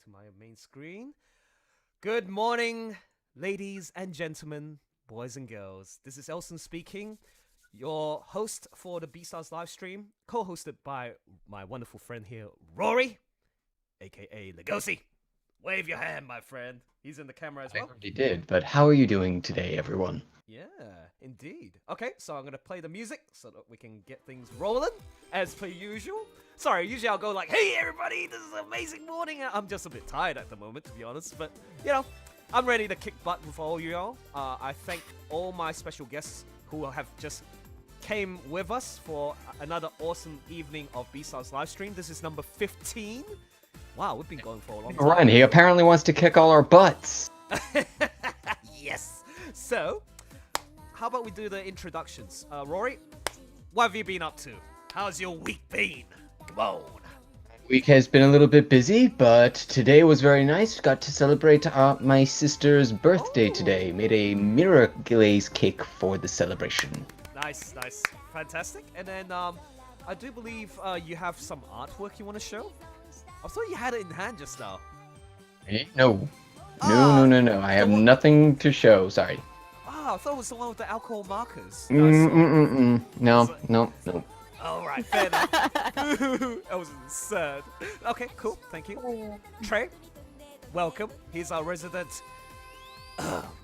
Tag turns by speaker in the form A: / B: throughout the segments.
A: to my main screen. Good morning, ladies and gentlemen, boys and girls. This is Elson speaking, your host for the BEASTARS Live-stream, co-hosted by my wonderful friend here, Rory, aka Legosi. Wave your hand, my friend. He's in the camera as well.
B: I already did, but how are you doing today, everyone?
A: Yeah, indeed. Okay, so I'm going to play the music so that we can get things rolling, as per usual. Sorry, usually I'll go like, hey everybody, this is an amazing morning. I'm just a bit tired at the moment, to be honest, but, you know, I'm ready to kick butt with all y'all. I thank all my special guests who have just came with us for another awesome evening of BEASTARS Livestream. This is number 15. Wow, we've been going for a long time.
B: Ryan, he apparently wants to kick all our butts.
A: Yes. So, how about we do the introductions? Rory, what have you been up to? How's your week been? Come on.
B: Week has been a little bit busy, but today was very nice. Got to celebrate my sister's birthday today. Made a mirror glaze cake for the celebration.
A: Nice, nice. Fantastic. And then, I do believe you have some artwork you want to show? I thought you had it in hand just now.
B: Eh? No. No. I have nothing to show. Sorry.
A: Ah, I thought it was the one with the alcohol markers.
B: No.
A: Alright, fair enough. That was absurd. Okay, cool. Thank you. Treigh, welcome. He's our resident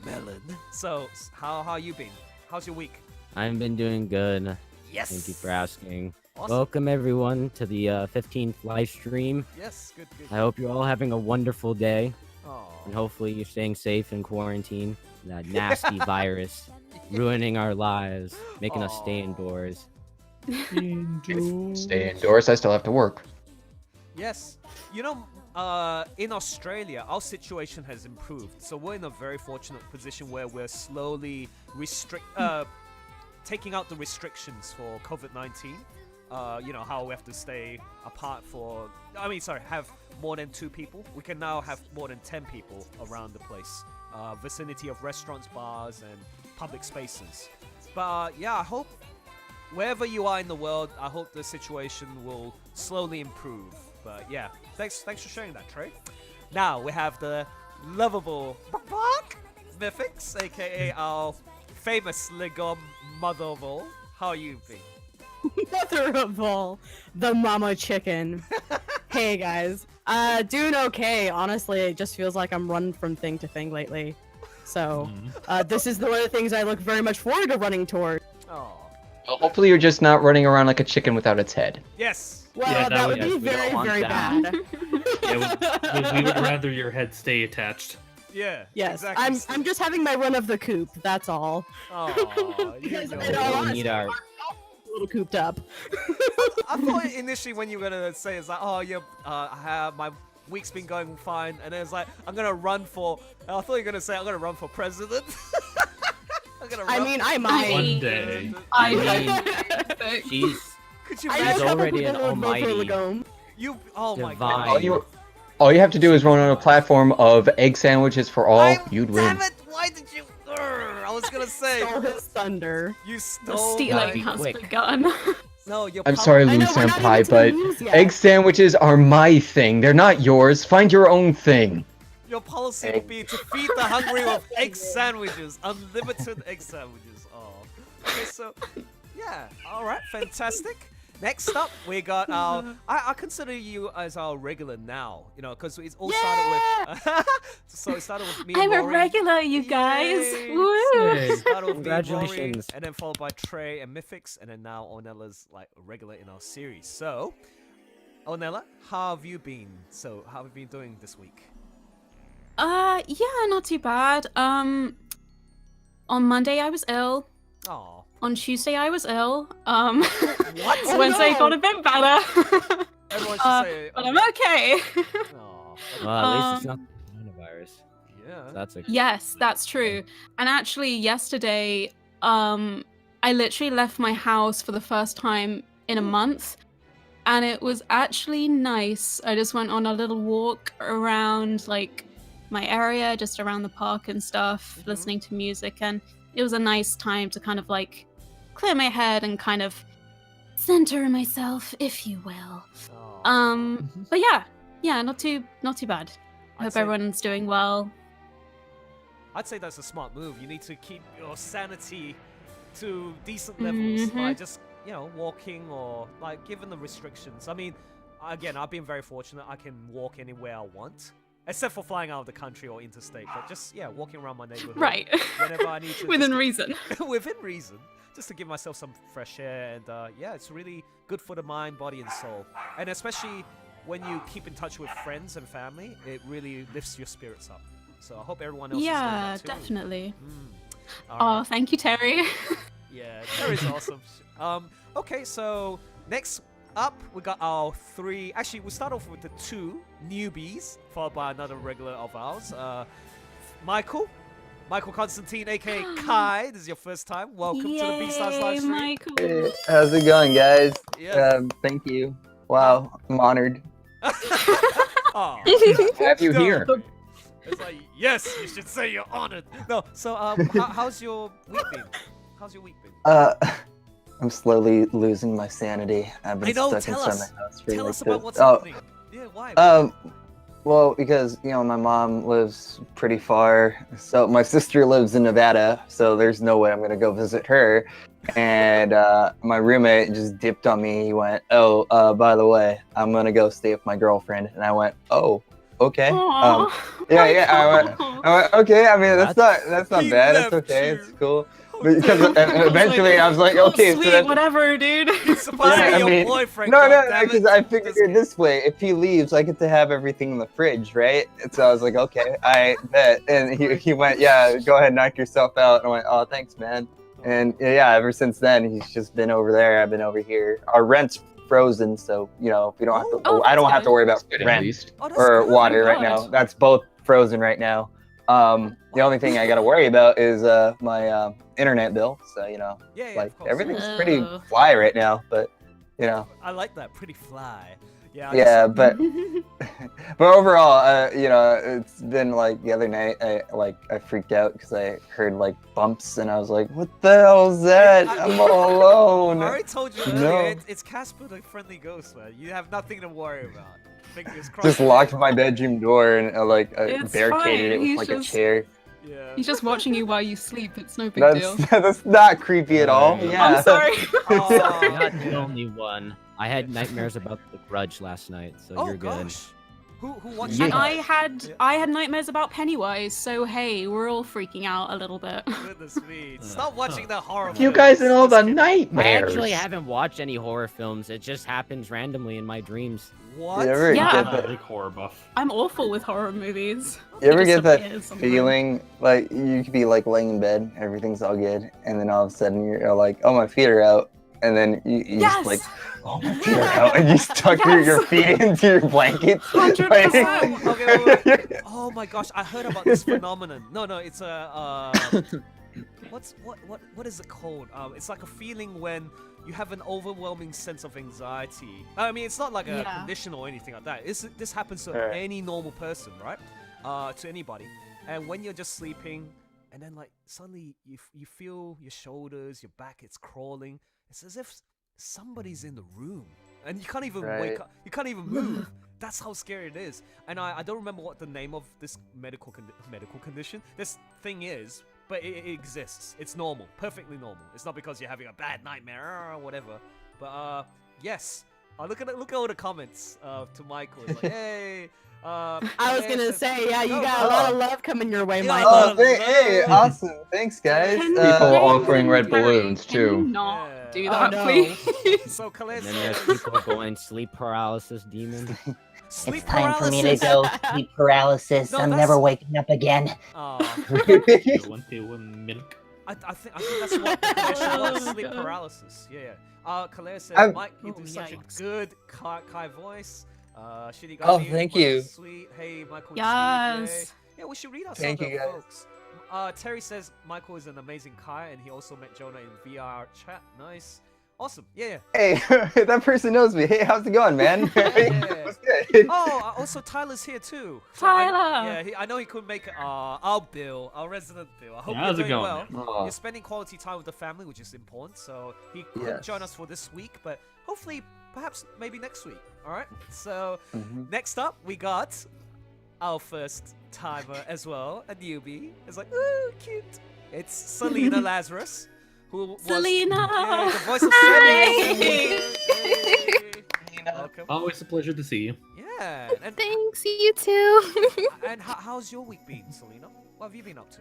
A: melon. So, how you been? How's your week?
C: I've been doing good.
A: Yes.
C: Thank you for asking.
A: Awesome.
C: Welcome everyone to the 15th live stream.
A: Yes, good.
C: I hope you're all having a wonderful day,
A: Aw.
C: and hopefully you're staying safe in quarantine. That nasty virus ruining our lives, making us stay indoors.
B: Stay indoors. I still have to work.
A: Yes. You know, in Australia, our situation has improved. So we're in a very fortunate position where we're slowly taking out the restrictions for COVID-19. You know, how we have to stay apart have more than 2 people. We can now have more than 10 people around the place. Vicinity of restaurants, bars, and public spaces. But yeah, I hope wherever you are in the world, I hope the situation will slowly improve. But yeah, thanks for sharing that, Treigh. Now we have the lovable Mythics, aka our famous Legom mother of all. How are you been?
D: Mother of all, the mama chicken. Hey guys, doing okay. Honestly, it just feels like I'm running from thing to thing lately. So, this is one of the things I look very much forward to running toward.
A: Oh.
B: Well, hopefully you're just not running around like a chicken without its head.
A: Yes.
D: Well,
E: Yeah,
D: that would be
C: we don't
D: very,
C: want
D: very
C: that.
D: bad.
E: Yeah, we would rather your head stay attached.
A: Yeah.
D: Yes,
A: Exactly.
D: I'm just having my run of the coop. That's all.
A: Oh,
D: Because
A: you're
D: in all
C: We
D: honesty,
C: need our-
D: a little cooped up.
A: I thought initially when you were gonna say it's like, oh yeah, my week's been going fine, and then it's like I'm gonna run for. I thought you were gonna say I'm gonna run for president.
D: I mean, I might.
E: One day.
C: She's
A: Could you
D: I
C: She's
D: know a
A: imagine?
D: couple
C: already
D: people
C: an
D: who would vote for
C: almighty
D: Legome.
A: Oh my
C: divine.
A: god.
B: All you have to do is run on a platform of egg sandwiches for all. You'd win.
A: Damn it! Why did you? I was gonna say
D: Stole his thunder.
A: you
F: The
A: stole.
F: stealing
C: my-
F: has
C: quick.
F: begun.
A: No, your
B: I'm
A: power-
B: sorry,
D: I know,
B: Louis
D: we're not
B: Senpai,
D: even to
B: but
D: the news yet.
B: egg sandwiches are my thing. They're not yours. Find your own thing.
A: Your policy would be to feed the hungry with egg sandwiches, unlimited egg sandwiches. Oh, okay, so yeah, all right, fantastic. Next up, we got our. I consider you as our regular now, you know, because it all started with. So it started with me.
F: I'm
A: and
F: a
A: Rory.
F: regular, you guys.
A: Yay.
F: Woo!
E: Yay.
A: Started with me and Rory,
C: Congratulations.
A: and then followed by Treigh and Mythics, and then now Onella's like a regular in our series. So, Onella, how have you been? So, how have you been doing this week?
F: Yeah, not too bad. On Monday I was ill.
A: Oh,
F: On Tuesday I was ill.
A: what?
F: Wednesday
D: no.
F: got a bit better.
A: Everyone should say.
F: But I'm okay.
A: Aw,
C: Well, at least it's not the coronavirus.
A: yeah.
C: That's a
F: Yes, that's true. And actually yesterday, I literally left my house for the first time in a month. And it was actually nice. I just went on a little walk around like my area, just around the park and stuff, listening to music, and it was a nice time to kind of like clear my head and kind of center myself, if you will.
A: Aw.
F: But yeah, not too bad. Hope everyone's doing well.
A: I'd say that's a smart move. You need to keep your sanity to decent levels by just, you know, walking or like given the restrictions. I mean, again, I've been very fortunate. I can walk anywhere I want, except for flying out of the country or interstate. But just, yeah, walking around my neighborhood.
F: Right.
A: Whenever I need to.
F: Within reason.
A: Within reason. Just to give myself some fresh air. And yeah, it's really good for the mind, body, and soul. And especially when you keep in touch with friends and family, it really lifts your spirits up. So I hope everyone else is doing that too.
F: Definitely.
A: All
F: Oh,
A: right.
F: thank you, Terry.
A: Yeah, Terry's awesome. Okay, so next up, we got our 3. Actually, we'll start off with the 2 newbies, followed by another regular of ours. Michael Constantine, aka Kai. This is your first time. Welcome to the BEASTARS Live-stream.
F: Michael.
G: Hey, how's it going, guys?
A: Yes.
G: Thank you. Wow, I'm honored.
A: Aw,
B: Have you
A: no.
B: here?
A: It's like, yes, you should say you're honored. No, so how's your week been? How's your week been?
G: I'm slowly losing my sanity. I've been
A: I know,
G: stuck
A: tell
G: inside
A: us.
G: my house for
A: Tell
G: like
A: us about
G: this.
A: what's happening. Yeah, why?
G: Well, because my mom lives pretty far, so my sister lives in Nevada, so there's no way I'm gonna go visit her. And my roommate just dipped on me. He went, "Oh, by the way, I'm gonna go stay with my girlfriend." And I went, "Oh, okay."
F: Aw,
G: Yeah. I went, okay. I mean, that's not
A: He
G: bad. It's
A: left
G: okay.
A: you.
G: It's cool. Because eventually I was like, okay,
F: sweet,
G: so then,
F: whatever, dude.
A: It's supposed to
G: Yeah,
A: be
G: I
A: your
G: mean,
A: boyfriend.
G: no,
A: goddammit.
G: because I figured
A: Just
G: it
A: kidding.
G: this way: if he leaves, I get to have everything in the fridge, right? And so I was like, okay, I bet. And he went, yeah, go ahead, knock yourself out. And I went, oh, thanks, man. And yeah, ever since then, he's just been over there. I've been over here. Our rent's frozen, so we don't have to.
F: Oh,
G: I don't
F: that's
G: have to
F: good.
G: worry about
B: Good, at
G: rent
B: least.
A: Oh, that's
G: or
A: good.
G: water right
F: God.
G: now. That's both frozen right now. The only thing I got to worry about is my internet bill. So
A: Yeah,
G: like
A: of course.
G: everything's pretty
F: Oh.
G: fly right now. But
A: I like that. Pretty fly. Yeah.
G: yeah, but overall, it's been like the other night. I freaked out because I heard like bumps, and I was like, "What the hell is that? I'm all
A: I
G: alone."
A: already told you
G: No.
A: earlier. It's Casper the friendly ghost, man. You have nothing to worry about. Fingers crossed.
G: Just locked my bedroom door and I
F: It's
G: barricaded
F: fine,
G: it with
F: he's
G: like a
F: just-
G: chair.
A: Yeah.
F: He's just watching you while you sleep. It's no big deal.
G: That's not creepy at all.
B: Right.
G: Yeah.
F: I'm sorry.
A: Oh,
C: You're not the
A: yeah.
C: only one. I had nightmares about The Grudge last night, so
A: Oh
C: you're good.
A: gosh. Who watched
G: Yeah.
F: And
A: that?
F: I had nightmares about Pennywise, so hey, we're all freaking out a little bit.
A: Goodness me. Stop watching the horror
B: You
A: films.
B: guys and all
A: Just
B: the
A: kidding.
C: I
B: nightmares.
C: actually haven't watched any horror films. It just happens randomly in my dreams.
A: What?
G: You ever
F: Yeah.
G: get
E: I'm
G: that?
E: a big horror buff.
F: I'm awful with horror movies.
G: You ever
F: It
G: get
F: just
G: that
F: appears sometimes.
G: feeling like you could be like laying in bed, everything's all good, and then all of a sudden you're like, "Oh, my feet are out," and then you
F: Yes.
G: just like, "Oh, my feet are out," and you stuck your
F: Yes.
G: feet into your blankets.
F: 100%.
A: Okay, wait. Oh my gosh, I heard about this phenomenon. No, it's a what is it called? It's like a feeling when you have an overwhelming sense of anxiety. I mean, it's not like a
F: Yeah.
A: condition or anything like that. This happens to
G: Right.
A: any normal person, right? To anybody. And when you're just sleeping, and then like suddenly you feel your shoulders, your back, it's crawling. It's as if somebody's in the room, and you can't even wake
G: Right.
A: up. You can't even move. That's how scary it is. And I don't remember what the name of this medical condition, this thing is, but it exists. It's normal, perfectly normal. It's not because you're having a bad nightmare or whatever. But yes, look at all the comments to Michael. It's like, hey.
D: I was gonna
A: says-
D: say, yeah, you
A: No,
D: got
A: no.
D: a lot of love coming your way,
A: Yeah,
D: Michael.
A: oh,
G: Hey, awesome! Thanks, guys.
F: Can
B: People
F: you-
B: offering red
F: Terry,
B: balloons,
F: can you
B: too.
F: not
A: Yeah.
F: do
A: Oh,
F: that,
D: no.
F: please?
A: So Calais
C: And then there's
A: says,
C: people going sleep paralysis demon.
A: sleep
H: It's time for me to
A: paralysis.
H: go sleep paralysis.
A: No,
H: I'm
A: that's-
H: never waking up again.
A: Aw.
E: You want the one milk?
A: I think that's what the condition was,
F: Oh,
A: sleep
F: God.
A: paralysis. Yeah. Calais says,
G: I'm-
A: Mike, you do
F: Oh,
A: such
F: yikes.
A: a good Kai voice. Shinigami
G: Oh, thank
A: was
G: you.
A: Sweet. Hey, Michael. and
F: Yes.
A: Steve, yeah, we should read out
G: Thank
A: some of
G: you,
A: the
G: guys.
A: folks. Terry says Michael is an amazing Kai, and he also met Jonah in VR chat. Nice. Awesome. Yeah.
G: Hey, that person knows me. Hey, how's it going, man?
A: Yeah.
G: What's good?
A: Oh, also Tyler's here too. So I
F: Tyler!
A: I know he couldn't make it. Our Bill, our resident Bill. I hope
E: Yeah,
A: you're
E: how's it
A: doing
E: going,
A: well.
G: Aw.
A: You're spending quality time with the family, which is important. So he couldn't
G: Yes.
A: join us for this week, but hopefully, perhaps, maybe next week. All right. So
G: Mhm.
A: next up, we got our first timer as well, a newbie. It's like, ooh, cute. It's Selena Lazarus, who was
F: Selena!
A: the voice of
I: Hi!
A: Selena. Welcome.
E: Always a pleasure to see you.
A: Yeah. And,
I: Thanks, you too.
A: and how's your week been, Selena? What have you been up to?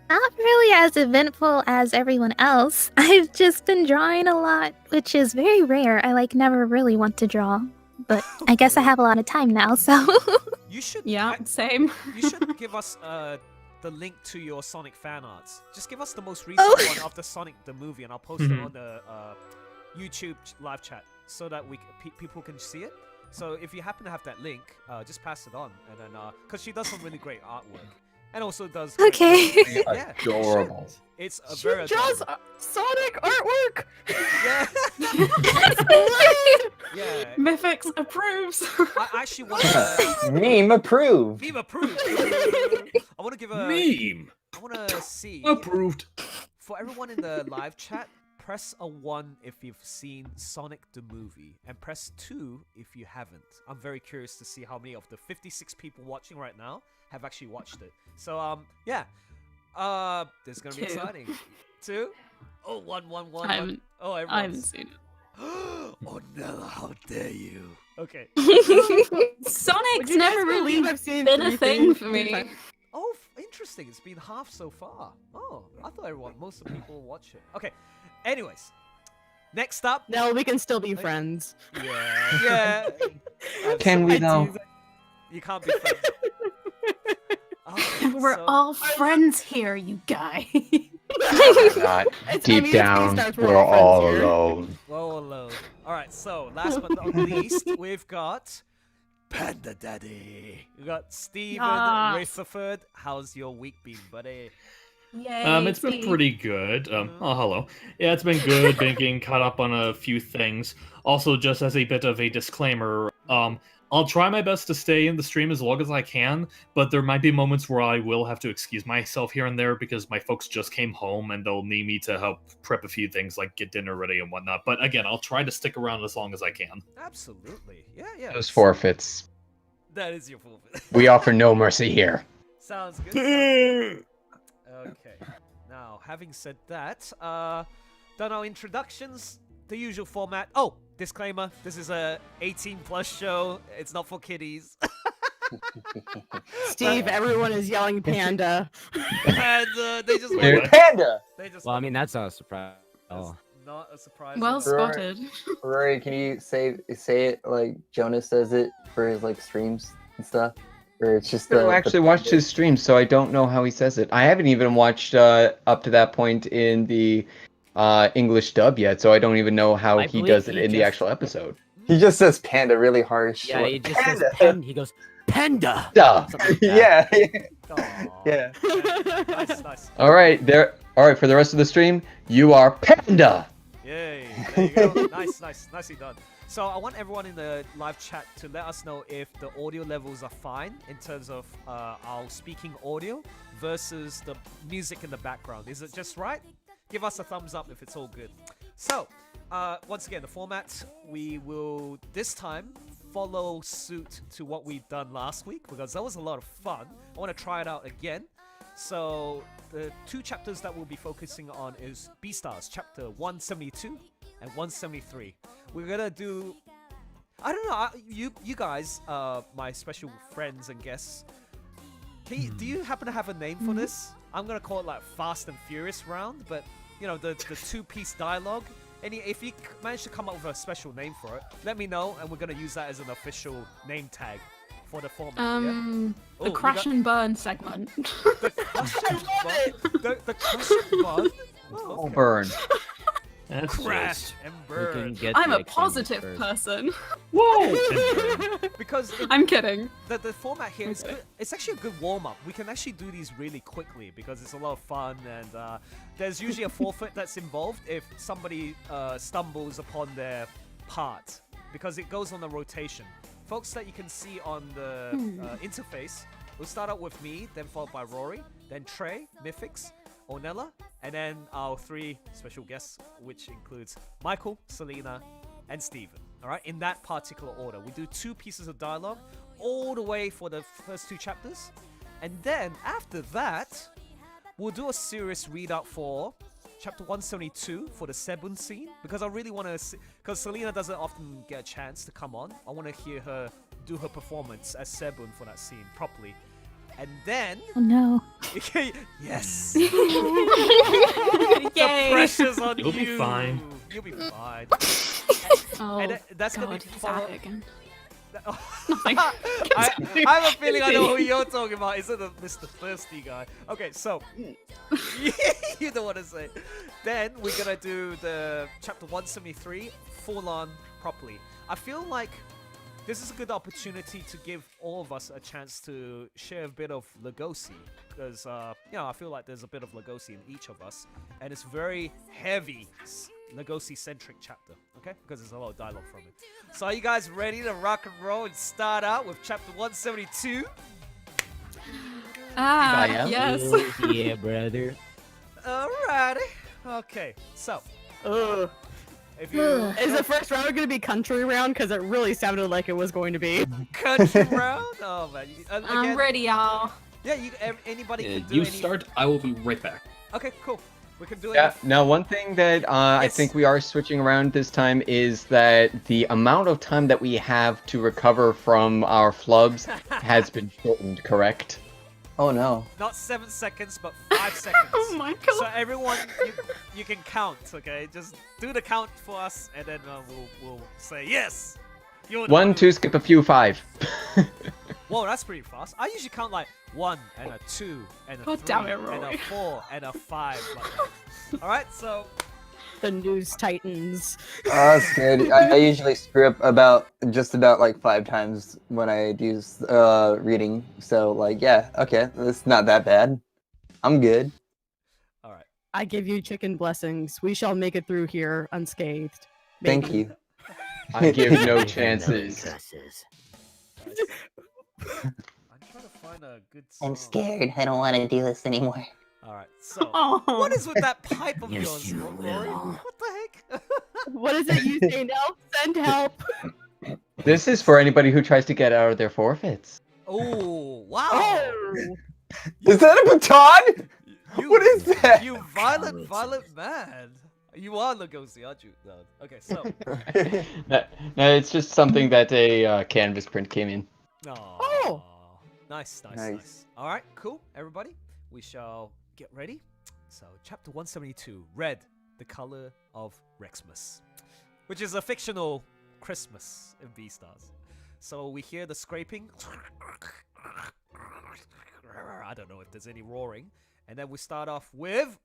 I: Not really as eventful as everyone else. I've just been drawing a lot, which is very rare. I never really want to draw, but I guess I have a lot of time now, so.
A: You should.
F: Yeah, same.
A: You should give us the link to your Sonic fan arts. Just give us the most recent one of the Sonic the movie, and I'll post it on the YouTube live chat so that people can see it. So if you happen to have that link, just pass it on, and then because she does some really great artwork, and also does.
I: Okay.
A: Yeah,
B: Adorable.
A: it's a
D: She
A: very
D: draws
A: adorable.
D: Sonic artwork.
A: Yeah. Yeah.
F: Mythix approves.
A: I actually want to.
G: Meme approved.
A: Meme approved. I want to give a.
E: Meme
A: I want to see.
E: approved.
A: For everyone in the live chat, press a 1 if you've seen Sonic the movie, and press 2 if you haven't. I'm very curious to see how many of the 56 people watching right now have actually watched it. So yeah, this is gonna be
F: 2.
A: exciting. 2. Oh, 1, 1, 1.
F: I haven't-
A: Oh,
F: I haven't
A: everyone's.
F: seen it.
A: Oh, Nella, how dare you? Okay.
F: Sonic's
D: Would you guys
F: never really
D: believe I've seen
F: been a
D: 3
F: thing
D: things
F: for
D: three
F: me.
D: times?
A: Oh, interesting. It's been half so far. Oh, I thought most of the people watch it. Okay. Anyways, next up.
D: No, we can still be friends.
A: Yeah. Yeah.
B: Can we
D: I
B: though?
D: tease it.
A: You can't be friends. Okay,
F: We're
A: so-
F: all friends here, you guys.
B: Not
D: I
B: deep
D: mean, it's
B: down.
D: BEASTARS,
B: We're
D: all friends
B: all
D: here.
B: alone.
A: Whoa, alone. All right. So last but not least, we've got Panda Daddy. We got Steven
F: Ah.
A: Rutherford. How's your week been, buddy?
F: Yay,
E: It's been
F: Steve.
E: pretty good. Oh, hello. Yeah, it's been good. Been getting caught up on a few things. Also, just as a bit of a disclaimer, I'll try my best to stay in the stream as long as I can, but there might be moments where I will have to excuse myself here and there because my folks just came home and they'll need me to help prep a few things like get dinner ready and whatnot. But again, I'll try to stick around as long as I can.
A: Absolutely. Yeah, yeah.
B: Those forfeits.
A: That is your forfeit.
B: We offer no mercy here.
A: Sounds good. Sounds good. Okay. Now, having said that, done our introductions, the usual format. Oh, disclaimer: this is a 18+ show. It's not for kiddies.
D: Steve, everyone is yelling panda.
A: And they just
B: Here-
A: went.
G: Panda.
A: They just.
C: Well, I
A: went.
C: mean, that's not a surprise.
A: That's
C: Oh.
A: not a surprise.
F: Well
A: at all.
F: spotted.
G: Rory, can you say it like Jonas says it for his like streams and stuff? Or it's just
B: I actually watched his stream, so I don't know how he says it. I haven't even watched up to that point in the English dub yet, so I don't even know how
C: I
B: he
C: believe
B: does it
C: he
B: in the
C: just-
B: actual episode.
G: He just says panda really harsh.
C: Yeah,
G: like,
C: he just says
G: panda.
C: he goes, Panda!
B: Duh.
C: Something like that.
G: yeah.
A: Aw.
G: Yeah.
A: Nice, nice.
B: All right, there. All right, for the rest of the stream, you are Panda.
A: Yay! There you go. Nice, nice, nicely done. So I want everyone in the live chat to let us know if the audio levels are fine in terms of our speaking audio versus the music in the background. Is it just right? Give us a thumbs up if it's all good. So, once again, the format, we will this time follow suit to what we've done last week because that was a lot of fun. I want to try it out again. So the 2 chapters that we'll be focusing on is BEASTARS chapter 172 and 173. We're gonna do, I don't know, you guys, my special friends and guests, do you happen to have a name for this? I'm gonna call it like Fast and Furious round, but you know, the 2-piece dialogue. If you manage to come up with a special name for it, let me know, and we're gonna use that as an official name tag for the format.
F: The
A: Oh, we
F: crash
A: got-
F: and burn segment.
A: The crash and burn. The crash and burn. Oh, okay.
B: Burn.
E: That's
A: Crash
E: just-
A: and
C: We can
A: burn.
C: get
F: I'm
C: the
F: a
C: extended
F: positive
C: version.
F: person.
E: Whoa!
A: Because
F: I'm kidding.
A: the format here is good. It's actually a good warm up. We can actually do these really quickly because it's a lot of fun, and there's usually a forfeit that's involved if somebody stumbles upon their part because it goes on a rotation. Folks that you can see on the interface, we'll start out with me, then followed by Rory, then Treigh, Mythix, Ornella, and then our 3 special guests, which includes Michael, Selena, and Steven. Alright, in that particular order. We do 2 pieces of dialogue. all the way for the first 2 chapters. And then after that, we'll do a serious readout for chapter 172 for the Sebun scene. Because I really want to, because Selena doesn't often get a chance to come on. I want to hear her do her performance as Sebun for that scene properly. And then...
I: Oh no.
A: Yes!
F: Yay.
A: The pressure's on
E: You'll
A: you.
E: be fine.
A: You'll be fine.
F: Oh,
A: And that's
F: God,
A: gonna be
F: he's at
A: followed.
F: it again.
A: I have a feeling I know who you're talking about. Is it the Mr. Thirsty guy? Okay, so you don't want to say. Then we're gonna do the chapter 173 full on properly. I feel like this is a good opportunity to give all of us a chance to share a bit of Legosi, because you know, I feel like there's a bit of Legosi in each of us, and it's very heavy Legosi-centric chapter, okay? Because there's a lot of dialogue from it. So are you guys ready to rock and roll and start out with chapter 172?
F: Ah,
B: am.
F: yes.
C: Yeah, brother.
A: Alrighty. Okay, so
D: Ugh.
A: if you
D: Is the first round gonna be country round? Because it really sounded like it was going to be.
A: country round, oh man,
F: I'm
A: again,
F: ready, y'all.
A: yeah, anybody can do
E: You
A: any...
E: start, I will be right back.
A: Okay, cool. We can do it.
B: Yeah. Now, one thing that I
A: Yes.
B: think we are switching around this time is that the amount of time that we have to recover from our flubs has been shortened. Correct?
G: Oh no.
A: Not 7 seconds, but 5 seconds.
F: Oh my
A: So
F: God.
A: everyone, you can count, okay? Just do the count for us, and then we'll say yes. You're the
B: 1,
A: one
B: 2, skip a few, 5.
A: Whoa, that's pretty fast. I usually count like 1 and a 2 and a
F: God
A: 3
F: damn it,
A: and a
F: Rory.
A: 4 and a 5. Like that. All right, so
D: The news titans.
G: Oh, that's good. I usually screw up just about like 5 times when I do reading. So like, yeah, okay, it's not that bad. I'm good.
A: all right.
D: I give you chicken blessings. We shall make it through here unscathed.
G: Thank
D: Maybe.
G: you.
B: I give no chances.
A: I'm trying to find a good song.
H: I'm scared. I don't want to do this anymore.
A: All right, so
F: Oh.
A: what is with that pipe of
C: Yes,
A: yours,
C: you
A: Rory?
C: will.
A: What the heck?
D: What is it you say now? Send help.
B: This is for anybody who tries to get out of their forfeits.
A: Oh, wow.
D: Oh.
G: Is that a baton?
A: You,
G: What is that?
A: You violent man. You are Legosi, aren't you? No. Okay, so.
B: No, it's just something that a canvas print came in.
A: Oh. Nice.
G: Nice.
A: All right, cool. Everybody, we shall get ready. So, chapter 172, Red, the color of Rexmas, which is a fictional Christmas in BEASTARS. So we hear the scraping. I don't know if there's any roaring. And then we start off with...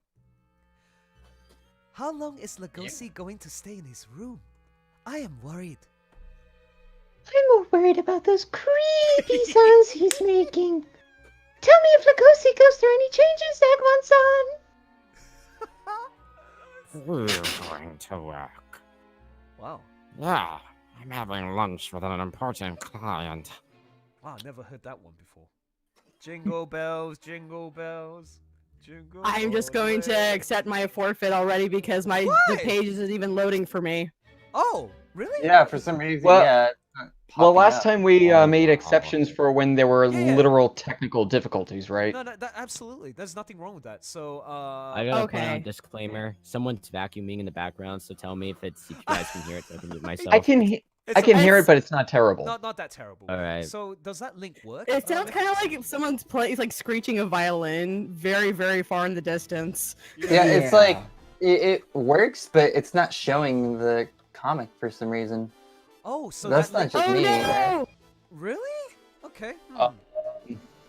A: How long is Legosi going to stay in his room? I am worried.
I: I'm more worried about those creepy sounds he's making. Tell me if Legosi goes through any changes, Egmont-san.
J: We're going to work.
A: Wow.
J: Yeah, I'm having lunch with an important client.
A: Wow, never heard that one before. Jingle bells, jingle bells, jingle
D: I'm just
A: all the
D: going to
A: way.
D: accept my forfeit already because the
A: Why?
D: page isn't even loading for me.
A: Oh, really?
G: Yeah, for some reason,
B: Well-
G: yeah. it's not
B: Well,
G: popping
B: last
G: up.
B: time we
J: Oh,
B: made
J: wow.
B: exceptions for when there were
A: Yeah.
B: literal technical difficulties, right?
A: No, absolutely. There's nothing wrong with that. So,
C: I gotta point out
D: Okay.
C: a disclaimer. Someone's vacuuming in the background, so tell me if you guys can hear it, so I can mute myself.
B: I can hear it, but it's not terrible.
A: not that terrible.
C: All right.
A: So, does that link work?
D: It sounds kind of like if someone's like screeching a violin very, very far in the distance.
G: Yeah, it's like it works, but it's not showing the comic for some reason.
A: Oh, so
G: That's
A: that link...
G: not just
D: Oh
G: me.
D: no!
A: Really? Okay.
B: Uh,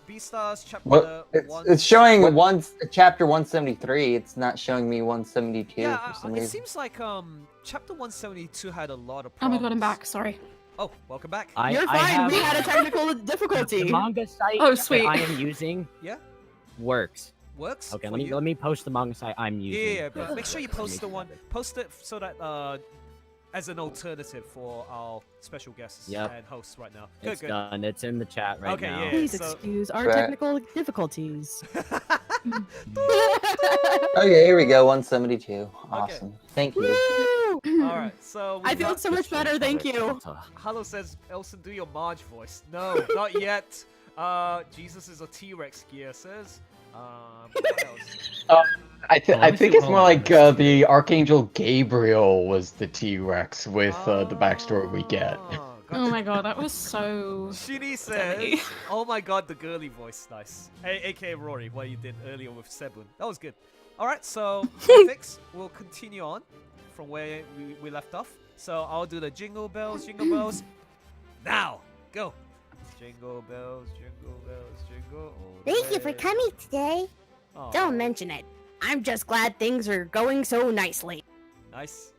A: BEASTARS chapter
B: What-
G: It's showing
B: What-
G: chapter 173. It's not showing me 172
A: Yeah,
G: for some
A: it
G: reason.
A: seems like chapter 172 had a lot of
F: Oh my
A: problems.
F: God, I'm back. Sorry.
A: Oh, welcome back.
D: You're fine. We had a technical
C: The
D: difficulty.
C: manga site
F: Oh,
C: that
F: sweet.
C: I am using
A: Yeah?
C: works.
A: Works?
C: Okay,
A: for
C: let me
A: you?
C: let me post the manga site I'm using.
A: Yeah, but make sure you post the
C: Make
A: one.
C: sure that-
A: Post it so that as an alternative for our special guests
C: Yep.
A: and hosts right now.
C: It's
A: Good.
C: done. It's in the chat right
A: Okay,
C: now.
A: yeah.
D: Please
A: so-
D: excuse our
G: Right.
D: technical difficulties.
G: Okay, here we go. 172. Awesome. Thank you.
D: Woo!
A: All right, so
D: I feel so much better, thank you.
A: Hello says, Elson, do your Marge voice. No, not yet. Jesus is a T-Rex gear says. What else?
B: I think it's more like the Archangel Gabriel was the T-Rex with the backstory we get.
F: Oh my god, that was so.
A: Shini
F: silly.
A: says, "Oh my god, the girly voice, nice." Hey, aka Rory, what you did earlier with Sebun, that was good. All right, so Fix will continue on from where we left off. So I'll do the jingle bells, now go. Jingle bells, jingle. All the
K: Thank you for
A: way.
K: coming today.
A: Aw,
D: Don't mention it. I'm just glad things are going so nicely.
A: Nice.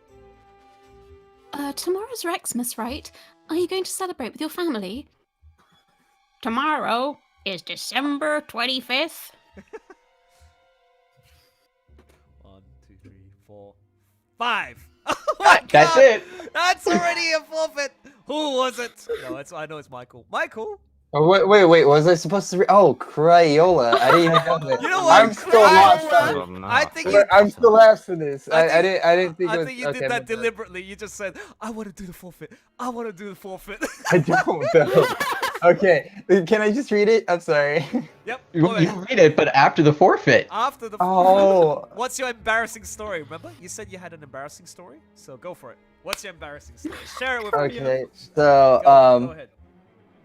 F: Tomorrow's Rexmas, right? Are you going to celebrate with your family? Tomorrow is December 25th.
A: 1, 2, 3, 4, 5. Oh my
B: That's
A: God!
B: it.
A: That's already a forfeit. Who was it? No, I know it's Michael. Michael.
G: Oh, wait. Was I supposed to? Oh, Crayola. I didn't even know that.
A: You know what?
G: I'm still lost on it.
A: I think you.
G: I'm still lost in this.
A: I
G: I didn't think.
A: I think you did that deliberately. You just said, "I want to do the forfeit. I want to do the forfeit."
G: I don't though. Okay, can I just read it? I'm sorry.
A: Yep.
B: You
A: go ahead.
B: read it, but after the forfeit.
A: After the.
G: Oh.
A: What's your embarrassing story? Remember, you said you had an embarrassing story, so go for it. What's your embarrassing story? Share it with me.
G: Okay, so
A: Go ahead.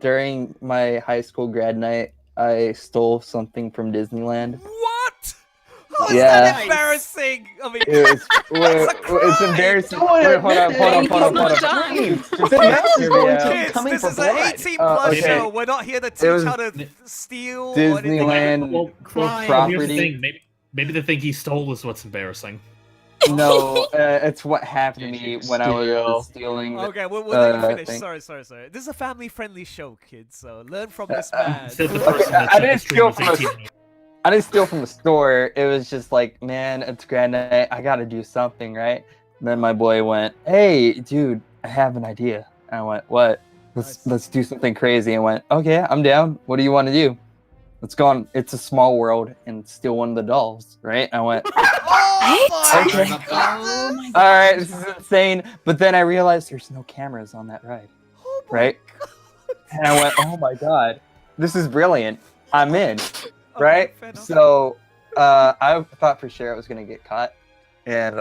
G: during my high school grad night, I stole something from Disneyland.
A: What? How is
G: Yeah.
A: that embarrassing? I mean,
G: It was,
A: That's a
G: it's
A: crime.
G: embarrassing.
B: Don't
G: Wait, hold on.
A: Kids, this is an 18+
G: okay.
A: show. We're not here to teach
G: was
A: how to steal or anything.
G: Disneyland
E: Well,
G: property.
E: here's the thing. Maybe the thing he stole is what's embarrassing.
G: No, it's what happened to me when I was stealing.
A: Okay, we'll let you finish.
G: thing.
A: Sorry. This is a family-friendly show, kids. So learn from this man.
E: Said the person that
G: I
E: took the
G: didn't
E: stream
G: steal
E: was
G: from
E: 18.
G: I didn't steal from the store. It was just like, man, it's grad night. I gotta do something, right? And then my boy went, "Hey, dude, I have an idea." And I went, "What? Let's do something crazy." And went, "Okay, I'm down. What do you want to do? Let's go on. It's a small world and steal one of the dolls, right?" I went,
A: Oh my
G: Okay.
A: God.
G: "All right, this is insane." But then I realized there's no cameras on that ride,
A: Oh my
G: right?
A: God.
G: And I went, "Oh my god, this is brilliant. I'm in."
A: Okay,
G: Right?
A: fair enough.
G: So I thought for sure I was gonna get caught. And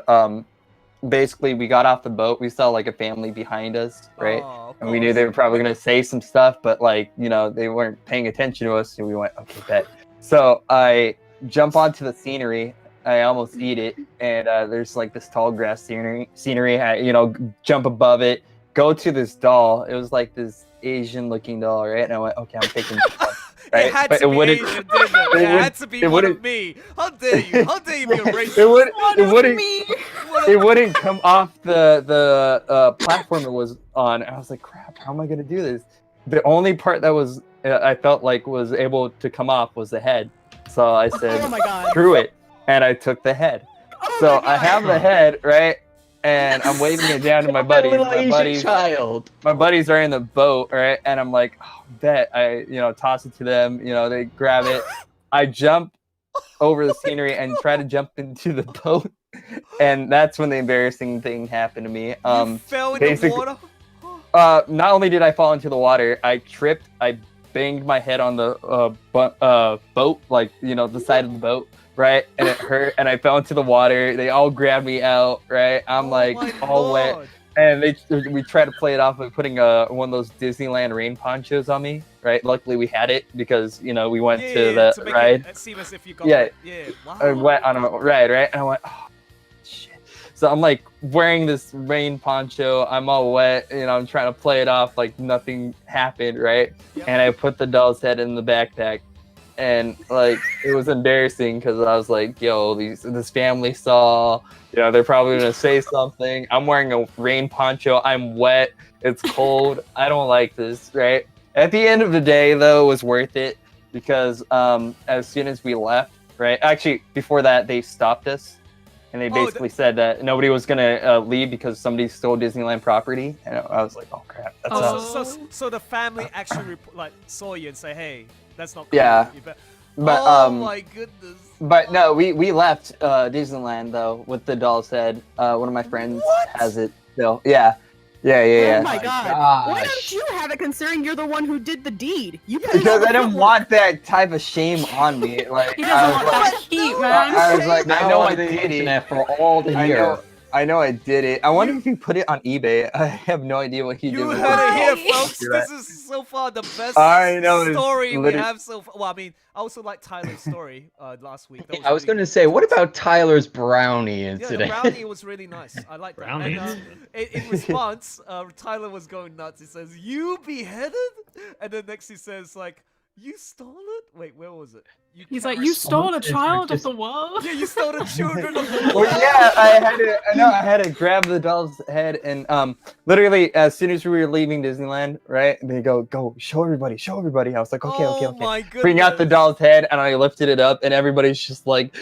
G: basically we got off the boat, we saw like a family behind us, right?
A: Oh, of
G: And we knew they
A: course.
G: were probably gonna say some stuff, but like, you know, they weren't paying attention to us, so we went, okay, bet. So I jump onto the scenery, I almost eat it, and there's like this tall grass scenery, I, you know, jump above it, go to this doll. It was like this Asian looking doll, right? And I went, okay, I'm taking this one. Right?
A: It had
G: But
A: to
G: it
A: be
G: wouldn't-
A: Asian, didn't it? It had to be
G: it
A: one of
G: wouldn't-
A: me. How dare you? How dare you be a racist?
G: It wouldn't come off the platform it was on. I was like, crap, how am I gonna do this? The only part that was I felt like was able to come off was the head. So I said,
D: Oh my god.
G: screw it, and I took the head. So I have the head, right? And I'm waving it down to my buddies.
B: Little
G: My
B: Asian
G: buddies,
B: child.
G: my buddies are in the boat, right? And I'm like, oh, bet. I, you know, toss it to them. You know, they grab it. I jump over the scenery and try to jump into the boat. And that's when the embarrassing thing happened to me.
A: You fell in the
G: basically-
A: water.
G: Not only did I fall into the water, I tripped. I banged my head on the boat, like, you know, the side of the boat, right? And it hurt, and I fell into the water. They all grabbed me out, right? I'm
A: Oh my
G: like all wet.
A: Lord.
G: And we tried to play it off by putting one of those Disneyland rain ponchos on me, right? Luckily we had it because, you know, we went to the
A: to make
G: ride.
A: it seem as if you got
G: Yeah.
A: it. Yeah. Wow.
G: I went on a ride, right? And I went, oh, shit. So I'm like wearing this rain poncho. I'm all wet. You know, I'm trying to play it off like nothing happened, right?
A: Yep.
G: And I put the doll's head in the backpack. And like it was embarrassing because I was like, yo, this family saw, you know, they're probably gonna say something. I'm wearing a rain poncho, I'm wet, it's cold, I don't like this, right? At the end of the day though, it was worth it because as soon as we left, right? Actually, before that they stopped us and they basically said that nobody was gonna leave because somebody stole Disneyland property. And I was like, oh crap, that sucks.
A: So the family actually saw you and say, hey, that's not cool.
G: Yeah.
A: You bet-
G: But
A: oh my goodness.
G: But no, we left Disneyland though with the doll's head. One of my friends has it still. Yeah.
D: Oh my god. Why
B: Gosh.
D: don't you have it considering you're the one who did the deed? You
G: Because I didn't want that type of shame on me. Like
F: He
G: I
F: doesn't
G: was
F: want
G: like,
F: that heat, man.
G: I was like, I
B: Now
G: know
B: on
G: I
B: the
G: did it.
B: internet for all to hear.
G: I know I did it. I wonder if you put it on eBay. I have no idea what he did.
A: You
G: with
A: heard it here,
G: it.
A: folks.
G: You're right.
A: This is so far the best
G: I know, it's
A: story we
G: literally-
A: have so far. Well, I mean, I also like Tyler's story last week. That
B: I was
A: really
B: going to
A: good.
B: say, what about Tyler's brownie
A: Yeah, the
B: incident?
A: brownie was really nice. I like that.
E: Brownie
A: And, in response, Tyler was going nuts. He says, "You beheaded?" And then next he says, like, "You stole it?" Wait, where was it?
F: He's like, you stole a
B: Responses were
F: child of
B: just-
F: the world.
A: Yeah, you stole the children of the
G: Well, yeah, I had to grab the doll's head and literally as soon as we were leaving Disneyland, right? They go show everybody. I was like, okay.
A: Oh my goodness.
G: Bring out the doll's head and I lifted it up and everybody's just like,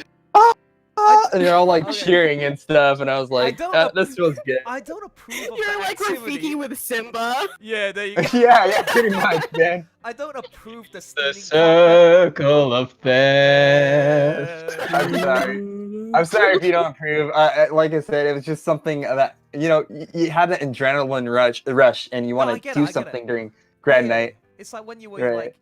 G: and they're all like
A: Okay.
G: cheering and stuff and I was like,
A: don't
G: this feels good.
A: I don't approve of
D: You're
A: that
D: like
A: activity.
D: Rafiki with Simba.
A: Yeah, there you go.
G: yeah, pretty much, man.
A: I don't approve the
B: The
A: stealing
B: circle of theft.
G: I'm sorry if you don't approve. Like I said, it was just something that you had an adrenaline rush, and you
A: No, I
G: want
A: get
G: to
A: it,
G: do
A: I get
G: something
A: it.
G: during grad
A: Yeah,
G: night,
A: It's like when you were
G: Right.
A: like,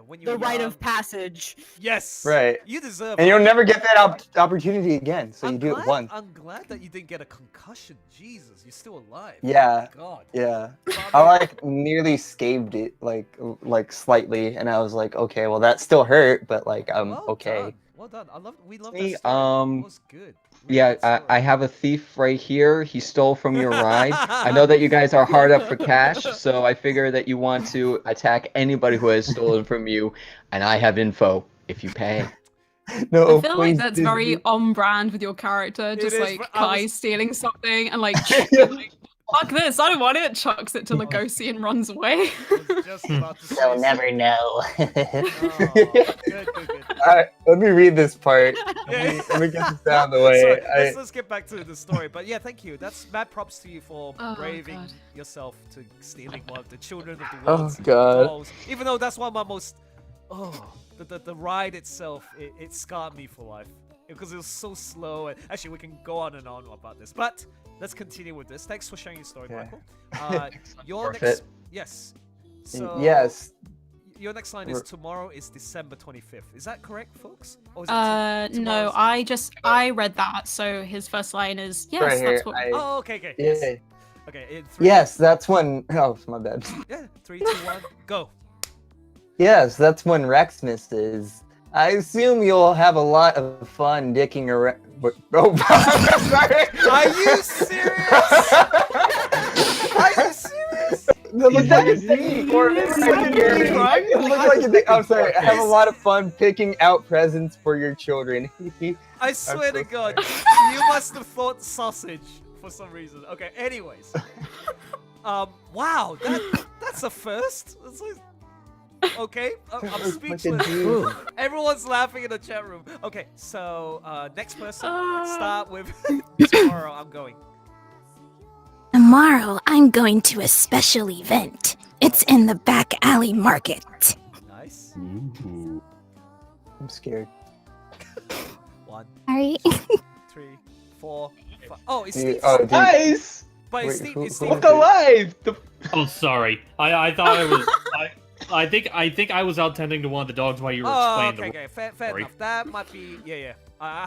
A: when you
D: The
A: were
D: rite
A: young.
D: of passage.
A: Yes.
G: right?
A: You deserve
G: And
A: it.
G: you'll never get that opportunity again, so you do it once.
A: I'm glad that you didn't get a concussion. Jesus, you're still alive.
G: Yeah.
A: Oh, God.
G: Yeah,
A: But
G: I like nearly scathed it, like slightly, and I was like, okay, well that still hurt, but like I'm
A: well
G: okay.
A: Done. Well done. We love
B: See,
A: that story. It was good. Really
B: Yeah,
A: good
B: I
A: story.
B: have a thief right here. He stole from your ride. I know that you guys are hard up for cash, so I figure that you want to attack anybody who has stolen from you, and I have info if you pay.
G: No,
F: I feel like
G: please,
F: that's
G: Disney.
F: very on brand with your character. Just
A: is,
F: like
A: but I
F: Kai
A: was-
F: stealing something and like, like, fuck this, I don't want it. Chucks it to Legosi and runs away.
A: I was just about to say
H: They'll never know.
A: Oh, good.
G: All right, let me read this part.
A: Yeah.
G: Let me get this out of the way.
A: Sorry, let's get back to the story. But yeah, thank you. That's mad props to you for
F: Oh,
A: braving
F: God.
A: yourself to stealing one of the children of the
G: Oh
A: world's
G: god.
A: dolls. Even though that's one of my most the ride itself, it scarred me for life. Because it was so slow and actually we can go on and on about this. But let's continue with this. Thanks for sharing your story,
G: Yeah.
A: Michael. Your
B: Worth
A: next
B: it.
A: yes. So
G: Yes.
A: your next line is
G: We're-
A: tomorrow is December 25th. Is that correct, folks? Or is it
F: No,
A: tomorrow's-
F: I read that. So his first line is, yes,
G: Right here.
F: that's what.
A: Oh, okay.
G: Yeah.
A: Yes. Okay, in three,
G: Yes, that's when. Oh, my bad.
A: Yeah, 3, 2, 1, go.
G: Yes, that's when Rexmas is. I assume you'll have a lot of fun dicking around. Oh, sorry.
A: Are you serious? Are you serious?
G: No, look like a thing. Or it looks like a thing. I'm sorry. I have a lot of fun picking out presents for your children.
A: I swear to
G: so
A: God, you must have thought sausage for some reason. Okay, anyways. Wow, that's a first. That's like, okay, I'm speechless. Everyone's laughing in the chat room. Okay, so next person, let's start with tomorrow. I'm going.
I: Tomorrow, I'm going to a special event. It's in the back alley market.
A: Nice.
G: I'm scared.
A: 1,
I: Alright.
A: 3, 4, 5. Oh, it's
G: You-
A: Steve.
G: oh, dude.
B: Nice!
A: But it's
G: wait,
A: Steve.
G: who-
A: It's
G: who-
A: Steve.
B: Look alive!
E: Oh, sorry. I thought I was. I think I was out tending to one of the dogs while you were
A: Oh,
E: explaining
A: okay,
E: the.
A: fair
E: Sorry.
A: enough. That might be, yeah. I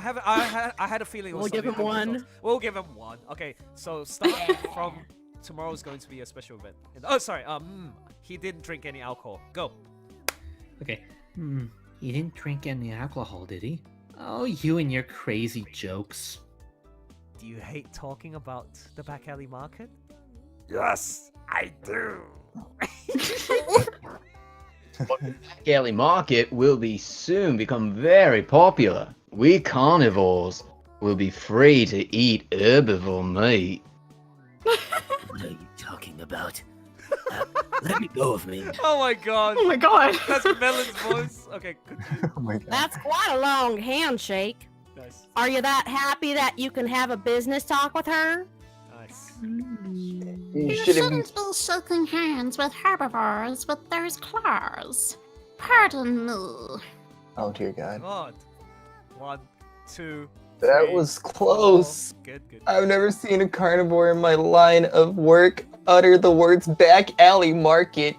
A: had a feeling. It was
D: We'll give
A: something
D: him
A: along those
D: one.
A: lines. We'll give him 1. Okay, so start from tomorrow's going to be a special event. Oh, sorry. He didn't drink any alcohol. Go.
E: Okay. He didn't drink any alcohol, did he? Oh, you and your crazy jokes.
A: Do you hate talking about the back alley market? Yes, I do.
B: Back alley market will be soon become very popular. We carnivores will be free to eat herbivore meat.
C: What are you talking about? Let me go of me.
A: Oh my God.
F: Oh my god.
A: That's Melon's voice. Okay, continue.
G: Oh my god.
D: That's quite a long handshake.
A: Nice.
D: Are you that happy that you can have a business talk with her?
A: Nice.
G: You shouldn't be.
J: be shaking hands with herbivores with those claws. Pardon me.
G: Oh dear God.
A: God. 1, 2.
G: That
A: 3,
G: was close.
A: 4. Good, good.
G: I've never seen a carnivore in my line of work utter the words back alley market.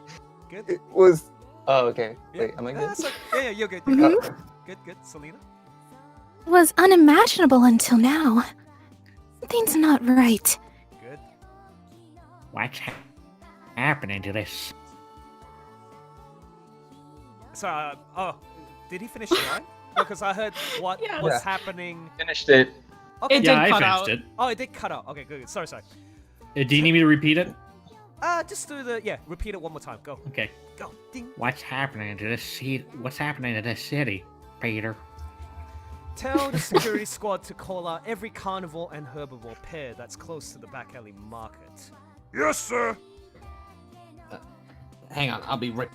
A: Good.
G: It was. Oh, okay.
A: Yeah.
G: Wait, am I good?
A: That's okay. Yeah, you're good. You're good. Good, good. Selena?
I: It was unimaginable until now. Something's not right.
A: Good.
J: What's happening to this?
A: So, did he finish the line? Because I heard what's
G: Yeah.
A: happening.
B: Finished it.
A: Okay.
F: It
E: Yeah,
F: did
E: I
F: cut
E: finished
F: out.
E: it.
A: Oh, it did cut out. Okay, good, good. Sorry.
E: Do you need me to repeat it?
A: Just do the repeat it one more time. Go.
E: Okay.
A: Go. Ding.
J: What's happening to this city? What's happening to this city, Peter?
A: Tell the security squad to call out every carnivore and herbivore pair that's close to the back alley market. Yes, sir.
J: Hang on, I'll be right.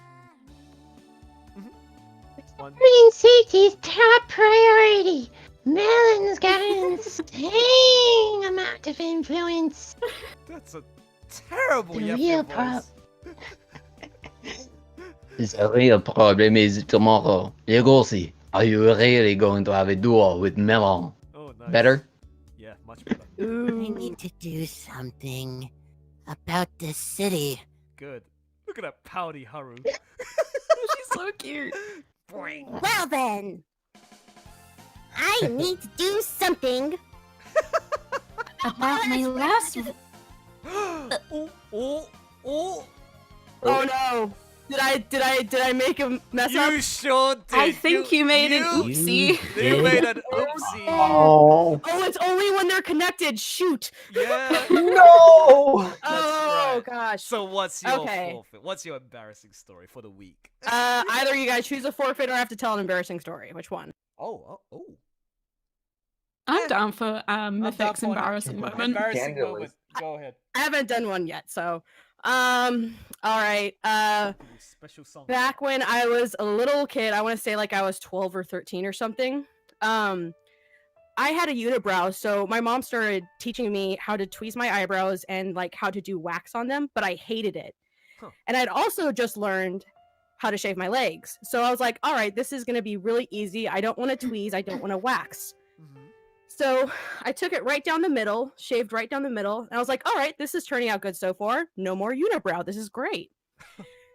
A: One.
K: Green safety's top priority. Melon's got an insane amount of influence.
A: That's a terrible
K: The
A: Yep
K: real
A: voice.
B: The real problem is tomorrow. Legosi, are you really going to have a duel with Melon?
A: Oh, nice.
B: Better?
A: Yeah, much better.
H: I need to do something about this city.
A: Good. Look at that pouty Haru.
F: She's so cute.
A: Boing.
K: Well then, I need to do something.
F: About my last.
A: Oh.
D: Oh no! Did I make him mess up?
A: You sure did.
F: I think you made an oopsie.
A: You made an oopsie.
G: Oh.
D: Oh, it's only when they're connected. Shoot!
A: Yeah.
G: No.
D: Oh
A: right.
D: gosh.
A: So what's your
D: Okay.
A: forfeit? What's your embarrassing story for the week?
D: Either you guys choose a forfeit or I have to tell an embarrassing story. Which one?
A: Oh.
F: I'm down for Mythic's
A: down for an
F: embarrassing moment.
A: Embarrassing
G: Can do it.
A: moment. Go ahead.
D: I haven't done one yet, so all right.
A: Special song.
D: Back when I was a little kid, I want to say like I was 12 or 13 or something. I had a unibrow, so my mom started teaching me how to tweeze my eyebrows and like how to do wax on them, but I hated it.
A: Huh.
D: And I'd also just learned how to shave my legs. So I was like, all right, this is going to be really easy. I don't want to tweeze, I don't want to wax. So I took it right down the middle, shaved right down the middle, and I was like, all right, this is turning out good so far. No more unibrow. This is great.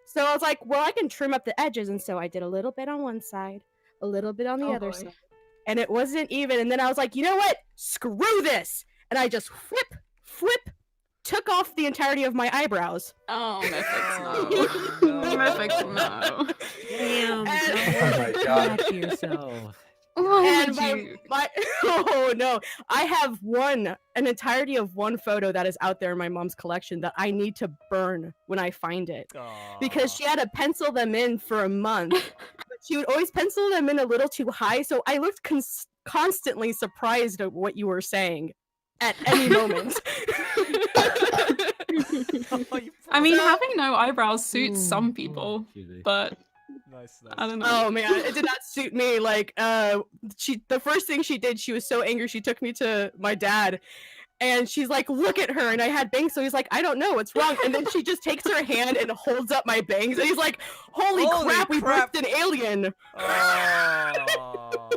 D: So I was like, well, I can trim up the edges. And so I did a little bit on one side, a little bit on the other side. And it wasn't even. And then I was like, you know what? Screw this. And I just flip, took off the entirety of my eyebrows.
F: Oh, Mythic's no. Mythic's no.
C: Damn.
D: And-
G: Oh my God.
C: Back to yourself.
F: Why
D: And
F: would you?
D: my oh no, I have an entirety of one photo that is out there in my mom's collection that I need to burn when I find it, because she had to pencil them in for a month, but she would always pencil them in a little too high, so I looked constantly surprised at what you were saying at any moment.
F: I mean, having no eyebrows suits some people, but
A: Nice.
F: I don't know.
D: Oh man, it did not suit me. Like, the first thing she did, she was so angry, she took me to my dad, and she's like, "Look at her," and I had bangs, so he's like, "I don't know what's wrong," and then she just takes her hand and holds up my bangs, and he's like, "Holy crap, we birthed an alien!"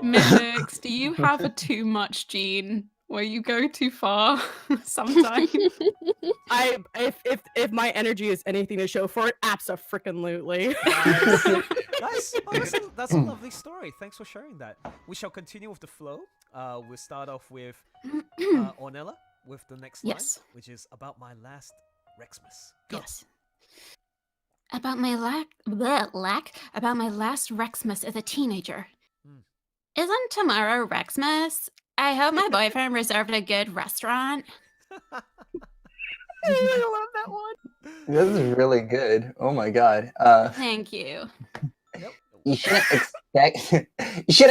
F: Mythic's, do you have a too much gene where you go too far sometimes?
D: If my energy is anything to show for it, abso-frickin-lutely.
A: Nice. Oh, that's a lovely story. Thanks for sharing that. We shall continue with the flow. We'll start off with Ornella with the next line,
F: Yes.
A: which is about my last Rexmas. Go.
F: Yes. About my about my last Rexmas as a teenager. Isn't tomorrow Rexmas? I hope my boyfriend reserved a good restaurant.
D: I really love that one.
G: This is really good. Oh my God.
F: Thank you.
G: You shouldn't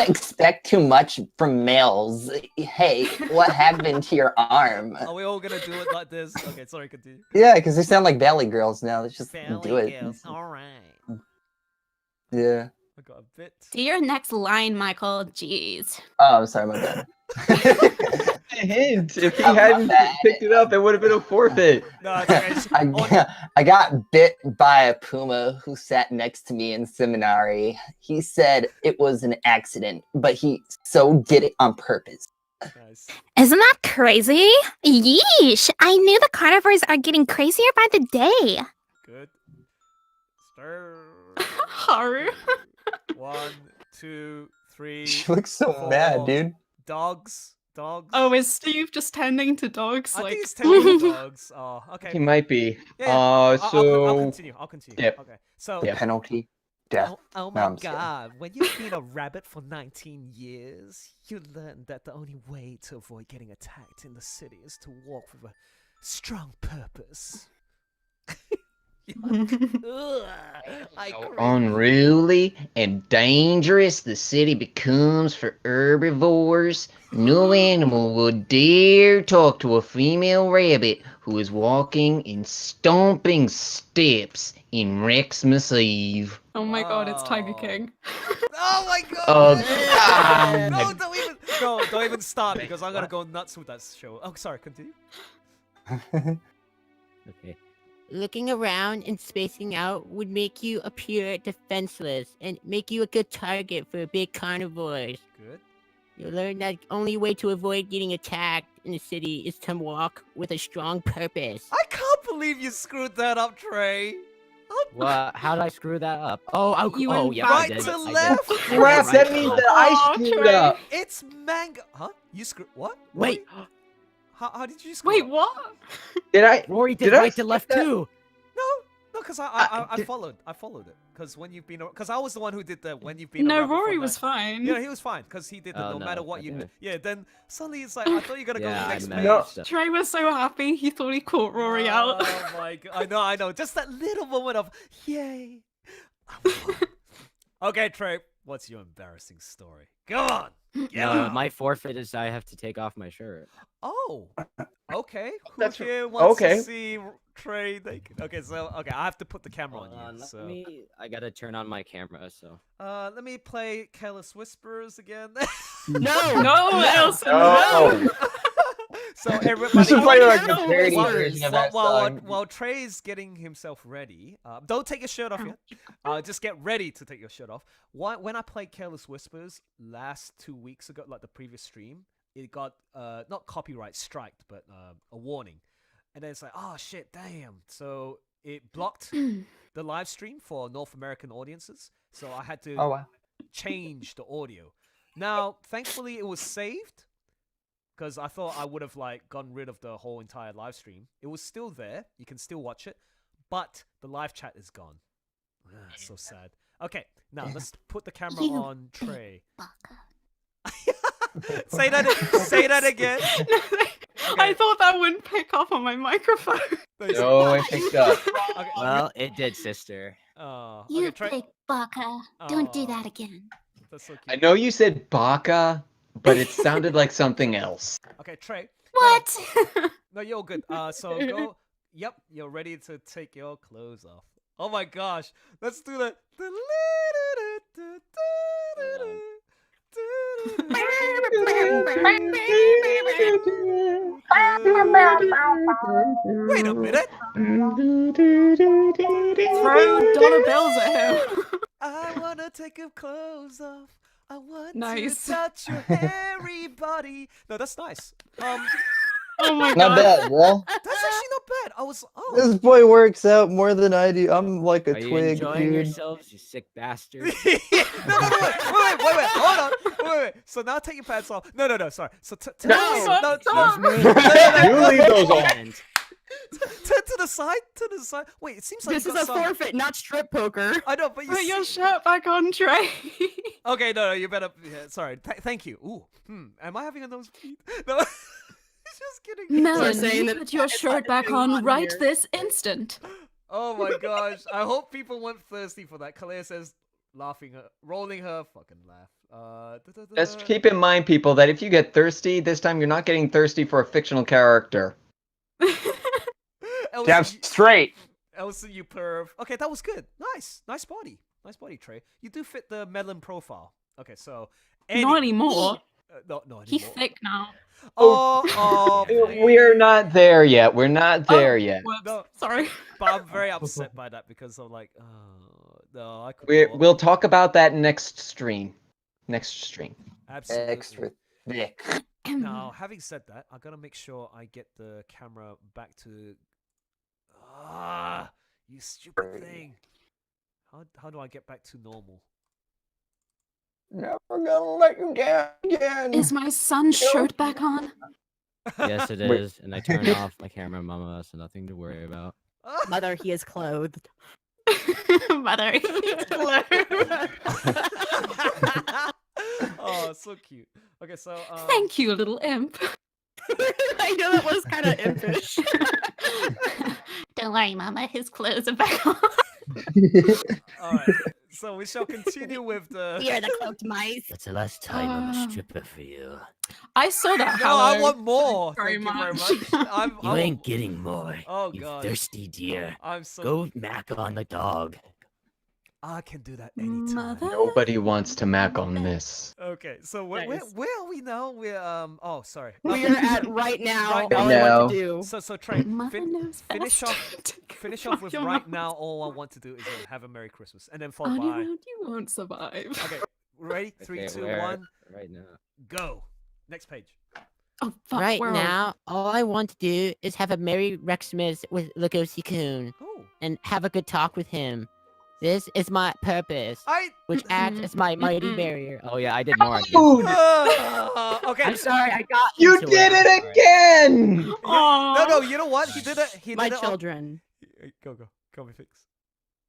G: expect too much from males. Hey, what happened to your arm?
A: Are we all gonna do it like this? Okay, sorry, continue.
G: Yeah, because they sound like valley girls now. Let's just do it.
A: All right.
G: Yeah.
A: I got a bit.
F: Do your next line, Michael. Jeez.
G: Oh, I'm sorry, my bad.
B: a hint. If he hadn't picked it up, it would have been a forfeit.
A: No, it's okay.
G: I got bit by a puma who sat next to me in seminary. He said it was an accident, but he did it on purpose.
A: Nice.
I: Isn't that crazy? Yeesh! I knew the carnivores are getting crazier by the day.
A: Good. Stir.
F: Haru.
A: 1, 2, 3.
G: She looks so
A: 4.
G: mad, dude.
A: Dogs.
F: Oh, is Steve just tending to dogs?
A: I
F: Like,
A: think he's tending to dogs. Oh, okay.
B: He might be.
A: Yeah,
B: I'll
A: continue. I'll continue.
B: Yep.
A: Okay. So.
G: The penalty. Death.
A: Oh
G: No,
A: my
G: I'm just kidding.
A: god, when you've been a rabbit for 19 years, you learn that the only way to avoid getting attacked in the city is to walk with a strong purpose. Ugh, I
B: How
A: cringe.
B: unruly and dangerous the city becomes for herbivores. No animal would dare talk to a female rabbit who is walking in stomping steps in Rexmas Eve.
F: oh my god, it's Tiger King.
A: Oh my god!
B: Oh,
A: man.
B: God.
A: No, don't even start because I'm gonna go nuts with that show. Oh, sorry, continue.
C: Okay.
H: Looking around and spacing out would make you appear defenseless and make you a good target for big carnivores.
A: Good.
H: You'll learn that only way to avoid getting attacked in the city is to walk with a strong purpose.
A: I can't believe you screwed that up, Trey.
C: What? How did I screw that up? Oh,
F: You
C: oh,
F: went
C: yeah, I
A: right
C: did.
A: to
C: I did.
A: left.
B: Crap, that means that I screwed
F: Trey.
B: up.
A: It's mango. Huh? You screwed what?
C: Wait,
A: How did you screw
F: Wait,
A: up?
F: what?
B: Did I?
C: Rory did
B: Did I
C: right to left
B: skip that?
C: too.
A: No, because I
B: did-
A: followed it. Because when you've been, because I was the one who did the when you've been. a
F: No,
A: rabbit for
F: Rory
A: nine-
F: was fine.
A: Yeah, he was fine because he did the
C: Oh,
A: no
C: no,
A: matter what you.
C: goddamn it.
A: Yeah, then suddenly it's like I thought you were gonna go to
C: Yeah,
A: the
C: I
A: next page.
C: messed up.
F: Trey was so happy, he thought he caught Rory out.
A: Oh my god! I know. Just that little moment of yay. Okay, Trey, what's your embarrassing story? Go on.
C: No, my forfeit is I have to take off my shirt.
A: Oh, okay. Who
B: That's-
A: here wants
B: okay.
A: to see Trey naked? Okay, I have to put the camera
C: Hold
A: on
C: on,
A: you.
C: let
A: So,
C: me. I gotta turn on my camera. So.
A: let me play Careless Whispers again.
D: No,
F: No, Elson,
B: No.
A: So
G: You
A: everybody,
G: should play like
D: No,
G: the parody
D: while-
G: version of that song.
A: while Trey's getting himself ready, don't take your shirt off yet. Just get ready to take your shirt off. When I played Careless Whispers last 2 weeks ago, like the previous stream, it got not copyright striked, but a warning. And then it's like, oh shit, damn. So it blocked the live stream for North American audiences. So I had to
G: Oh wow.
A: change the audio. Now, thankfully, it was saved because I thought I would have like gotten rid of the whole entire live stream. It was still there. You can still watch it, but the live chat is gone. So sad. Okay, now let's put the camera
I: You
A: on Trey.
I: Baka.
A: Say that again.
F: I thought that wouldn't pick up on my microphone.
B: No, I picked up.
A: Okay.
C: Well, it did, sister.
I: You
A: okay, Trey.
I: big baka. Don't do
A: Aw.
I: that again.
A: That's so
B: I
A: cute.
B: know you said baka, but it sounded like something else.
A: Okay, Trey.
I: What?
A: No, you're good. So go. Yep, you're ready to take your clothes off. Oh my gosh, let's do that. Wait a minute.
F: Throw dollar bills at him.
A: I wanna take your clothes off. I want
F: Nice.
A: to touch your hairy body. No, that's nice.
F: Oh my
G: Not
F: god.
G: bad, bro.
A: That's actually not bad. I was. Oh.
G: This boy works out more than I do. I'm like a
C: Are you
G: twig,
C: enjoying
G: dude.
C: yourselves, you sick bastard?
A: No, wait, hold on, wait. So now take your pants off. No, sorry. So
F: No,
A: turn
B: You leave those on.
A: to the side. Wait, it seems like
D: This
A: you
D: is
A: got
D: a
A: some-
D: forfeit, not strip poker.
A: I know, but you.
F: Put your
A: see-
F: shirt back on, Trey.
A: Okay, no, you better. Yeah, sorry. Thank you. Ooh. Am I having a nosebleed? No. Just kidding.
F: Melon,
D: saying that
F: put your
D: it's
F: shirt back
D: happening
F: on
D: on
F: right
D: here.
F: this instant.
A: Oh my gosh. I hope people weren't thirsty for that. Kalea says, rolling her fucking laugh.
B: Just keep in mind, people, that if you get thirsty, this time you're not getting thirsty for a fictional character.
A: Elson,
G: Damn straight.
A: Elson, you perv. Okay, that was good. Nice body. Nice body, Trey. You do fit the melon profile. Okay, so.
F: Not anymore.
A: No anymore.
F: He's thick now.
A: Oh,
B: We're not there yet. We're not there yet.
F: Whoops.
A: No.
F: Sorry.
A: But I'm very upset by that because I'm like, oh, no, I could.
B: We'll talk about that next stream. Next stream.
A: Absolutely.
G: Extra thick.
A: Now, having said that, I gotta make sure I get the camera back to. Ah, you stupid thing. How do I get back to normal?
G: Never gonna let you down again.
F: Is my son's shirt back on?
C: Yes, it is. And I turned off my camera, Mama, so nothing to worry about.
D: Mother, he is clothed.
F: Mother, he's clothed.
A: Oh, so cute. Okay, so.
F: Thank you, little imp.
D: I know that was kind of impish.
F: Don't worry, Mama. His clothes are back on.
A: All right. So we shall continue with the.
D: You're the cloaked mice.
C: That's the last time I'm a stripper for you.
F: I saw that.
A: No, I
F: Hello.
A: want more.
F: Thank you very
A: much.
C: You ain't getting more.
A: Oh
C: you
A: god.
C: thirsty deer.
A: I'm so.
C: Go mac on the dog.
A: I can do that anytime.
F: Mother?
B: Nobody wants to mac on this.
A: Okay, so where
D: Nice.
A: are we now? We're Oh, sorry.
D: We are at right now.
A: Right now.
D: All I want to do.
A: So Trey,
F: Mother knows
A: finish
F: best.
A: finish off with
F: Your
A: right
F: mouth.
A: now. All I want to do is have a Merry Christmas, and then
F: On
A: followed
F: your
A: by.
F: own, you won't survive.
A: Okay, ready? 3, 2, 1,
C: Right now.
A: go. Next page.
F: Oh, fuck,
H: Right
F: where are we?
H: now, all I want to do is have a Merry Xmas with Legosi-kun
A: Oh,
H: and have a good talk with him. This is my purpose, which acts as my mighty barrier.
C: Oh yeah, I did more.
A: Okay.
D: I'm sorry, I got
B: You
D: into
B: did
D: it.
B: it again!
A: No, you know what? He did it. He
D: My
A: did it.
D: children.
A: Go, call me fix.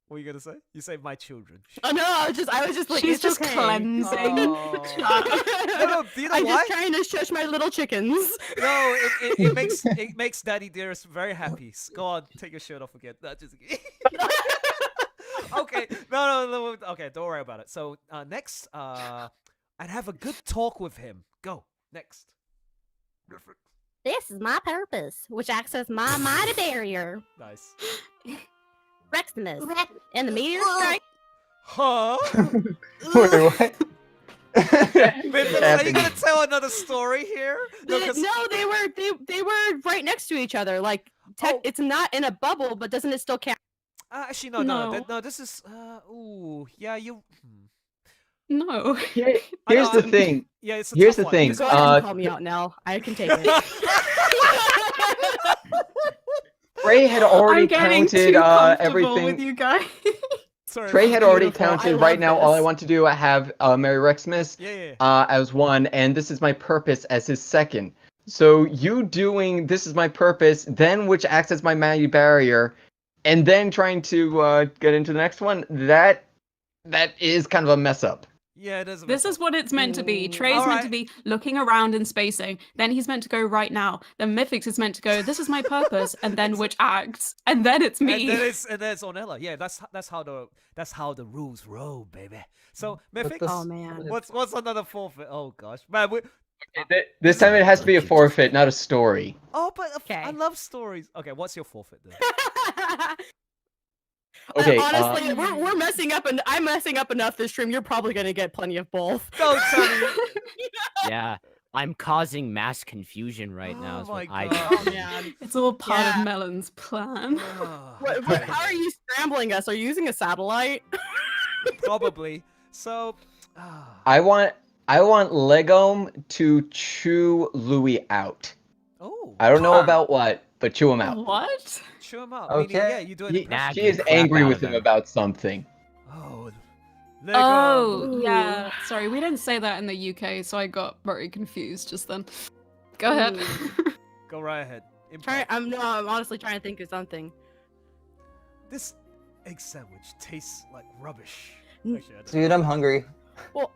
A: What are you gonna say? You say my children.
D: Oh no, I was just like,
F: She's
D: it's
F: just
D: okay.
F: cleansing.
A: No, do you know
D: I'm
A: why?
D: just trying to shush my little chickens.
A: No, it makes Daddy Deerest very happy. Go on, take your shirt off again. Not just. Okay, no. Okay, don't worry about it. So next, I'd have a good talk with him. Go next.
I: This is my purpose, which acts as my mighty barrier.
A: Nice.
I: Reximus. And the meteor strike.
A: Huh?
G: Wait, what?
A: Memphis, are you gonna tell another story here?
D: No,
A: 'cause-
D: they were right next to each other. Like, it's not in a bubble, but doesn't it still count?
A: Actually,
F: No.
A: no. This is. Ooh, yeah, you.
F: No.
B: Here's the thing.
A: Yeah, it's a
B: Here's
A: tough
B: the thing.
A: one.
D: Go ahead and call me out now. I can take it.
B: Trey had already
F: I'm getting
B: counted
F: too comfortable
B: everything.
F: with you guys.
A: Sorry.
B: Trey had already
D: Beautiful. I
B: counted.
D: love
B: Right now, all I
D: this.
B: want to do, I have Merry Xmas
A: Yeah.
B: as one, and this is my purpose as his second. So you doing this is my purpose, then which acts as my mighty barrier, and then trying to get into the next one. That is kind of a mess up.
A: Yeah, it is.
F: This is what it's meant to be. Trey's meant
A: Alright.
F: to be looking around and spacing. Then he's meant to go right now. Then Mythix is meant to go, this is my purpose, and then which acts. And then it's me.
A: And then it's Ornella. Yeah, that's how the rules roll, baby. So Mythix,
D: Oh man.
A: what's another forfeit? Oh gosh, man.
B: This time it has to be a forfeit, not a story.
A: Oh, but
D: Okay.
A: I love stories. Okay, what's your forfeit then?
B: Okay,
D: honestly, we're messing up, and I'm messing up enough this stream. You're probably gonna get plenty of both.
A: Don't tell me.
C: Yeah, I'm causing mass confusion right now.
A: Oh
C: Is what
A: my
C: I
A: God.
C: did.
D: Oh man.
F: It's all part
D: Yeah.
F: of Melon's plan.
D: How are you scrambling us? Are you using a satellite?
A: Probably. So.
B: I want Legom to chew Louis out.
A: Oh.
B: I don't know about what, but chew him out.
F: What?
A: Chew him out.
G: Okay.
A: Meaning, yeah, you do it.
B: She is angry with him about something.
A: Oh.
F: Oh, yeah. Sorry, we didn't say that in the UK, so I got very confused just then. Go ahead.
A: Go right ahead.
D: I'm honestly trying to think of something.
A: This egg sandwich tastes like rubbish.
D: Mm.
A: Actually, I don't
G: Dude, I'm hungry.
D: Well,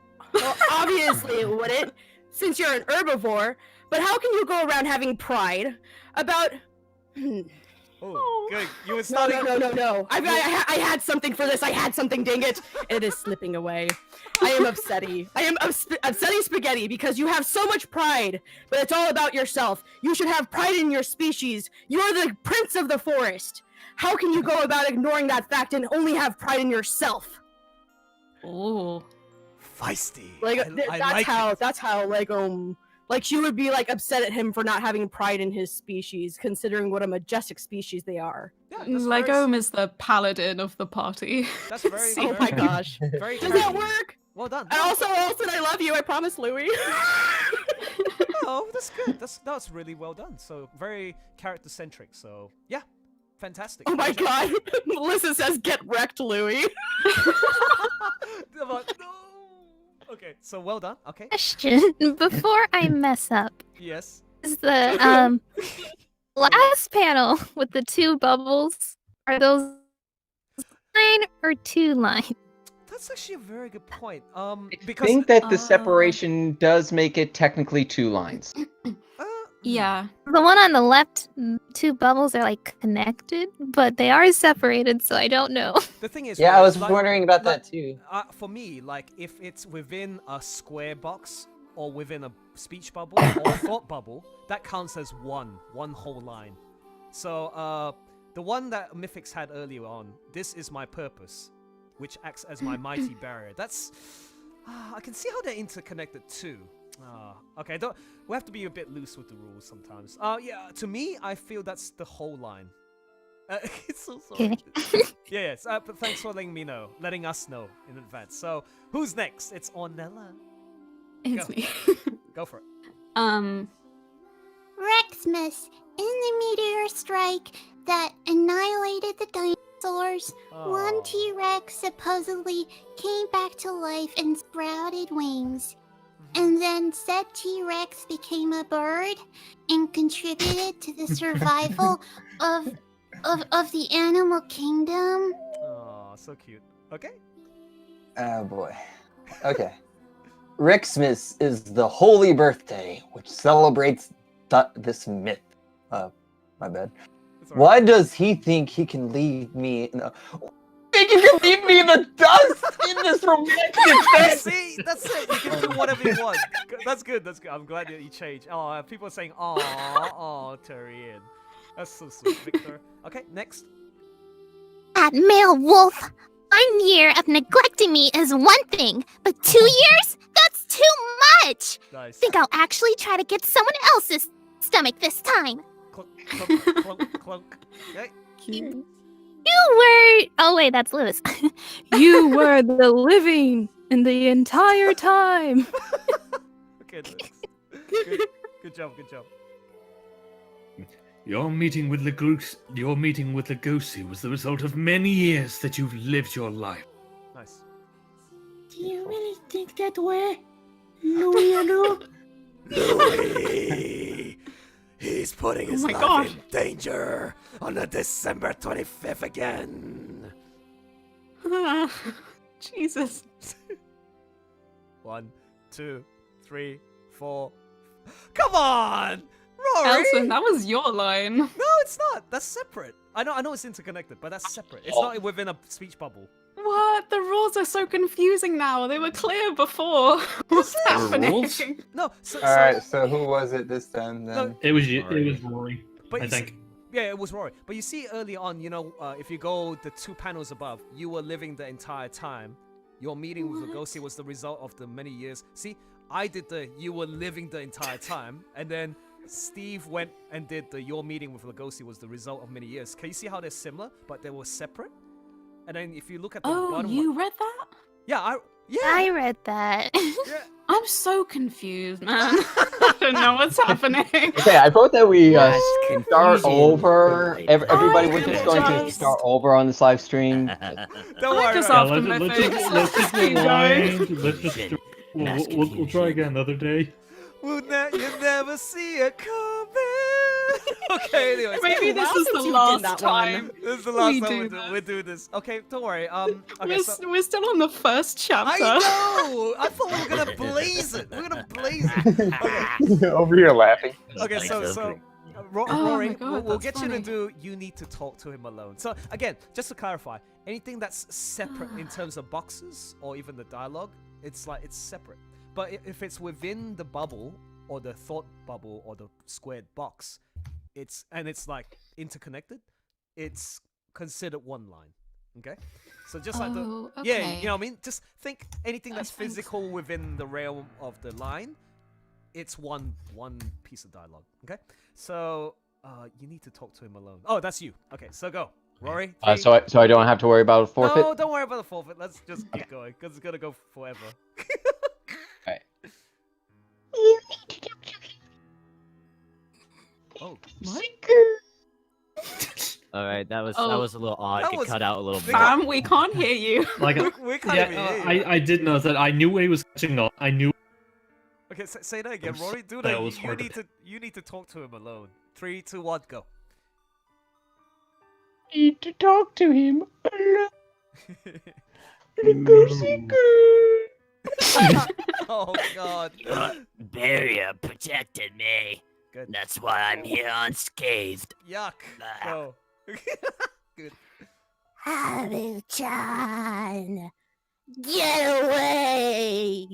D: obviously it wouldn't, since you're an herbivore. But how can you go around having pride about?
A: Oh, good. You were
D: No,
A: starting.
D: no. I had something for this. I had something. Dang it! It is slipping away. I am upsetty. I am upsetty spaghetti because you have so much pride, but it's all about yourself. You should have pride in your species. You're the prince of the forest. How can you go about ignoring that fact and only have pride in yourself?
F: Oh.
A: Feisty.
D: Like
A: I like
D: that's how Lego Like she would be like upset at him for not having pride in his species, considering what a majestic species they are.
A: Yeah, that's
F: Legom is the paladin of the party.
A: That's very.
D: Oh my gosh.
A: Very
D: Does that work?
A: Well done.
D: And also, Elson, I love you. I promise, Louis.
A: Oh, that's good. That's really well done. So very character centric. So yeah, fantastic.
D: Oh my
A: Good job.
D: god. Melissa says, "Get wrecked, Louis."
A: I'm like, no. Okay, so well done. Okay.
I: Question before I mess up.
A: Yes.
I: Is the last panel with the 2 bubbles, are those line or 2 lines?
A: That's actually a very good point.
B: I
A: Because
B: think that the separation does make it technically 2 lines.
F: Yeah.
I: The one on the left, 2 bubbles are like connected, but they are separated, so I don't know.
A: the thing is,
G: Yeah,
A: right,
G: I was
A: like-
G: wondering about
A: like,
G: that too.
A: For me, like if it's within a square box or within a speech bubble or a thought bubble, that counts as one whole line. So the one that Mythics had earlier on, this is my purpose, which acts as my mighty barrier. That's I can see how they're interconnected too. Okay, we have to be a bit loose with the rules sometimes. Yeah, to me, I feel that's the whole line. It's so sorry. Yes, but thanks for letting us know in advance. So, who's next? It's Ornella.
F: It's
A: Go.
F: me.
A: Go for it.
K: Rexmas, in the meteor strike that annihilated the dinosaurs, one T-Rex supposedly came back to life and sprouted wings. And then said T-Rex became a bird and contributed to the survival of the animal kingdom.
A: Oh, so cute. Okay.
G: Oh boy. Okay. Rexmas is the holy birthday, which celebrates this myth. My bad. Why does he think he can leave me in the... Think you can leave me in the dust in this romantic thing?
A: See, that's it. You can do whatever you want. That's good. That's good. I'm glad that you changed. Oh, people are saying, "Oh, Tyrion." That's so sweet, Victor. Okay, next.
I: That male wolf, 1 year of neglecting me is one thing, but 2 years? That's too much!
A: Nice.
I: Think I'll actually try to get someone else's stomach this time.
A: Clunk, clunk, clunk, clunk. Okay.
I: You were... Oh wait, that's Lewis.
D: You were the living in the entire time.
A: Okay, next. Good job. Good job.
E: Your meeting with Legosi was the result of many years that you've lived your life.
A: Nice.
K: Do you really think that way, Louis?
A: Louis! He's putting his
F: my
A: life
F: God.
A: in danger on a December 25th again.
F: Jesus.
A: 1, 2, 3, 4. Come on! Rory!
F: Elson, that was your line.
A: No, it's not. That's separate. I know it's interconnected, but that's separate. It's not within a speech bubble.
F: What? The rules are so confusing now. They were clear before. What's happening?
E: rules?
A: No, so,
G: All right, so who was it this time then?
A: No,
E: It was Rory.
A: but
E: I
A: you see-
E: think.
A: yeah, it was Rory. But you see early on, if you go the 2 panels above, you were living the entire time. Your meeting with Legosi was the result of the many years. See, I did you were living the entire time, and then Steve went and did your meeting with Legosi was the result of many years. Can you see how they're similar, but they were separate? And then if you look at the
F: Oh,
A: bottom
F: you
A: one,
F: read that?
A: yeah,
I: I read that.
A: yeah.
F: I'm so confused, man. I don't know what's happening.
B: Okay, I vote that we
C: Yes,
B: start
C: confusion.
B: over. Everybody, we're
F: I
B: just going to
F: apologize.
B: start over on this live stream.
A: Don't worry.
F: just
A: about
F: off
A: it.
F: the
E: let's
F: mythics.
E: just
F: Keep going.
E: rewind. Let's just. We'll try again another day.
A: You never see it coming. Okay, anyways.
F: Maybe this
D: Wow,
F: is
D: since
F: the
D: you did
F: last
D: that one.
F: time.
A: This is the last
F: We
A: time
F: do
A: we do this. Okay, don't worry. Okay,
F: We're still on the first chapter.
A: I know. I thought we were gonna blaze it. We're gonna blaze it.
G: Over here laughing.
A: Okay, so
F: Oh
A: Rory,
F: my God,
A: we'll
F: that's
A: get you to
F: funny.
A: do. You need to talk to him alone. So again, just to clarify, anything that's separate in terms of boxes or even the dialogue, it's separate. But if it's within the bubble or the thought bubble or the squared box, it's like interconnected, it's considered one line. Okay, so just like
F: Oh,
A: yeah,
F: okay.
A: you know what I mean. Just think anything that's
F: Thanks.
A: physical within the realm of the line, it's one piece of dialogue. Okay, so you need to talk to him alone. Oh, that's you. Okay, so go, Rory.
B: So I don't have to worry about a forfeit?
A: No, don't worry about the forfeit. Let's just keep going because it's gonna go forever.
B: Alright.
A: Oh,
C: All right, that was a little odd.
A: That
C: It
A: was
C: cut out a little bit.
F: Fam, we can't hear you.
E: Like,
A: we can't even hear you.
E: I did know that. I knew what he was catching on. I knew.
A: Okay, say that again, Rory. Do
E: that
A: that.
E: was hard to-
A: You need to talk to him alone. 3, 2, 1, go.
B: Need to talk to him alone. Legosi girl.
A: Oh God.
H: Barrier protected me.
A: Good.
H: That's why I'm here unscathed.
A: Yuck. Go. Good.
K: Haru-chan, get away!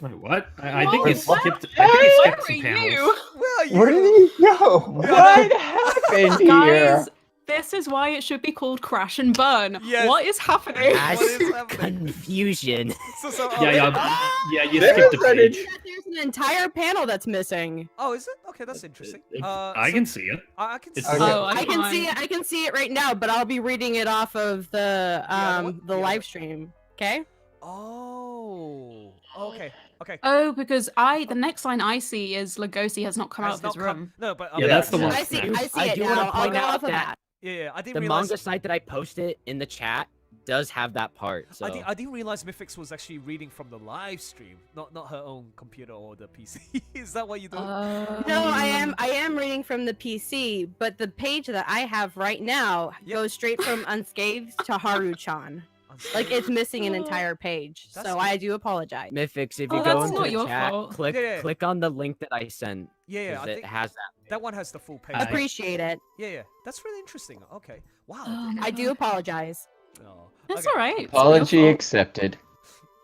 E: Wait, what? I think
F: Whoa,
E: it skipped. I think it skipped
F: Where
E: some
F: are
E: panels.
F: you?
A: Where are you?
G: Where did he go?
B: What happened here?
F: Guys, this is why it should be called Crash and Burn.
A: Yes.
F: What is happening?
A: What is happening?
C: Confusion.
A: So,
E: Yeah, you skipped a page.
D: There's an entire panel that's missing.
A: Oh, is it? Okay, that's interesting.
E: I can see it.
A: I can
E: It's
A: see.
E: the-
F: Oh,
D: I can see it. I can see it right now, but I'll be reading it off of the
A: other one?
D: the
A: The other-
D: live stream. Okay.
A: Oh. Okay. Okay.
F: Oh, because the next line I see is Legosi has not come out
A: Has
F: of his
A: not come-
F: room.
A: No, but
E: Yeah, that's the one.
D: I see. I see
C: I
D: it
C: do
D: now.
C: wanna
D: I'll
C: point
D: go
C: out
D: off of
C: that
D: that.
A: Yeah, I didn't
C: The
A: realize.
C: manga site that I posted in the chat does have that part. So
A: I didn't realize Mythix was actually reading from the live stream, not her own computer or the PC. Is that what you do?
D: No, I am reading from the PC, but the page that I have right now goes straight from unscathed to Haru-chan. Like it's missing an entire page,
A: That's
D: so
A: good.
D: I do apologize.
C: Mythix, if
F: Oh,
C: you go
F: that's
C: into
F: not
C: the
F: your
C: chat,
F: fault.
C: click
A: Yeah.
C: click on the link that I sent.
A: Yeah,
C: 'cause
A: I
C: it
A: think
C: has that.
A: that one has the full page.
E: I-
D: Appreciate it.
A: Yeah, that's really interesting. Okay, wow.
F: Oh,
D: I do apologize.
A: Oh,
F: That's
A: okay.
F: alright. it's not your
B: Apology
F: fault.
B: accepted.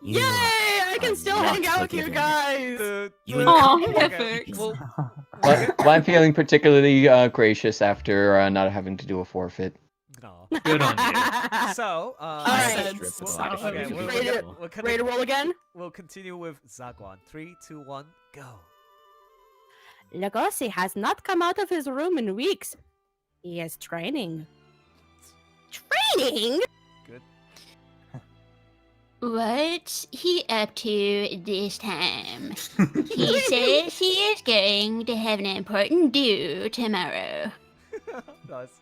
C: You
D: Yay!
C: are
D: I can still
C: not
D: hang out with you
C: forgiven.
D: guys.
C: You
F: Aw,
A: Okay,
F: Mythix.
A: well,
B: Well, I'm feeling particularly gracious after not having to do a forfeit.
A: no.
E: Good on you.
A: So,
D: Alright.
A: okay, we'll,
D: Ready to- Ready to roll again?
A: we'll continue with Zagwan. 3, 2, 1, go.
D: Legosi has not come out of his room in weeks. He is training.
K: Training?
A: Good.
K: What's he up to this time? He says he is going to have an important due tomorrow.
A: Nice.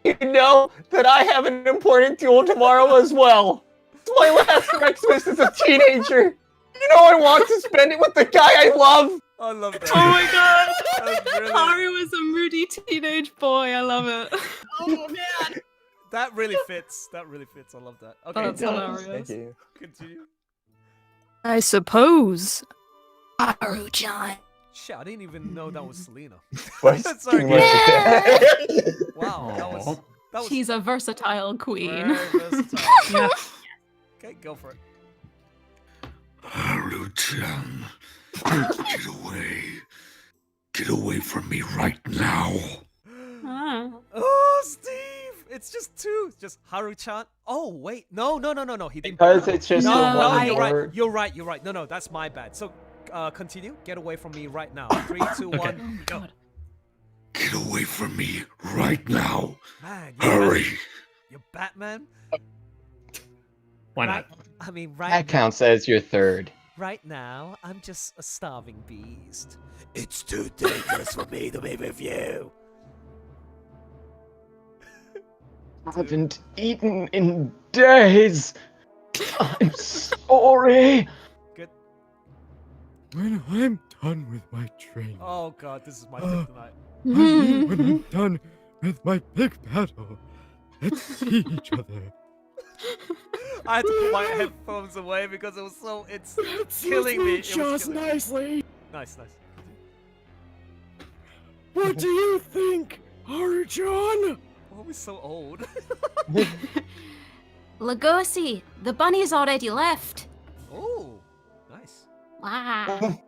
G: You know that I have an important duel tomorrow as well. It's my last Christmas as a teenager. You know I want to spend it with the guy I love.
A: I love that.
F: Oh my god!
A: That's brilliant.
F: Haru is a moody teenage boy. I love it.
D: Oh man!
A: That really fits. That really fits. I love that. Okay,
F: That's hilarious.
G: Thank you.
A: continue.
F: I suppose. Haru-chan.
A: Shit, I didn't even know that was Selena.
G: Why
A: Sorry,
G: sing like that?
A: Wow, that was
F: She's a versatile queen.
A: very versatile.
E: Yeah.
A: Okay, go for it.
J: Haru-chan, get away. Get away from me right now.
F: Ah.
A: Oh, Steve! It's just two. It's just Haru-chan. Oh, wait. No. He didn't.
B: Because it's just
A: no,
B: a
A: no,
B: one
A: you're
B: word.
A: right. You're right. No, that's my bad. So, continue. Get away from me right now. 3, 2, 1,
F: Oh my
A: go.
F: god.
J: Get away from me right now.
A: Man, you're
J: Hurry.
A: You're Batman.
E: Why
A: Right,
E: not?
A: I mean, right.
B: That counts as your third.
A: Right now, I'm just a starving beast. It's too dangerous for me to be with you.
B: Haven't eaten in days. I'm sorry.
A: Good.
L: When I'm done with my training,
A: Oh god, this is my tip tonight.
L: I mean when I'm done with my big battle, let's see each other.
A: I had to put my headphones away because it was so. It's killing me. It was
L: Just
A: killing me.
L: nicely.
A: Nice.
L: What do you think, Haru-chan?
A: Oh, we're so old.
F: Legosi, the bunny's already left.
A: Oh, nice.
F: Wow.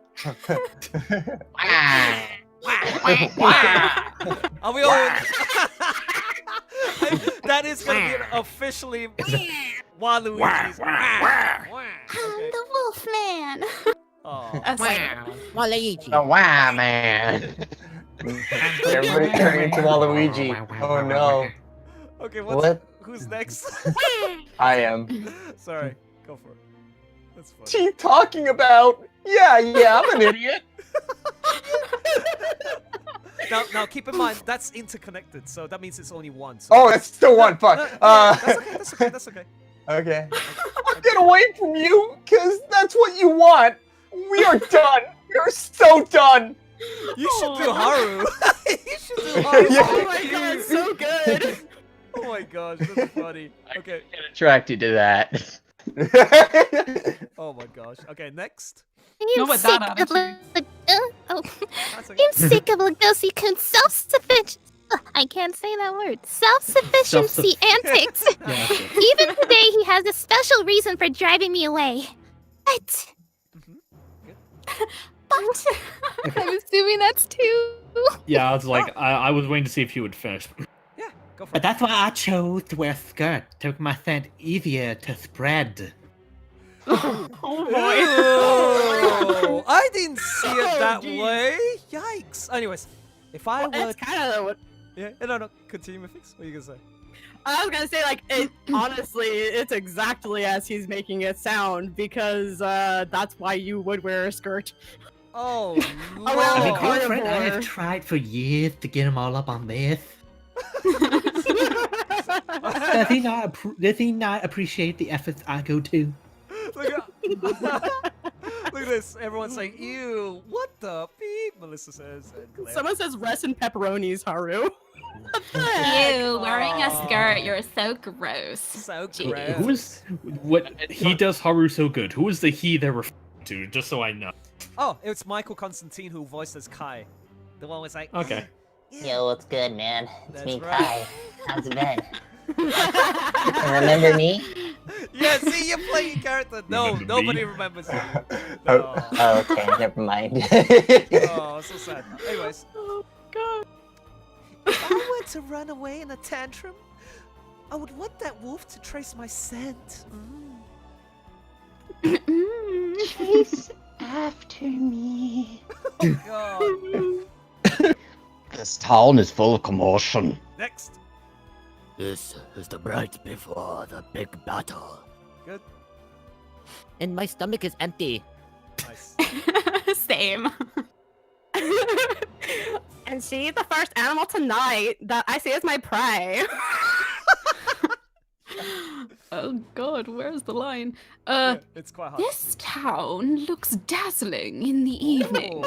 A: Are we all? That is gonna be officially Waluigi's.
K: I'm the wolf Wolfman.
A: Oh.
H: Wow. Waluigi.
B: Oh, wow, man.
G: Everybody turning into Waluigi. Oh no.
A: Okay,
G: What?
A: Who's next?
G: I am.
A: Sorry, go for it. That's fine.
G: What are you talking about? Yeah, I'm an idiot.
A: Now, keep in mind that's interconnected, so that means it's only one. So
G: Oh, that's still one. Fuck.
A: That's okay. That's okay.
G: Okay. Get away from you, cause that's what you want. We are done. We're so done.
A: You should do Haru. You should do
G: Haru.
D: Oh my god, so good.
A: Oh my gosh, that's funny. Okay.
B: Get attracted to that.
A: Oh my gosh. Okay, next.
K: I'm
F: with
K: sick
F: that
K: of
F: attitude.
A: That's okay.
K: I'm sick of Legosi-kun's self-sufficient. I can't say that word. Self-sufficiency antics. Even today, he has a special reason for driving me away. But. But.
I: I'm assuming that's two.
E: Yeah, I was like, I was waiting to see if you would finish.
A: Yeah, go for
M: But
A: it.
M: that's why I chose to wear a skirt. Took my scent easier to spread.
D: Oh boy.
A: Oh, I didn't see it that
D: geez.
A: way. Yikes. Anyways, if I were.
D: That's kind of what
A: Yeah, no. Continue, Mifix. What are you gonna say?
D: I was gonna say. Like, honestly, it's exactly as he's making it sound because that's why you would wear a skirt.
A: Oh,
D: Around
M: I mean,
D: the
A: Lord.
M: girlfriend, I
D: carnivore.
M: have tried for years to get him all up on this. Does he not appreciate the efforts I go to?
A: Look at this. Everyone's saying, ew, what the beep? Melissa says. And Claire.
D: Someone says rest in pepperonis, Haru.
F: Ew, wearing a
A: Aw.
F: skirt, you're so gross.
A: So
F: Gee.
A: gross.
E: Who is what he does Haru so good? Who is the he they're referring to? Just so I know.
A: Oh, it's Michael Constantine who voiced as Kai. The one was like,
E: Okay.
B: Yo, what's good, man? It's
A: That's
B: me,
A: right.
B: Kai. How's it been? Remember me?
A: Yeah, see, you're playing a character. No,
E: Remember
A: nobody
E: me?
A: remembers you. No.
B: Oh, okay, never mind.
A: Oh, so sad. Anyways.
D: Oh god.
A: If I were to run away in a tantrum, I would want that wolf to trace my scent.
B: Chase after me.
A: Oh, God.
B: This town is full of commotion.
A: Next.
H: This is the night before the big battle.
A: Good.
H: And my stomach is empty.
A: Nice.
F: Same.
D: And she's the first animal tonight that I see as my prey.
F: Oh god, where's the line?
A: Yeah, it's quite hard.
F: This town looks dazzling in the evening.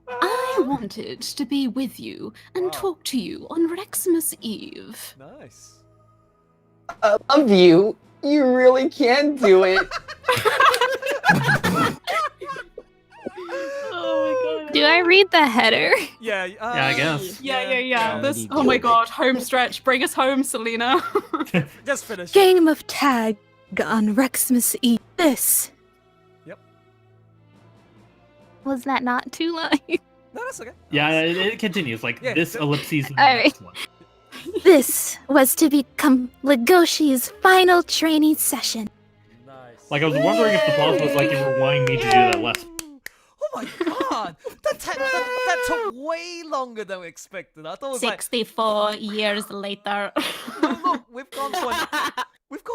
A: Oh,
F: I wanted to be with you and
A: Wow.
F: talk to you on Rexmas Eve.
A: nice.
G: I love you. You really can do it.
F: Oh my god.
I: Do I read the header?
A: Yeah,
E: Yeah, I guess.
F: Yeah. This.
C: Indeed.
F: Oh my god, home stretch. Bring us home, Selena.
A: Just finish.
I: Game of tag on Rexmas Eve. This.
A: Yep.
I: Was that not too long?
A: No, that's okay.
E: Yeah, it continues like
A: Yeah,
E: this
A: th-
E: ellipses. in the
I: Alright.
E: next one.
I: This was to become Legoshi's final training session.
A: Nice.
E: Like I was wondering if the pause was like you were wanting me to do that less.
A: Oh my god! That took way longer than we expected. I thought it was like,
F: 64 years later.
A: look, we've gone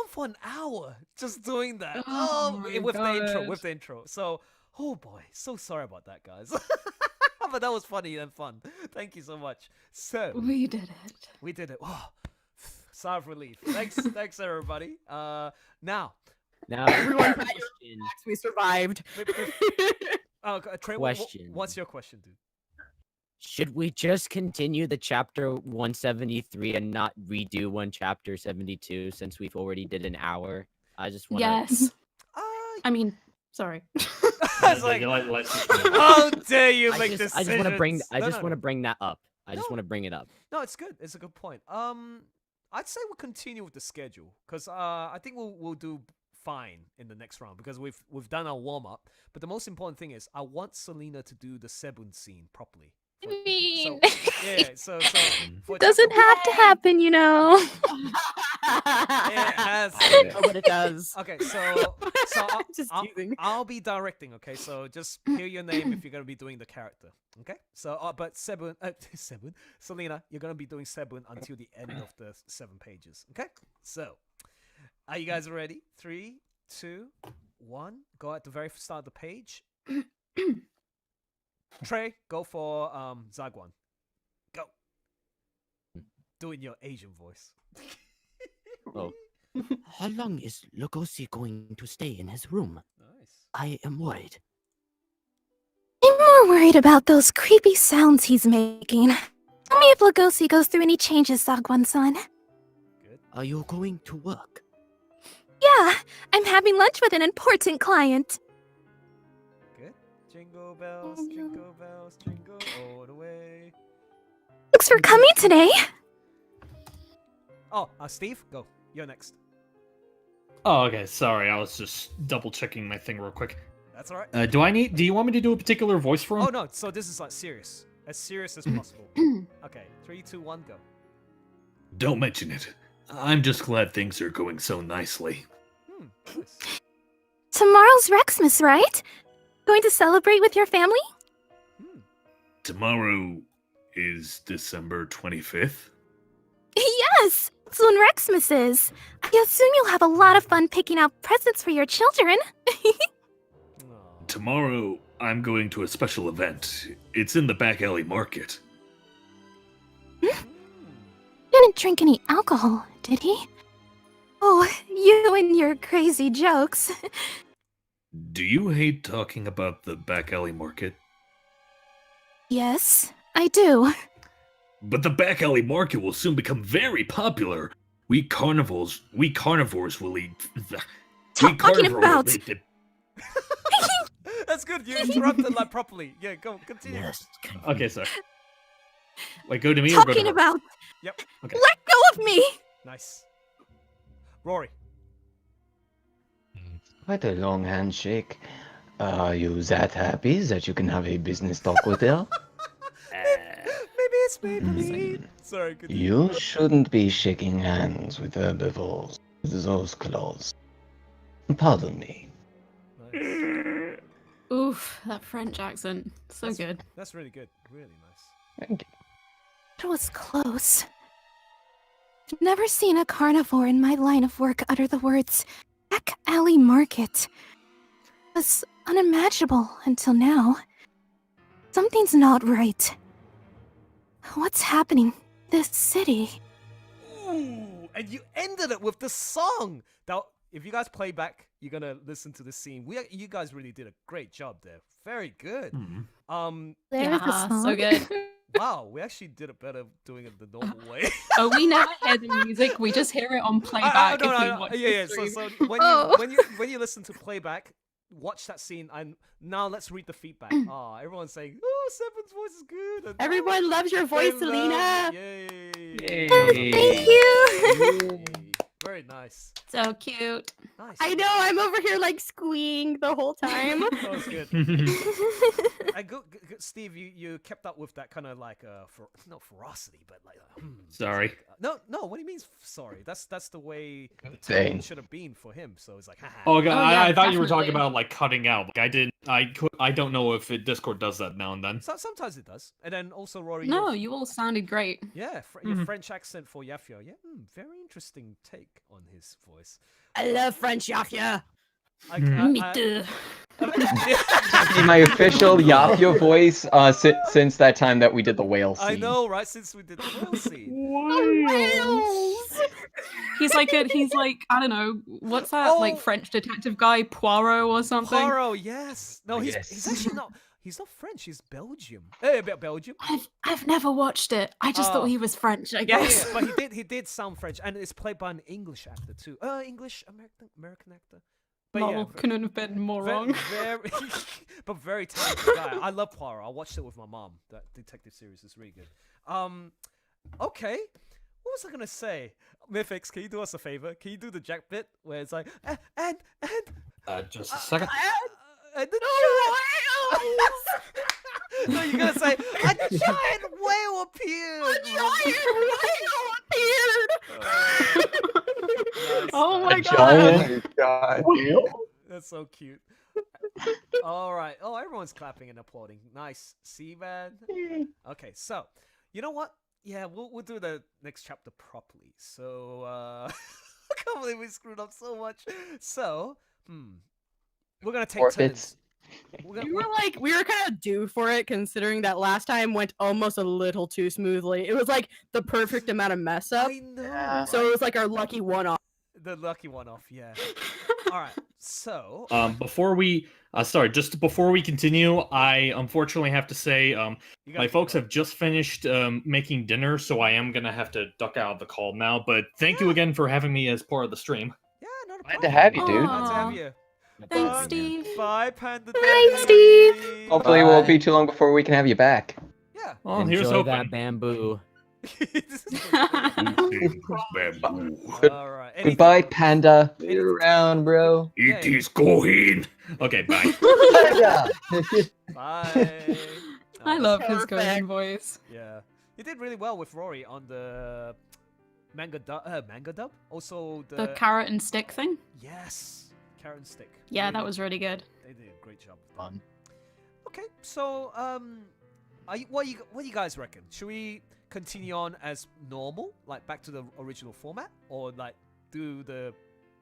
A: for an hour just doing that.
F: Oh my
A: with
F: gosh.
A: the intro. So, oh boy, so sorry about that, guys. But that was funny and fun. Thank you so much. So
F: We did it.
A: we did it. Oh, sigh of relief. Thanks everybody. Now,
C: Now,
D: Everyone pat your
C: question.
D: backs, we survived.
A: Trey,
C: Question.
A: what's your question, dude?
C: Should we just continue the chapter 173 and not redo chapter 72 since we've already did an hour? I just want to.
F: Yes.
A: Uh,
F: I mean, sorry.
A: I was like,
E: Let's
A: how dare you make
C: I
A: decisions?
C: just want to bring. I
A: No,
C: just
A: no,
C: want to
A: no.
C: bring that up. I just
A: No.
C: want to bring it up.
A: No, it's good. It's a good point. I'd say we'll continue with the schedule because I think we'll do fine in the next round because we've done our warm up. But the most important thing is I want Selena to do the Sebun scene properly.
I: I mean,
A: So for
I: doesn't have to happen, you know.
A: It has.
D: But it does.
A: Okay, so So
D: Just teasing.
A: I'll be directing. Okay, so just hear your name if you're gonna be doing the character. Okay. So but Sebun, Selena, you're gonna be doing Sebun until the end of the 7 pages. Okay. So, are you guys ready? 3, 2, 1. Go at the very start of the page. Treigh, go for Zagwan. Go. Doing your Asian voice.
C: Oh.
H: How long is Legosi going to stay in his room?
A: Nice.
H: I am worried.
I: I'm more worried about those creepy sounds he's making. Tell me if Legosi goes through any changes, Zagwan-san.
A: Good.
H: Are you going to work?
I: Yeah, I'm having lunch with an important client.
A: Good. Jingle bells, jingle all the way.
I: Thanks for coming today.
A: Oh, Steve, go. You're next.
E: Oh, okay. Sorry, I was just double checking my thing real quick.
A: That's alright.
E: Do you want me to do a particular voice for him?
A: Oh no, so this is like serious. As serious as possible. Okay, 3, 2, 1, go.
J: Don't mention it. I'm just glad things are going so nicely.
A: Nice.
I: Tomorrow's Rexmas, right? Going to celebrate with your family?
J: Tomorrow is December 25th.
I: Yes! It's when Rexmas is. I assume you'll have a lot of fun picking out presents for your children.
J: Tomorrow, I'm going to a special event. It's in the back alley market.
I: Didn't drink any alcohol, did he? Oh, you and your crazy jokes.
J: Do you hate talking about the back alley market?
I: Yes, I do.
J: But the back alley market will soon become very popular. We carnivores will eat.
I: Talking about.
A: That's good. You interrupted like properly. Yeah, go continue.
H: Yes.
E: Okay, sorry. Wait, go to me or go to
I: Talking
E: her?
I: about.
A: Yep.
E: Okay.
I: Let go of me.
A: Nice. Rory.
B: Quite a long handshake. Are you that happy that you can have a business talk with her?
A: Maybe it's Maybelline. Sorry. Continue.
B: You shouldn't be shaking hands with herbivores with those claws. Pardon me.
A: Nice.
F: Oof, that French accent. So good.
A: That's really good. Really nice.
B: Thank you.
I: It was close. I've never seen a carnivore in my line of work utter the words back alley market. It was unimaginable until now. Something's not right. What's happening? This city.
A: Ooh, and you ended it with the song. Now, if you guys play back, you're gonna listen to the scene. You guys really did a great job there. Very good.
I: There's a song.
F: So good.
A: Wow, we actually did it better doing it the normal way.
F: Oh, we never hear the music. We just hear it on playback.
A: No,
F: if we
A: no,
F: watch
A: yeah.
F: the
A: So
F: stream.
A: when you listen to playback, watch that scene, and now let's read the feedback. Everyone's saying, "Oh, Seven's voice is good." And,
D: Everyone loves your voice,
A: they
D: Selena.
A: Yay!
I: Thank you.
A: Very nice.
F: So cute.
A: Nice.
D: I know. I'm over here like squeeing the whole time.
A: That was good. And Steve, you kept up with that kind of like not ferocity, but like.
E: Sorry.
A: No. What do you mean? Sorry. That's the way the
B: Dang.
A: tone should have been for him. So it's like, haha.
E: Oh, God,
F: yeah,
E: I thought you were talking
F: definitely.
E: about like cutting out. Like I don't know if Discord does that now and then.
A: Sometimes it does. And then also Rory.
F: No, you all sounded great.
A: Yeah, your French accent for Yafia. Yeah, very interesting take on his voice.
D: I love French Yafia.
F: Me too.
B: My official Yapia voice since that time that we did the whale scene.
A: I know, right? Since we did the whale scene.
F: He's like I don't know, what's that like French detective guy, Poirot or something?
A: Poirot, yes. No, he's actually not. He's not French. He's Belgium. Belgium.
F: I've never watched it. I just thought he was French, I guess.
A: Yeah, but he did sound French, and it's played by an English actor too. English American actor. But
F: Well,
A: yeah,
F: couldn't have been more wrong.
A: But very talented guy. I love Poirot. I watched it with my mom. That detective series is really good. Okay. What was I gonna say? Mythics, can you do us a favor? Can you do the Jack bit where it's like and
E: Just a second.
A: and the no, you're gonna say a giant whale appeared.
F: Oh my
B: A
F: god.
B: giant
G: God.
A: That's That's so cute. All right. Oh, everyone's clapping and applauding. Nice. See, man. Okay, so you know what? Yeah, we'll do the next chapter properly. So I can't believe we screwed up so much. So we're gonna take
B: Forfeits.
A: turns. We're
D: We were kind of due for it, considering that last time went almost a little too smoothly. It was like the perfect amount of mess up.
A: I know.
D: So it was like our lucky one-off.
A: The lucky one-off, yeah. All right, so
E: Before we before we continue, I unfortunately have to say my folks have just finished making dinner, so I am gonna have to duck out of the call now. But thank you again for having me as part of the stream.
B: Glad to have you, dude.
A: glad to have you.
F: Thanks,
A: Bye.
F: Steve.
A: Bye, Panda.
I: Bye, Steve.
B: Hopefully, it won't be too long before we can have you back.
A: Yeah.
E: Well, here's
C: Enjoy
E: hoping.
C: that bamboo.
A: All right.
B: Goodbye, Panda.
G: See you around, bro.
J: It is going.
E: Okay, bye.
A: Bye.
F: I love his
D: Perfect.
F: golden voice.
A: Yeah, you did really well with Rory on the manga dub. Also
F: The carrot and stick thing.
A: Yes, carrot and stick.
F: Yeah,
A: Really
F: that
A: good.
F: was really good.
A: They did a great job. Fun. Okay, so what do you guys reckon? Should we continue on as normal, like back to the original format, or like do the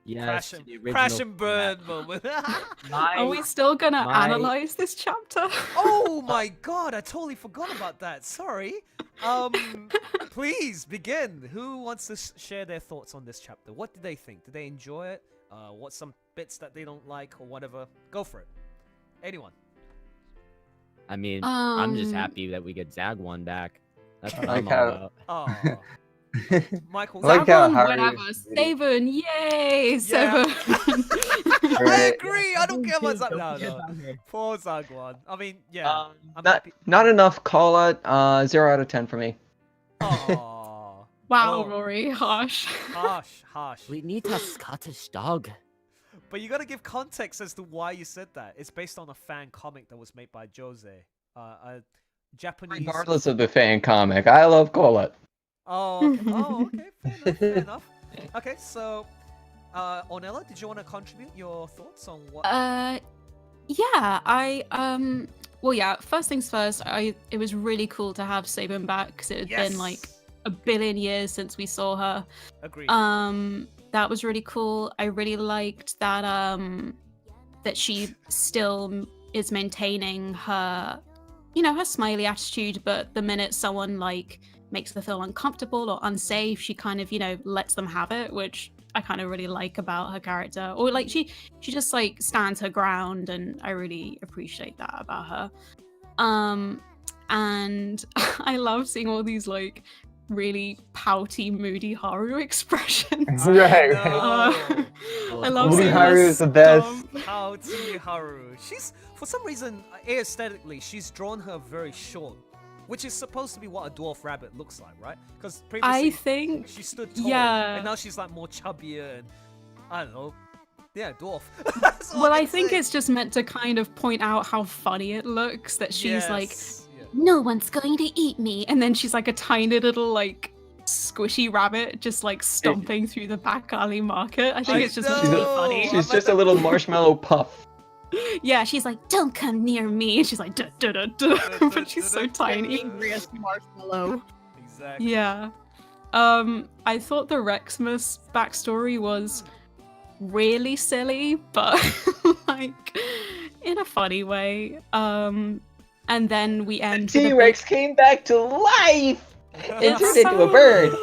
C: Yes,
A: crash and burn moment?
F: Are we still gonna analyze this chapter?
A: Oh my god, I totally forgot about that. Sorry. Please begin. Who wants to share their thoughts on this chapter? What did they think? Did they enjoy it? What's some bits that they don't like or whatever? Go for it. Anyone.
C: I mean, I'm just
F: Um,
C: happy that we get Zagwan back. That's what
G: Like
C: I'm
G: how-
C: all about.
A: Oh. Michael.
G: I like how
F: Zagwan,
G: Haru's
F: whatever.
G: video-
F: Seven, yay!
A: Yeah.
F: Seven.
A: I
G: Right.
A: agree. I don't care about Zagwan. No. Poor Zagwan. I mean, yeah. I'm
B: Not,
A: happy.
B: not enough call out. 0 out of 10 for me.
A: Aw.
F: Wow,
A: Oh.
F: Rory, harsh.
A: Harsh.
C: We need a Scottish dog.
A: But you gotta give context as to why you said that. It's based on a fan comic that was made by Jose. A Japanese.
B: Regardless of the fan comic, I love Colette.
A: Oh, okay. Fair enough. Fair enough. Okay, so, Ornella, did you want to contribute your thoughts on what?
F: Well, yeah. First things first. It was really cool to have Sabin back because it had been like a billion years since we saw her.
A: Agreed.
F: That was really cool. I really liked that that she still is maintaining her, her smiley attitude, but the minute someone like makes her feel uncomfortable or unsafe, she kind of, lets them have it, which I kind of really like about her character. Or like she just like stands her ground, and I really appreciate that about her. And I love seeing all these like really pouty, moody Haru expressions.
G: Right.
F: I love
G: Moody
F: seeing
G: Haru
F: her
G: is the best.
F: stomp.
A: Pouty Haru. She's, for some reason, aesthetically, she's drawn her very short, which is supposed to be what a dwarf rabbit looks like, right? Because previously
F: I think
A: she stood tall,
F: yeah.
A: and now she's like more chubbier and I don't know. Yeah, dwarf.
F: Well, I think it's just meant to kind of point out how funny it looks that she's like, no one's going to eat me, and then she's like a tiny little like squishy rabbit just like stomping through the back alley market. I think it's just meant to be funny.
B: She's just a little marshmallow puff.
F: Yeah, she's like, don't come near me. And she's like, duh, duh, duh, duh. But she's so tiny.
D: Angriest marshmallow.
A: Exactly.
F: Yeah. I thought the Rexmus backstory was really silly, but like in a funny way. And then we end with a
B: T-Rex came back to life and
F: It's
B: turned into a bird.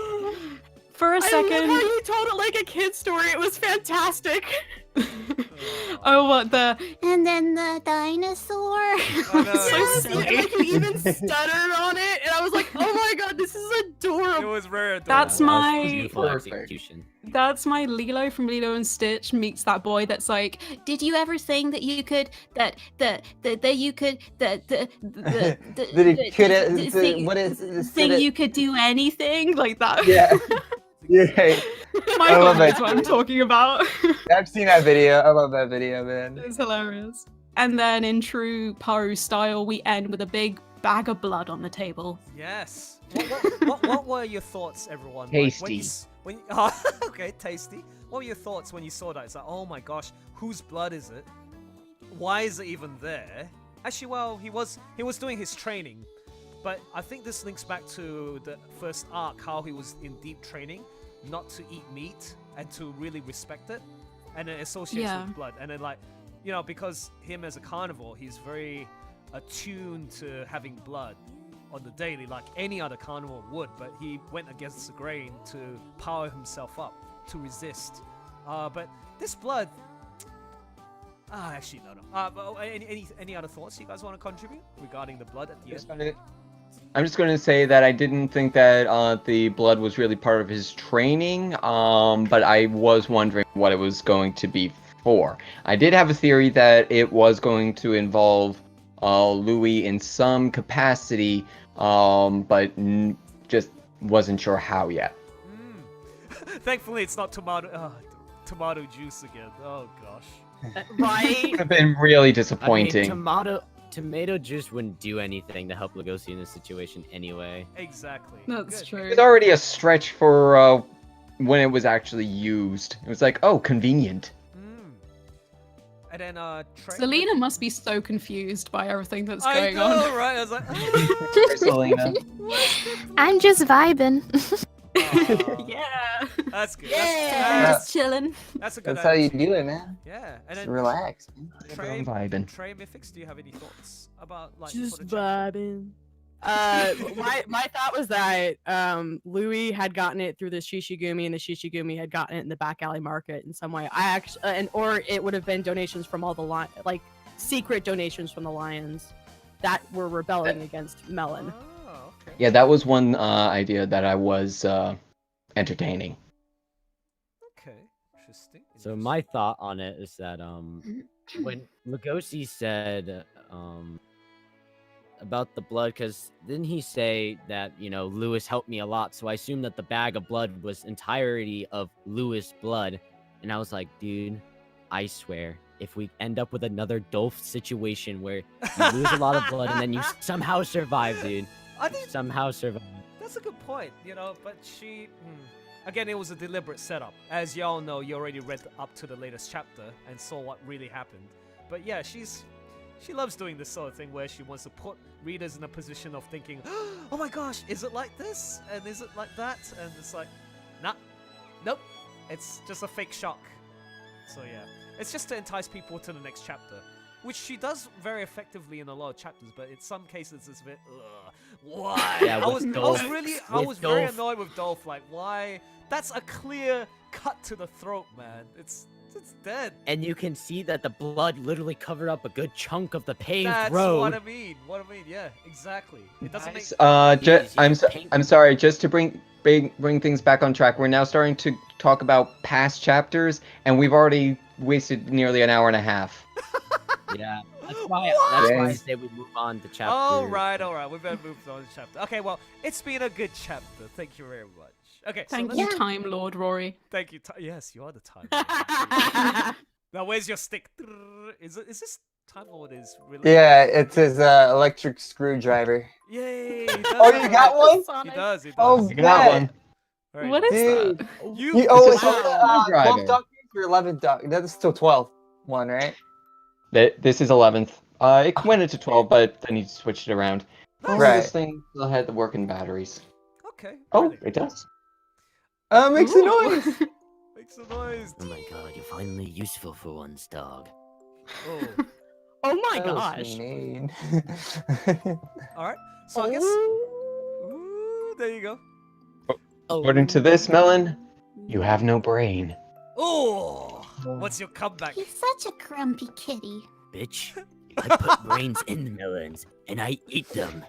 F: For a
D: I
F: second.
D: love how you told it like a kid's story. It was fantastic.
F: Oh, what the?
K: And then the dinosaur.
D: Yes,
F: silly.
D: like you even stuttered on it, and I was like, "Oh my god, this is adorable."
A: It was very adorable.
F: That's my
C: Beautiful execution.
F: That's my Lilo from Lilo and Stitch meets that boy that's like, did you ever think that you could
G: That it could. What is
F: think you could do anything like that?
G: Yeah. Yeah.
F: My
G: I love
F: God,
G: it.
F: that's what I'm talking about.
G: I've seen that video. I love that video, man.
F: It's hilarious. And then in true Paru style, we end with a big bag of blood on the table.
A: Yes. What were your thoughts, everyone?
B: Tasty.
A: Okay, tasty. what were your thoughts when you saw that? It's like, oh my gosh, whose blood is it? Why is it even there? Actually, well, he was doing his training, but I think this links back to the first arc, how he was in deep training, not to eat meat and to really respect it, and it associates with blood. And then, like, you know, because him as a carnivore, he's very attuned to having blood on the daily, like any other carnivore would, but he went against the grain to power himself up, to resist. But this blood, actually no. But any other thoughts you guys want to contribute regarding the blood at the end?
B: I'm just going to say that I didn't think that the blood was really part of his training, but I was wondering what it was going to be for. I did have a theory that it was going to involve Louis in some capacity, but just wasn't sure how yet.
A: Thankfully, it's not tomato juice again. Oh gosh.
D: Right?
B: Would have been really disappointing.
C: I mean, tomato juice wouldn't do anything to help Legosi in this situation anyway.
A: Exactly.
F: That's true.
B: It was already a stretch for when it was actually used. It was like, oh, convenient.
A: And then
F: Selena must be so confused by everything that's going
A: I know,
F: on.
A: right? I was like,
B: Selena.
I: I'm just vibing.
F: Yeah.
A: That's good.
F: I'm just chilling.
A: That's a good.
G: That's how you do it, man.
A: Yeah, and
G: Just
A: then
G: relax.
B: I'm vibing.
A: Trey Mythics, do you have any thoughts about like
D: Just
A: for the chapter?
D: vibing. My thought was that Louis had gotten it through the Shishigumi, and the Shishigumi had gotten it in the back alley market in some way. I actually, or it would have been donations from all the like secret donations from the lions that were rebelling against Melon.
A: Oh, okay.
B: Yeah, that was one idea that I was entertaining.
A: Okay, interesting.
C: So my thought on it is that when Legosi said about the blood, because didn't he say that, you know, Louis helped me a lot, so I assumed that the bag of blood was entirety of Louis blood, and I was like, dude, I swear, if we end up with another Dolph situation where you lose a lot of blood and then you somehow survive, dude,
A: I think
C: somehow survive.
A: that's a good point, you know, but she again, it was a deliberate setup. As y'all know, you already read up to the latest chapter and saw what really happened. But yeah, she loves doing this sort of thing where she wants to put readers in a position of thinking, oh my gosh, is it like this? And is it like that? And it's like, nah, nope, it's just a fake shock. So yeah, it's just to entice people to the next chapter, which she does very effectively in a lot of chapters, but in some cases it's a bit, why?
C: Yeah,
A: I was
C: with
A: very
C: Dolph.
A: annoyed with Dolph, like, why? That's a clear cut to the throat, man. It's dead.
C: And you can see that the blood literally covered up a good chunk of the paved
A: That's
C: road.
A: what I mean. Yeah, exactly. It doesn't make.
B: I'm sorry. Just to bring things back on track. We're now starting to talk about past chapters, and we've already wasted nearly an hour and a half.
C: Yeah, that's why I say we move on to chapter.
A: All right. We better move on to chapter. Okay, well, it's been a good chapter. Thank you very much. Okay,
F: Thank
A: so
F: you, Time Lord Rory.
A: Thank you. Yes, you are the Time Lord. Now, where's your stick? Is this Time Lord is really?
G: Yeah, it's his electric screwdriver.
A: Yay! He does
G: Oh,
A: have
G: you
A: a-
G: got one?
A: He does.
G: Oh,
B: You got
G: bet.
B: one.
A: Very
F: What
A: good.
F: is
G: Dude,
F: that?
G: you owe
B: It's
G: it
B: a screwdriver.
G: 12th document or 11th document? That's still 12th one, right?
B: This is 11th. It went into 12, but then he switched it around.
G: Right.
B: This thing still had the working batteries.
A: Okay.
B: Oh,
A: really.
B: it does.
G: Makes a noise.
A: Makes a noise.
C: Oh my god, you're finally useful for once, dog.
A: Oh.
D: Oh my
G: That was
D: gosh.
G: mean.
A: All right. So I guess. Ooh, there you go.
B: According to this, Melon, you have no brain.
A: Oh, what's your comeback?
K: He's such a grumpy kitty.
C: Bitch, I put brains in melons, and I eat them.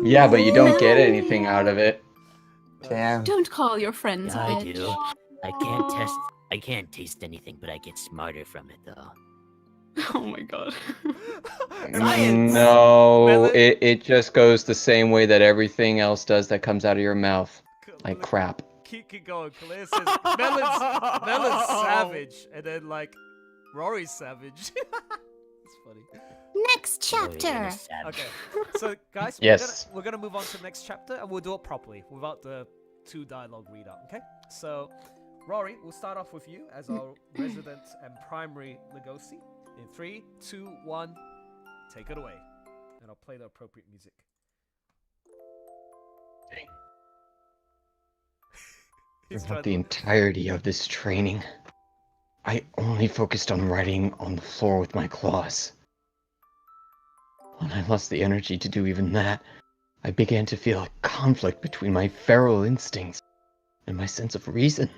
B: Yeah, but you don't get anything out of it.
G: Damn.
F: Don't call your friends
C: Yeah,
F: a
C: I
F: bitch.
C: do. I can't taste anything, but I get smarter from it, though.
F: Oh my god.
B: No,
A: Melon?
B: it just goes the same way that everything else does that comes out of your mouth. Like crap.
A: Keep going. Claire says Melon's savage, and then like Rory's savage. It's funny.
K: Next chapter.
A: Okay, so guys,
B: Yes.
A: we're gonna move on to the next chapter, and we'll do it properly without the 2 dialogue readout. Okay, so Rory, we'll start off with you as our resident and primary Legosi. In 3, 2, 1, take it away. And I'll play the appropriate music.
B: Throughout the entirety of this training, I only focused on writing on the floor with my claws. When I lost the energy to do even that, I began to feel a conflict between my feral instincts and my sense of reason.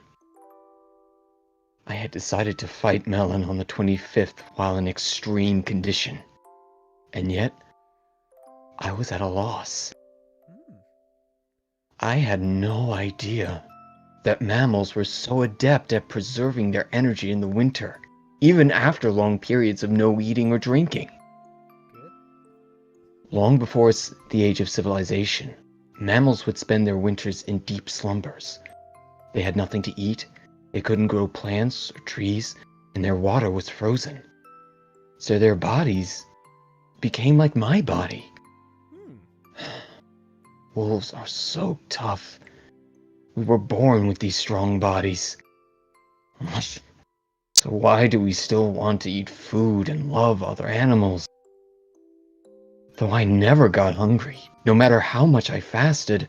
B: I had decided to fight Melon on the 25th while in extreme condition, and yet I was at a loss. I had no idea that mammals were so adept at preserving their energy in the winter, even after long periods of no eating or drinking. Long before the age of civilization, mammals would spend their winters in deep slumbers. They had nothing to eat, they couldn't grow plants or trees, and their water was frozen. So their bodies became like my body. Wolves are so tough. We were born with these strong bodies. So why do we still want to eat food and love other animals? Though I never got hungry, no matter how much I fasted,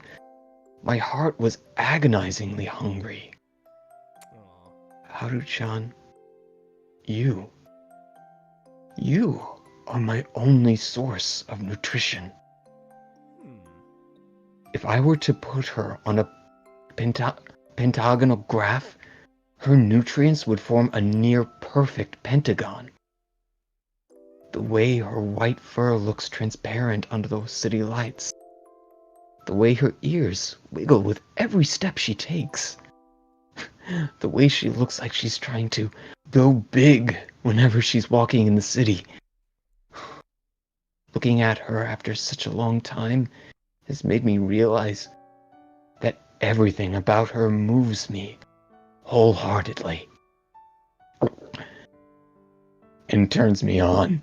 B: my heart was agonizingly hungry. Haru-chan, you are my only source of nutrition. If I were to put her on a pentagonal graph, her nutrients would form a near-perfect pentagon. The way her white fur looks transparent under those city lights. The way her ears wiggle with every step she takes. The way she looks like she's trying to go big whenever she's walking in the city. Looking at her after such a long time has made me realize that everything about her moves me wholeheartedly and turns me on.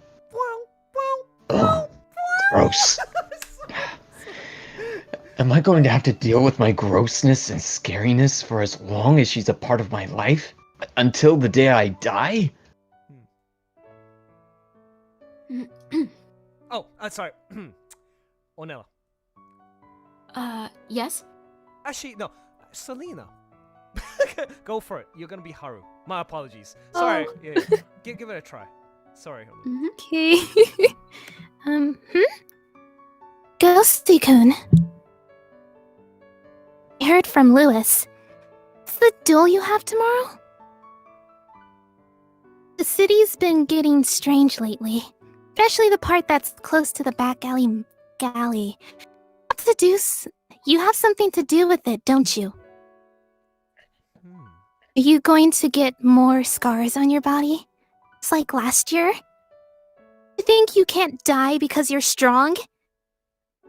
B: Ugh, gross. Am I going to have to deal with my grossness and scariness for as long as she's a part of my life? Until the day I die?
A: Oh, sorry. Ornella.
F: Yes?
A: Actually, no. Selena. Go for it. You're gonna be Haru. My apologies. Sorry.
I: Oh.
A: Yeah. Give it a try. Sorry.
I: Okay. Ghosty-kun. I heard from Louis. What's the duel you have tomorrow? The city's been getting strange lately. Especially the part that's close to the back alley. What's the deuce? You have something to do with it, don't you? Are you going to get more scars on your body? It's like last year? You think you can't die because you're strong?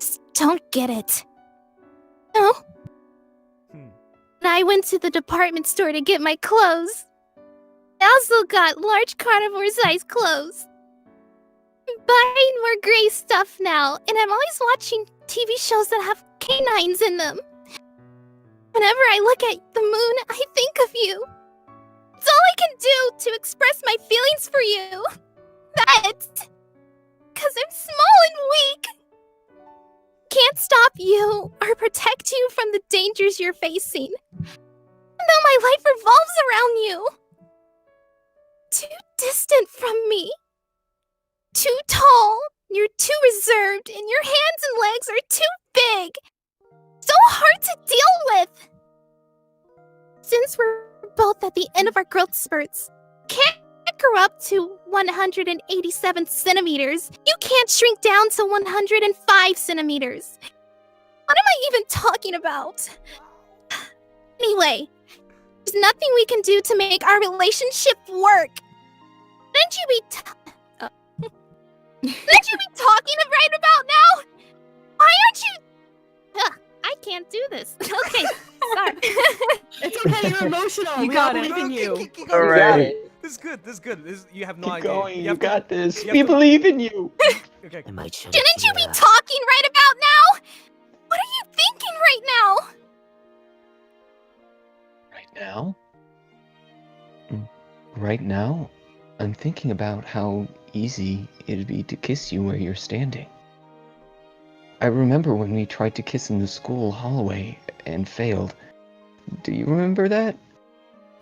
I: Just don't get it. No? I went to the department store to get my clothes. I also got large carnivore-sized clothes. I'm buying more gray stuff now, and I'm always watching TV shows that have canines in them. Whenever I look at the moon, I think of you. It's all I can do to express my feelings for you. That's because I'm small and weak. Can't stop you or protect you from the dangers you're facing. Even though my life revolves around you. Too distant from me. Too tall. You're too reserved, and your hands and legs are too big. So hard to deal with. Since we're both at the end of our growth spurts, can't grow up to 187 centimeters. You can't shrink down to 105 centimeters. What am I even talking about? Anyway, there's nothing we can do to make our relationship work. Shouldn't you be shouldn't you be talking right about now? Why aren't you? I can't do this. Okay, sorry.
D: It's okay, you're emotional.
A: You
D: We
A: got
D: all
A: it.
D: believe in you.
A: Keep
B: All right.
A: This is good. You have no
B: Keep
A: idea.
B: going. You
A: have
B: got this.
A: you
B: We
A: have to-
B: believe in you.
A: Okay.
I: Shouldn't you be talking right about now? What are you thinking right now?
B: Right now? Right now, I'm thinking about how easy it'd be to kiss you where you're standing. I remember when we tried to kiss in the school hallway and failed. Do you remember that?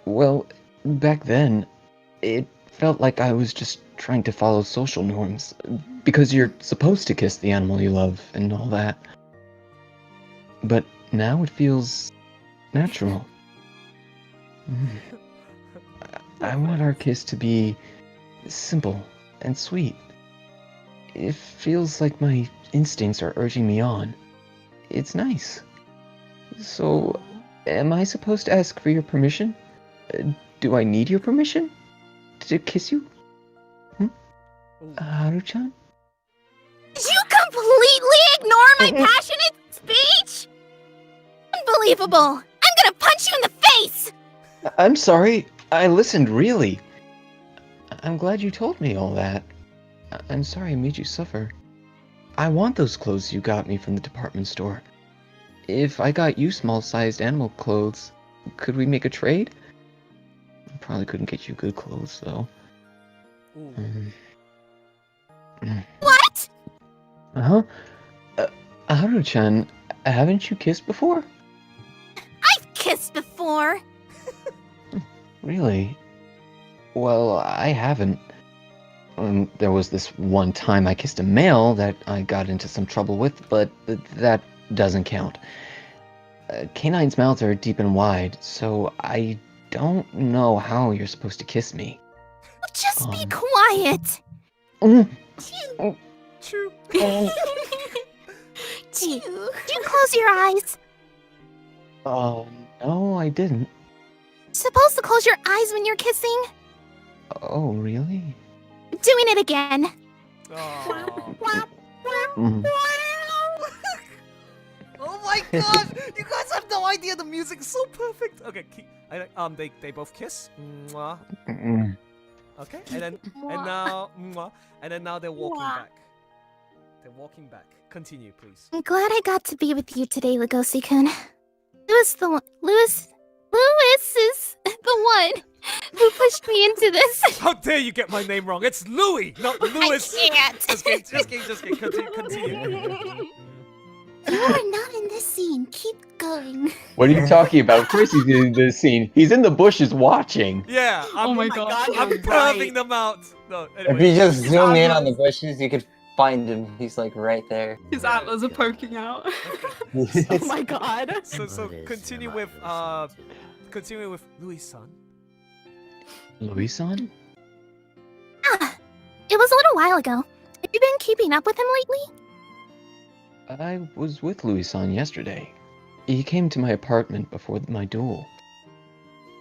B: Well, back then, it felt like I was just trying to follow social norms, because you're supposed to kiss the animal you love and all that. But now it feels natural. I want our kiss to be simple and sweet. It feels like my instincts are urging me on. It's nice. So, am I supposed to ask for your permission? Do I need your permission to kiss you? Haru-chan?
K: Did you completely ignore my passionate speech? Unbelievable! I'm gonna punch you in the face!
B: I'm sorry. I listened, really. I'm glad you told me all that. I'm sorry I made you suffer. I want those clothes you got me from the department store. If I got you small-sized animal clothes, could we make a trade? I probably couldn't get you good clothes, though.
K: What?
B: Uh-huh. Haru-chan, haven't you kissed before?
K: I've kissed before.
B: Really? Well, I haven't. There was this one time I kissed a male that I got into some trouble with, but that doesn't count. Canine's mouths are deep and wide, so I don't know how you're supposed to kiss me.
K: Just be quiet.
A: True.
K: Hey, do you close your eyes?
B: No, I didn't.
K: Supposed to close your eyes when you're kissing?
B: Oh, really?
K: Doing it again.
A: Oh my god! You guys have no idea. The music's so perfect. Okay, they both kiss. Mwah. Okay, and then now they're walking back. They're walking back. Continue, please.
K: I'm glad I got to be with you today, Legosi-kun. Louis is the one who pushed me into this.
A: How dare you get my name wrong? It's Louis, not Louis.
K: I can't.
A: Just kidding. Continue.
K: You are not in this scene. Keep going.
B: What are you talking about? Of course he's in this scene. He's in the bushes watching.
A: Yeah.
F: Oh my god.
A: I'm curving them out. No,
G: If
A: anyway.
G: you just zoom in on the bushes, you could find him. He's like right there.
F: His antlers are poking out.
D: Oh my god.
A: So continue with Louis-san.
B: Louis-san?
K: It was a little while ago. Have you been keeping up with him lately?
B: I was with Louis-san yesterday. He came to my apartment before my duel.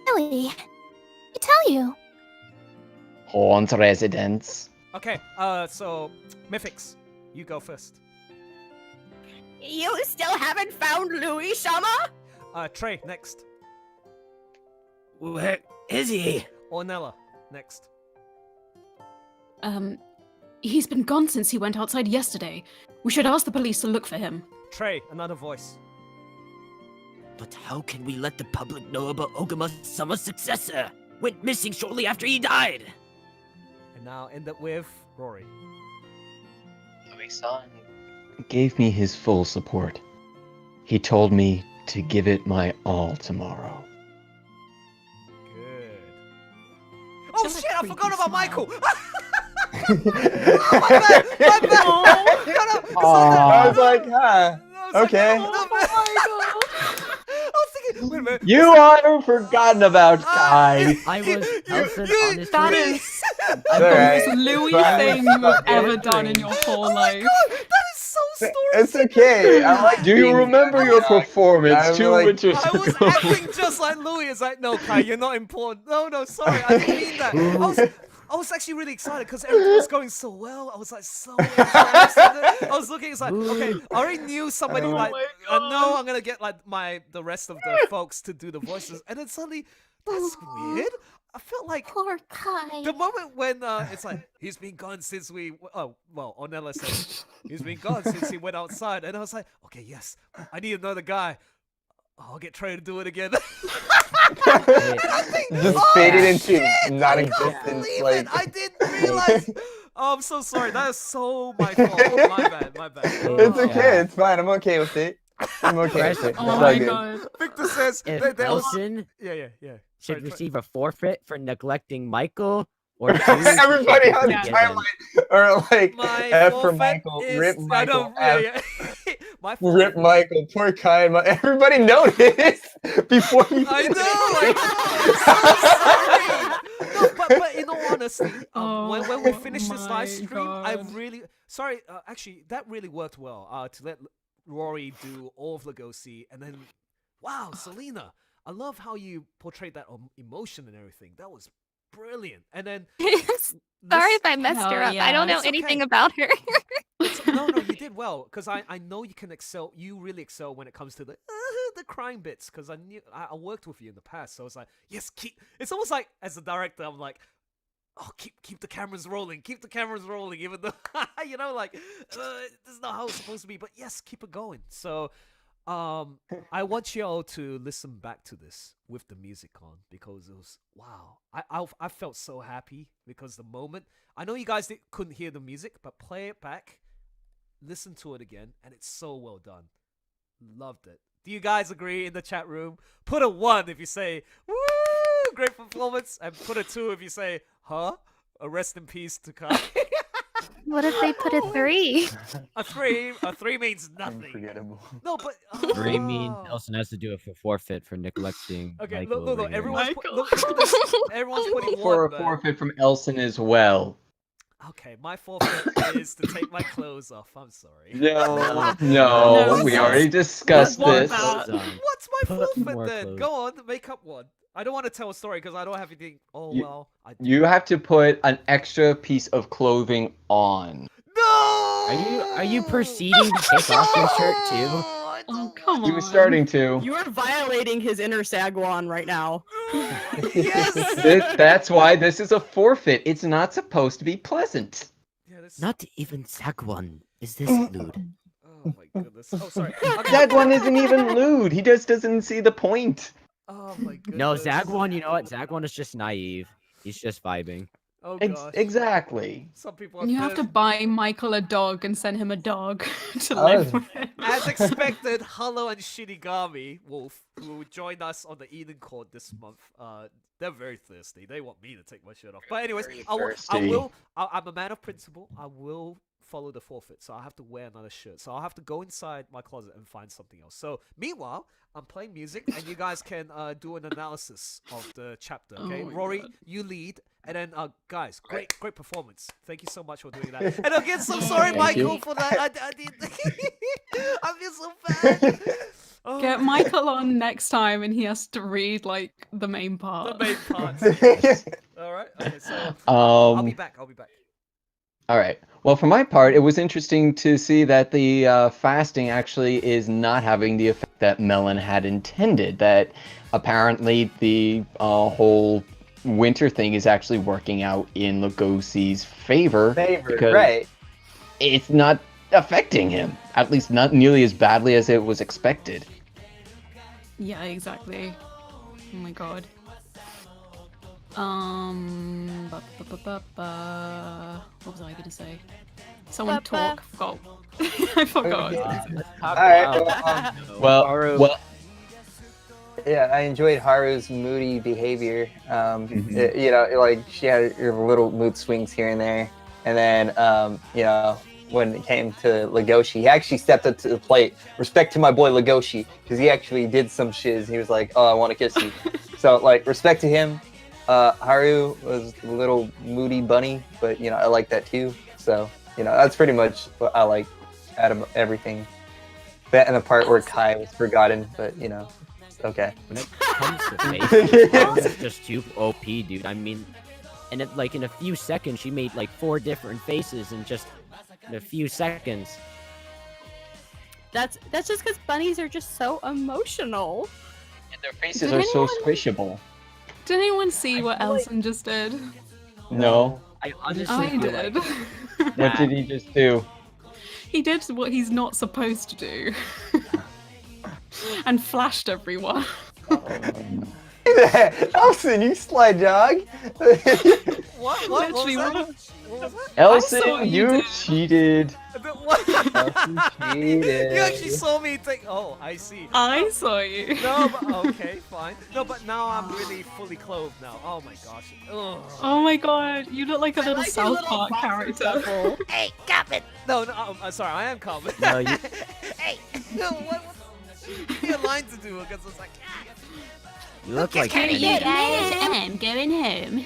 K: Really? I tell you.
B: Haun's residence.
A: Okay. So Mythics, you go first.
D: You still haven't found Louis-sama?
A: Treigh next.
M: Where is he?
A: Ornella next.
F: He's been gone since he went outside yesterday. We should ask the police to look for him.
A: Treigh, another voice.
M: But how can we let the public know about Ogama-sama's successor? Went missing shortly after he died.
A: And now end up with Rory.
B: Louis-san gave me his full support. He told me to give it my all tomorrow.
A: Good. Oh shit! I forgot about Michael.
G: Oh, my bad. I was like, okay.
A: Wait a minute.
B: You are forgotten about, Kai.
C: I was Elson, honestly.
F: That is the
G: alright.
F: most Louis
G: Fine.
F: thing you've ever done in your whole life.
A: That is so story.
G: It's okay. I like.
B: Do you
G: being-
B: remember your performance
G: I'm
B: 2
G: like-
B: winters
A: I was
B: ago?
A: acting just like Louis. It's like, no, Kai, you're not important. No, sorry, I didn't mean that. I was actually really excited because everything was going so well. I was like so impressed. I was looking, it's like, okay, I already knew somebody like, I know I'm gonna get like the rest of the folks to do the voices, and then suddenly, that's weird. I felt like
K: Poor Kai.
A: the moment when it's like he's been gone since Ornella said he's been gone since he went outside, and I was like, okay, yes, I need another guy. Oh, I'll get Treigh to do it again.
G: Just faded into non-existence. Like
A: I didn't realize. Oh, I'm so sorry. That is so my fault. My bad. My bad.
G: it's okay. It's fine. I'm okay with it. I'm okay with it.
F: Oh
G: It's all
F: my
G: good.
F: god.
A: Victor says
C: If
A: that was.
C: Elson
A: Yeah.
C: should
A: Sorry,
C: receive a forfeit for neglecting Michael, or two,
G: Everybody on the
F: Yeah.
G: timeline are like,
A: My
G: F for
A: forfeit
G: Michael,
A: is-
G: rip
A: I
G: Michael,
A: know,
G: F,
A: yeah. My
G: rip
A: forfeit-
G: Michael, poor Kai. Everybody noticed before you.
A: I know. I'm so sorry. No, but in all honesty, when we finish this
F: my
A: live stream, I
F: God.
A: really sorry. Actually, that really worked well. To let Rory do all of Legosi, and then wow, Selena, I love how you portrayed that emotion and everything. That was brilliant. And then
I: Sorry if I messed her
F: Hell
I: up. I don't know
A: It's
I: anything
A: okay.
I: about her.
A: No, you did well because I know you can excel. You really excel when it comes to the crying bits because I worked with you in the past, so I was like, yes, keep. It's almost like as a director, I'm like, oh, keep the cameras rolling, even though this is not how it's supposed to be. But yes, keep it going. So, I want you all to listen back to this with the music on because it was wow. I felt so happy because the moment. I know you guys couldn't hear the music, but play it back. Listen to it again, and it's so well done. Loved it. Do you guys agree in the chat room? Put a 1 if you say, woo, great performance, and put a 2 if you say, huh? A rest in peace to Kai.
I: What if they put a 3?
A: A 3 means nothing.
G: Unforgettable.
A: No, but
C: 3 means Elson has to do a forfeit for neglecting.
A: Okay,
C: Michael
A: look,
C: over here.
A: everyone's look at this. Everyone's putting
B: For a
A: 1.
B: forfeit from Elson as well.
A: Okay, my forfeit is to take my clothes off. I'm sorry.
B: No,
F: No,
B: we
F: sis.
B: already discussed
F: What
B: this.
F: about-
A: What's my
C: Put
A: forfeit
C: more
A: then?
C: clothes.
A: Go on, make up one. I don't want to tell a story because I don't have anything. Oh
B: You-
A: well, I do.
B: You have to put an extra piece of clothing on.
A: No.
C: Are you proceeding to take off your shirt too?
F: Oh, come on.
B: He was starting to.
D: You are violating his inner Sagwan right now.
A: Yes.
B: That's why this is a forfeit. It's not supposed to be pleasant.
A: Yeah, this...
M: Not even Sagwan is this lewd.
A: Oh my goodness. Oh, sorry. Okay.
B: That one isn't even lewd. He just doesn't see the point.
A: Oh my goodness.
C: No, Zagwan, you know what? Zagwan is just naive. He's just vibing.
A: Oh gosh.
B: Exactly.
A: Some people
F: You have to buy Michael a dog and send him a dog to
G: Oh.
F: live with.
A: As expected, Hello and Shinigami Wolf, who joined us on the Eden Court this month, they're very thirsty. They want me to take my shirt off. But anyways, I'm a man of principle. I will follow the forfeit, so I have to wear another shirt. So I'll have to go inside my closet and find something else. So meanwhile, I'm playing music, and you guys can do an analysis of the chapter. Okay,
F: Oh my
A: Rory,
F: God.
A: you lead, and then great performance. Thank you so much for doing that. And again, so sorry, Michael, for that. I did. I feel so bad. Oh.
F: Get Michael on next time, and he has to read like the main
A: The
F: part.
A: main parts. Yes. All right. Okay. So I'll be back.
B: All right. Well, for my part, it was interesting to see that the fasting actually is not having the effect that Melon had intended. That apparently the whole winter thing is actually working out in Legosi's favor. because
G: Right.
B: It's not affecting him, at least not nearly as badly as it was expected.
F: Yeah, exactly. Oh my god. What was I gonna say? Someone talk. Forgot. I forgot.
G: All right.
B: Well,
G: Yeah, I enjoyed Haru's moody behavior. You know, like she had her little mood swings here and there, and then you know, when it came to Legoshi, he actually stepped up to the plate. Respect to my boy Legoshi, because he actually did some shiz. He was like, "Oh, I want to kiss you." So, like, respect to him. Haru was a little moody bunny, but you know, I like that too. So, you know, that's pretty much what I like out of everything. That and the part where Kai was forgotten, but you know. Okay.
C: When it comes to faces, it's just too OP, dude. I mean, and it, like in a few seconds, she made like 4 different faces in just in a few seconds.
D: That's just because bunnies are just so emotional.
B: And their faces are so squishable.
F: Did anyone see what Elson just did?
B: No.
C: I honestly
F: I
C: feel
F: did.
C: like
B: What did he just do?
F: He did what he's not supposed to do. and flashed everyone.
G: Elson, you sly dog.
A: What
F: Literally,
A: was that?
F: what?
A: What was that?
F: I saw
B: Elson,
F: you
B: you
F: did.
B: cheated.
A: What?
G: Elson cheated.
A: You actually saw me take. Oh, I see.
F: I saw you.
A: No, but okay, fine. No, but now I'm really fully clothed now. Oh my gosh. Ugh.
F: Oh my god, you look like a little South Park character.
K: Hey, Coppin!
A: No, I'm sorry. I am calm.
B: No, you-
K: Hey!
A: No, what? Give me a line to do because it's like.
B: You look like
K: Kinda
B: Kenny.
K: good,
F: I'm going home.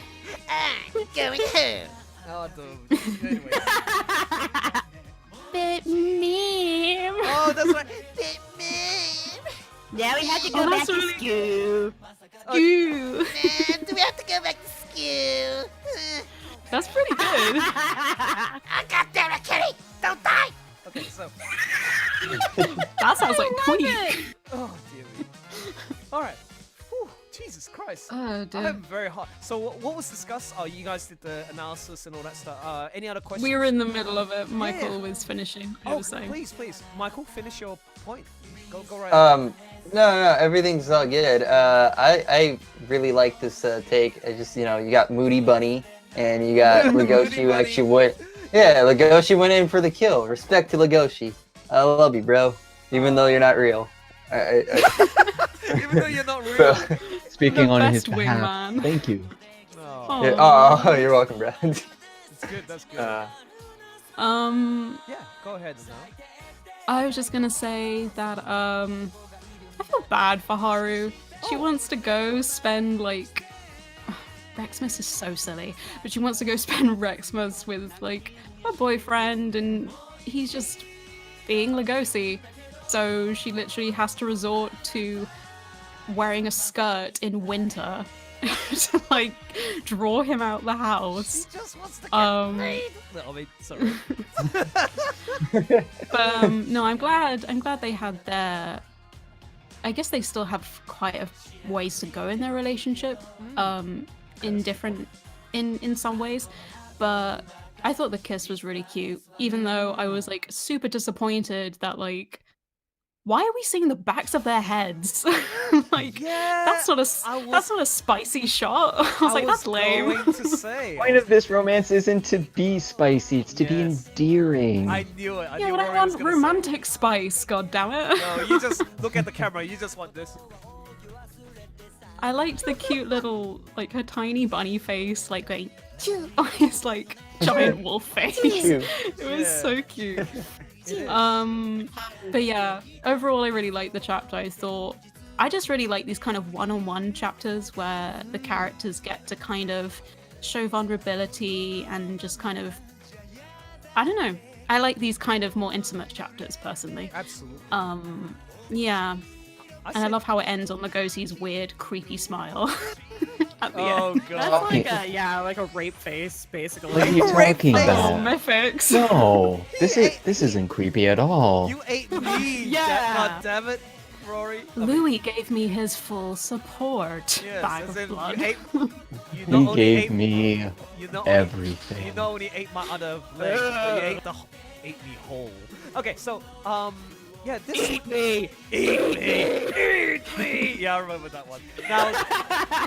K: I'm going home.
A: Oh, dude. Anyway.
K: But ma'am.
A: Oh, that's right.
K: But ma'am.
H: Now we have to
F: Oh,
H: go back
F: that's
H: to
F: really-
H: school.
F: You.
K: Ma'am, do we have to go back to school?
F: That's pretty good.
K: Oh, God damn it, Kitty! Don't die!
A: Okay, so.
F: That sounds like Queen.
A: Oh, dear me. Alright. Jesus Christ.
F: Oh, dear.
A: I'm very hot. So, what was discussed? Oh, you guys did the analysis and all that stuff. Any other questions?
F: We were in the middle of it. Michael
A: Yeah.
F: was finishing. I
A: Oh,
F: was saying.
A: please. Michael, finish your point. Go right ahead.
G: No, everything's all good. I really like this take. I just, you got Moody Bunny and you got Legoshi who
A: Bunny.
G: actually went. Yeah, Legoshi went in for the kill. Respect to Legoshi. I love you, bro. Even though you're not real.
A: Even though you're not real.
B: Speaking
F: The
B: on his
F: best
B: behalf.
F: wingman.
B: Thank you.
A: Oh,
G: Yeah, oh, you're welcome, bro.
A: that's good. That's good. Yeah, go ahead now.
F: I was just gonna say that I feel bad for Haru. She wants to go spend like Rexmas is so silly, but she wants to go spend Rexmas with like her boyfriend, and he's just being Legosi. So she literally has to resort to wearing a skirt in winter to like draw him out the house.
A: He just wants to get laid. No, I mean, sorry.
F: But no, I'm glad they had their. I guess they still have quite a ways to go in their relationship, in different, in some ways, but I thought the kiss was really cute, even though I was like super disappointed that like, why are we seeing the backs of their heads? Like,
A: Yeah,
F: that's not a spicy shot. I was like, that's lame.
A: Going to say.
B: The point of this romance isn't to be spicy, it's to be
A: Yes.
B: endearing.
A: I knew it. I
F: Yeah,
A: knew
F: but
A: what
F: I
A: was
F: want
A: gonna
F: romantic spice. God damn it.
A: say. No, you just look at the camera. You just want this.
F: I liked the cute little, like her tiny bunny face, like going on his like giant wolf face.
G: Cute.
F: It was
A: Yeah.
F: so cute.
A: It is.
F: But yeah, overall I really liked the chapter. I just really like these kind of one-on-one chapters where the characters get to kind of show vulnerability and just kind of, I don't know. I like these kind of more intimate chapters personally.
A: Absolutely.
F: Yeah. And I
A: say-
F: love how it ends on Legosi's weird, creepy smile at the
A: Oh
F: end.
D: That's
A: god.
D: like like a rape face, basically.
B: What are you talking
F: Oh,
B: about?
F: mythics.
B: No, this isn't creepy at all.
A: You ate me.
D: Yeah.
A: God damn it, Rory. I mean,
F: Louis gave me his full support.
A: yes,
F: Bag
A: as
F: of
A: in
F: blood.
A: you ate. You
B: He
A: not only
B: gave
A: ate
B: me
A: You not
B: everything.
A: You not only ate my other leg, but you ate me whole. Okay, so yeah, this
D: Eat me!
A: Eat me! Yeah, I remember that one. Now,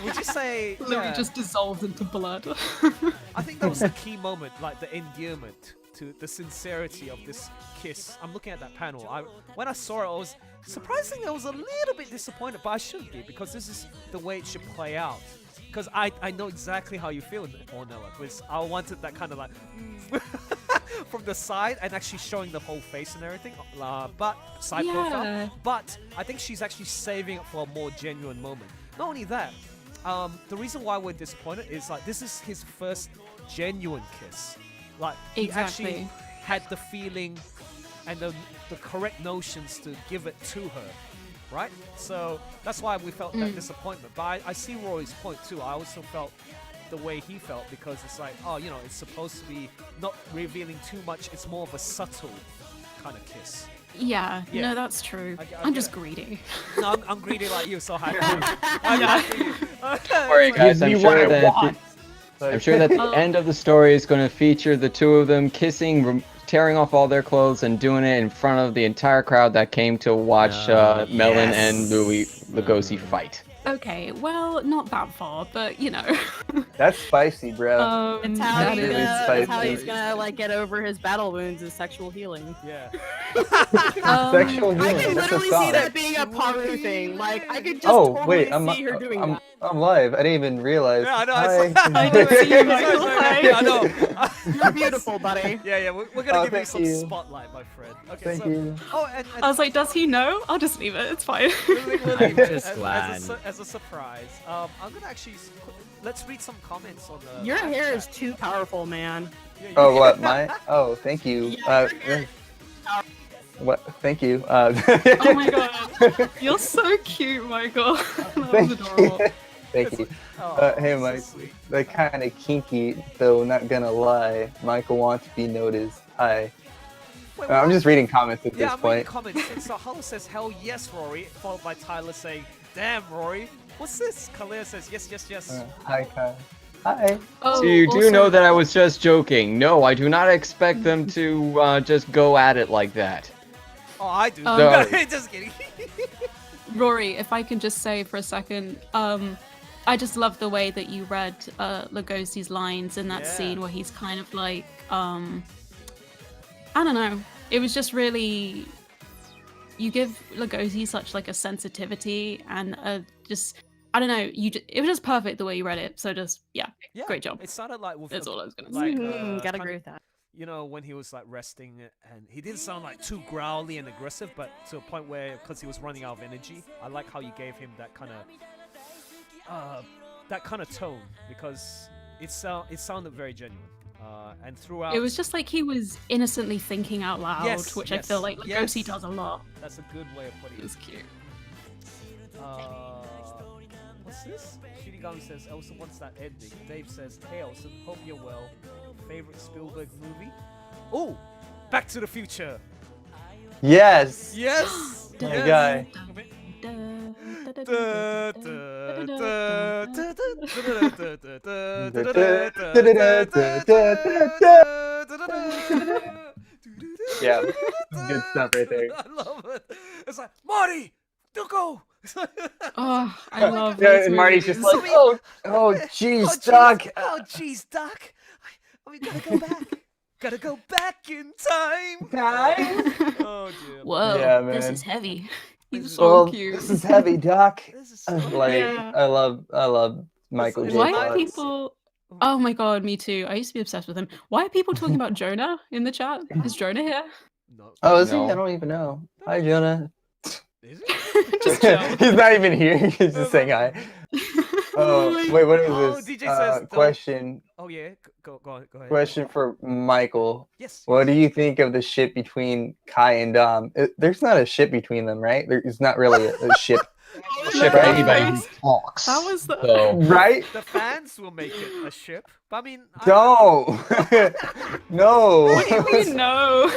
A: would you say
F: Louis
A: yeah,
F: just dissolved into blood.
A: I think that was the key moment, like the endearment to the sincerity of this kiss. I'm looking at that panel. When I saw it, I was surprisingly I was a little bit disappointed, but I shouldn't be because this is the way it should play out. Because I know exactly how you feel, Ornella. Because I wanted that kind of like from the side and actually showing the whole face and everything. But side
F: Yeah.
A: profile. But I think she's actually saving it for a more genuine moment. Not only that, the reason why we're disappointed is like this is his first genuine kiss. Like he actually
F: Exactly.
A: had the feeling and the correct notions to give it to her. Right? So that's why we felt that disappointment. But I see Rory's point too. I also felt the way he felt because it's like, oh, you know, it's supposed to be not revealing too much. It's more of a subtle kind of kiss.
F: Yeah,
A: Yeah.
F: no, that's true.
A: I
F: I'm
A: get
F: just
A: it.
F: greedy.
A: No, I'm greedy like you, so I. I'm
F: Yeah.
A: happy.
B: Don't worry, guys. I'm
E: me
B: sure
E: what I
B: that
E: want.
B: I'm sure that the
F: Oh.
B: end of the story is going to feature the two of them kissing, tearing off all their clothes, and doing it in front of the entire crowd that came to watch Melon and Louis Legosi fight.
F: Okay, well, not that far, but you know.
G: That's spicy, bro.
D: It's
F: that is
D: how
G: spicy.
D: he's gonna like get over his battle wounds is sexual healing.
A: Yeah.
G: Sexual
D: I
G: healing.
D: can
G: That's a
D: literally see
G: song.
D: that being a Paru thing. Like I could just
G: Oh
D: totally
G: wait, I'm
D: see her doing that.
G: I'm live. I didn't even realize.
A: Yeah, I know.
G: Hi.
F: I did see you, Michael.
A: Sorry, I know.
D: You're beautiful, buddy.
A: Yeah, we're gonna give you
G: thank
A: some
G: you.
A: spotlight, my friend. Okay,
G: Thank
A: so,
G: you.
A: Oh, and
F: I was like, does he know? I'll just leave it. It's fine.
A: we'll leave it
C: just glad.
A: as a surprise. I'm gonna actually let's read some comments on the.
D: Your hair
A: chat.
D: is too powerful, man.
A: Yeah,
G: Oh, what? My? Oh, thank you.
D: Yeah, your hair
G: What? Thank you.
F: Oh my god. You're so cute, Michael. That was
G: Thank
F: adorable.
G: you. Thank you.
A: Oh,
G: Hey,
A: so
G: Mike.
A: sweet.
G: They're kind of kinky, though. Not gonna lie. Michael wants to be noticed. Hi.
A: Wait,
G: I'm
A: what?
G: just reading comments at
A: Yeah,
G: this
A: I'm reading
G: point.
A: comments. So Hollow says, "Hell yes, Rory," followed by Tyler saying, "Damn, Rory, what's this?" Kalia says, "Yes, yes, yes."
G: Hi, Kai. Hi.
F: Oh,
B: So you do
F: also-
B: know that I was just joking. No, I do not expect them to just go at it like that.
A: Oh, I do.
B: No.
A: Just kidding.
F: Rory, if I can just say for a second, I just love the way that you read Legosi's lines in that
A: Yeah.
F: scene where he's kind of like, I don't know. It was just really, you give Legosi such like a sensitivity and just, I don't know. It was just perfect the way you read it. So just yeah, great job.
A: It sounded like with
F: That's all I was gonna say.
A: like,
D: Gotta
A: kind
D: agree
A: of-
D: with that.
A: You know, when he was like resting, and he didn't sound like too growly and aggressive, but to a point where, because he was running out of energy, I like how you gave him that kind of tone, because it sounded very genuine. And throughout,
F: It was just like he was innocently thinking out loud,
A: Yes,
F: which I
A: yes,
F: feel like Legosi
A: yes.
F: does a lot.
A: That's a good way of putting
F: It
A: it.
F: was cute.
A: What's this? Shinigang says Elson wants that ending. Dave says, "Hey Elson, hope you're well. Favorite Spielberg movie? Oh, Back to the Future.
G: Yes.
A: Yes.
G: My
A: yes.
G: guy. Yeah. Good stuff right there.
A: I love it. It's like, Marty, don't go.
F: Oh, I love
G: Yeah,
F: those
G: and Marty's just
F: movies.
G: like, oh, jeez, Doc.
A: Oh, jeez, Doc. We gotta go back. Gotta go back in time. Oh, dear.
F: Whoa,
G: Yeah,
F: this
G: man.
F: is heavy. He's so
G: Well,
F: cute.
G: this is heavy, Doc.
A: This is so
G: Like,
F: Yeah.
G: I love Michael J.
F: Why
G: Fox.
F: are people? Oh my god, me too. I used to be obsessed with him. Why are people talking about Jonah in the chat? Is Jonah here?
A: No.
G: Oh, is he?
B: No.
G: I don't even know. Hi, Jonah.
A: Is it?
F: Just chill.
G: He's not even here. He's just saying hi. Oh, wait, what is
A: Oh,
G: this?
A: DJ says don't-
G: Question.
A: Oh yeah, go ahead.
G: Question for Michael.
A: Yes.
G: What do you think of the ship between Kai and Dom? There's not a ship between them, right? There's not really a ship.
B: Ship
F: No.
B: anybody who talks.
F: That was the.
B: So,
G: Right?
A: The fans will make it a ship. But I mean,
G: No. No.
F: What do you mean no?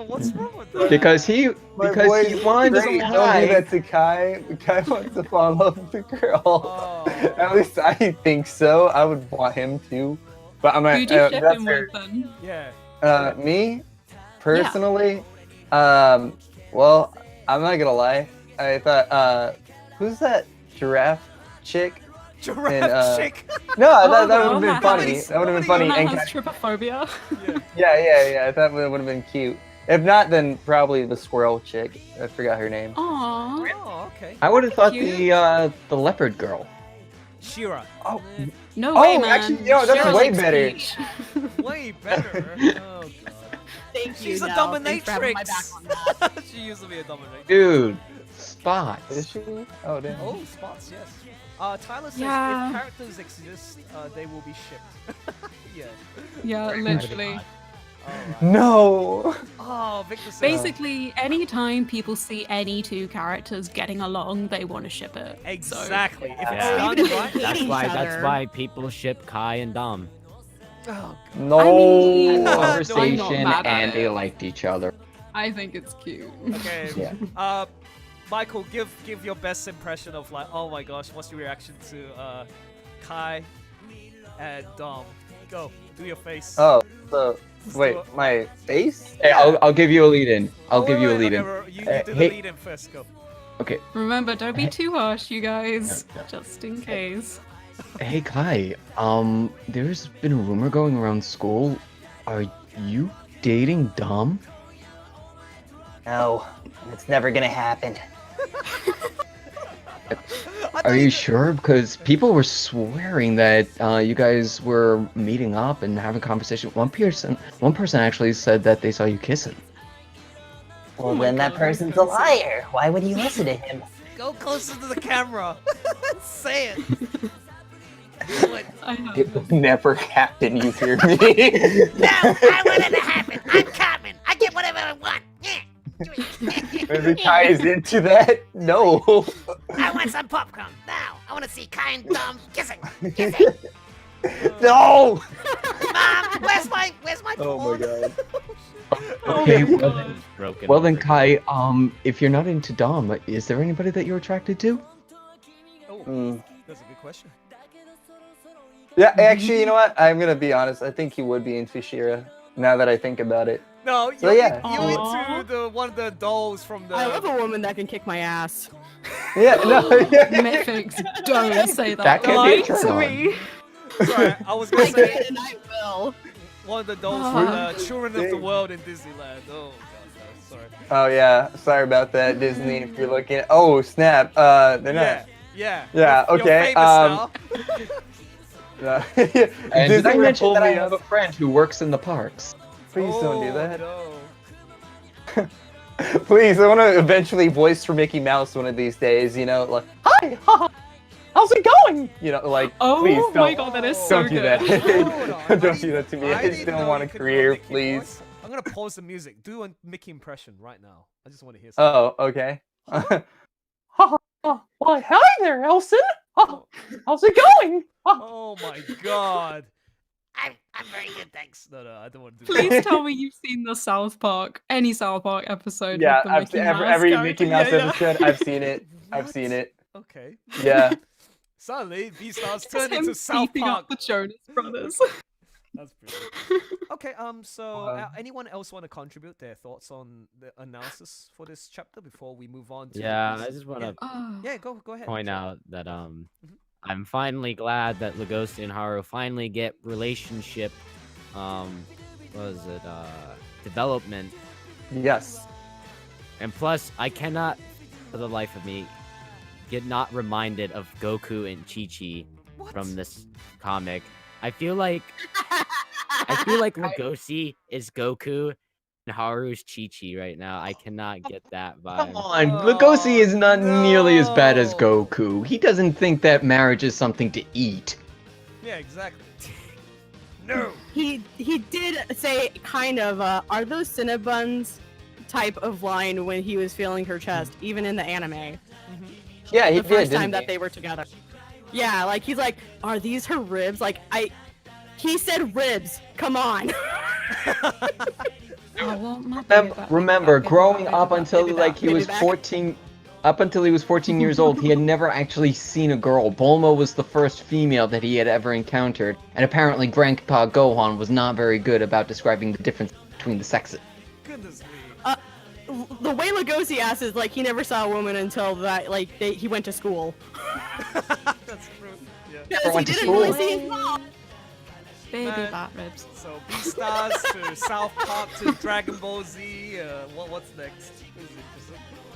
A: What's wrong with that?
B: because he
G: My
B: because
G: boy
B: he
G: is
B: wanted
G: great.
B: to
G: Don't do
B: hide.
G: that to Kai. Kai wants to fall in love with the girl.
A: Oh.
G: At least I think so. I would want him to. But I'm
F: Who do you ship
G: that's
F: him
G: fair.
F: with then?
A: Yeah.
G: Me, personally, well, I'm not gonna lie. I thought, who's that giraffe chick?
A: Giraffe chick.
G: No,
F: Oh,
G: that
F: the
G: would have
F: one
G: been
F: that
G: funny.
A: has-
G: That would have been
A: somebody
G: funny.
F: That
G: And
F: has trypophobia.
G: yeah. I thought it would have been cute. If not, then probably the squirrel chick. I forgot her name.
F: Aww.
A: Oh, okay.
B: I would have thought
F: Cute.
B: the leopard girl.
A: Shira.
G: Oh,
F: No way, man.
G: actually, no, that's
F: Shira
G: way
F: likes
G: better.
F: peach.
A: Way better. Oh god.
D: Thank
A: She's
D: you.
A: a
D: Nell. Thanks for having my back
A: dominatrix.
D: on that.
A: She used to be a dominatrix.
B: Dude,
G: Is
B: spots.
G: she? Oh, damn.
A: Oh, spots, yes. Tyler says
F: Yeah.
A: if characters exist, they will be shipped. Yeah.
F: Yeah, literally.
A: Alright.
G: No.
A: Oh, Victor says.
F: Basically, anytime people see any two characters getting along, they want to ship it.
A: Exactly. If it's
C: Yeah.
A: done
D: Even if
A: right.
D: they hate each
C: That's
D: other.
C: why people ship Kai and Dom.
A: Oh,
G: No.
F: I mean-
B: Conversation
F: mad at
B: and
F: it.
B: they liked each other.
F: I think it's cute.
A: okay.
B: Yeah.
A: Michael, give your best impression of like, oh my gosh, what's your reaction to Kai? and go do your face.
G: Oh, so
A: Let's
G: wait,
A: do it.
G: my face?
B: Hey, I'll give you a lead in. I'll
A: Oh,
B: give you a
A: wait,
B: lead in.
A: okay, you do the
B: Hey,
A: lead in first. Go.
B: okay.
F: Remember, don't be too harsh, you guys. Just in case.
B: Hey Kai, there's been a rumor going around school. Are you dating Dom?
G: No, it's never gonna happen.
B: Are you sure? Because people were swearing that you guys were meeting up and having conversation. One person actually said that they saw you kissing.
G: Well, then that person's a liar. Why would you listen to him?
A: Go closer to the camera. Say it.
G: It will never happen, you hear me?
H: No, I want it to happen. I'm Cartman. I get whatever I want.
G: Maybe Kai is into that? No.
H: I want some popcorn now. I want to see Kai and Dom kissing. Kissing.
G: No!
H: Mom, where's my
G: Oh my god.
B: Okay,
C: Broken.
B: well then Kai, if you're not into Dom, is there anybody that you're attracted to?
A: Oh, that's a good question.
G: Yeah, actually, you know what? I'm gonna be honest. I think he would be into Shira. Now that I think about it.
A: No,
G: So
A: you
G: yeah.
A: into the one of the dolls from the.
D: I love a woman that can kick my ass.
G: Yeah, no.
F: Mythics, don't say that.
B: That can be a
F: Lie
B: turn
F: to
B: on.
F: me.
A: Sorry, I was gonna
D: I
A: say
D: can and I will.
A: one of the dolls from the Children of the World in Disneyland. Oh god, no, sorry.
G: Oh yeah, sorry about that, Disney. If you're looking at, oh snap, they're not.
A: Yeah.
G: Yeah,
A: You're
G: okay,
A: famous now.
B: And did I
G: Disney
B: mention
G: pulled
B: that I
G: me
B: have a
G: up.
B: friend who works in the parks?
G: Please don't do that.
A: No.
G: Please, I want to eventually voice for Mickey Mouse one of these days. You know, like, hi, haha, how's it going? You know, like,
F: Oh
G: please don't.
F: my god, that is so
G: Don't do
F: good.
G: that. Don't do that to me. I just don't want a career, please.
A: I'm gonna pause the music. Do a Mickey impression right now. I just want to hear something.
G: Oh, okay. Why, hi there, Elson. How's it going?
A: Oh my god.
H: I'm very good, thanks.
A: No, I don't want to do that.
F: Please tell me you've seen the South Park, any South Park episode.
G: Yeah,
F: with the
G: I've
F: Mickey
G: seen
F: Mouse
G: every
F: character.
G: Mickey Mouse
F: Yeah, yeah.
G: episode. I've seen it. I've seen it.
A: Okay.
G: Yeah.
A: Suddenly, BEASTARS
F: It's
A: turned
F: him
A: into South
F: beefing
A: Park.
F: up the Jonas Brothers.
A: That's pretty good. Okay, so anyone else want to contribute their thoughts on the analysis for this chapter before we move on to?
C: Yeah,
A: this?
C: I just want to
A: Yeah, go ahead.
C: point
A: Sure.
C: out that I'm finally glad that Legosi and Haru finally get relationship what was it development.
G: Yes.
C: And plus I cannot for the life of me get not reminded of Goku and Chi-Chi from this comic. I feel like Legosi is Goku and Haru's Chi-Chi right now. I cannot get that vibe.
B: Come on, Legosi is not nearly as bad as Goku. He doesn't think that marriage is something to eat.
A: Yeah, exactly. No.
D: He did say kind of are those Cinnabons type of line when he was feeling her chest, even in the anime.
G: Yeah, he
D: the
G: did,
D: first
G: didn't
D: time that
G: he?
D: they were together. Yeah, like he's like, are these her ribs? Like he said ribs. Come on.
F: I want my
B: Remember, growing up until like he was 14, up until he was 14 years old, he had never actually seen a girl. Bulma was the first female that he had ever encountered, and apparently Grandpa Gohan was not very good about describing the difference between the sexes.
A: Goodness me.
D: The way Legosi asks is like he never saw a woman until that he went to school.
A: That's true. Yeah.
D: Because he
B: went to
D: didn't
B: school.
D: really see his mom.
F: Baby
A: Man.
F: bat ribs.
A: So BEASTARS to South Park to Dragon Ball Z. What's next?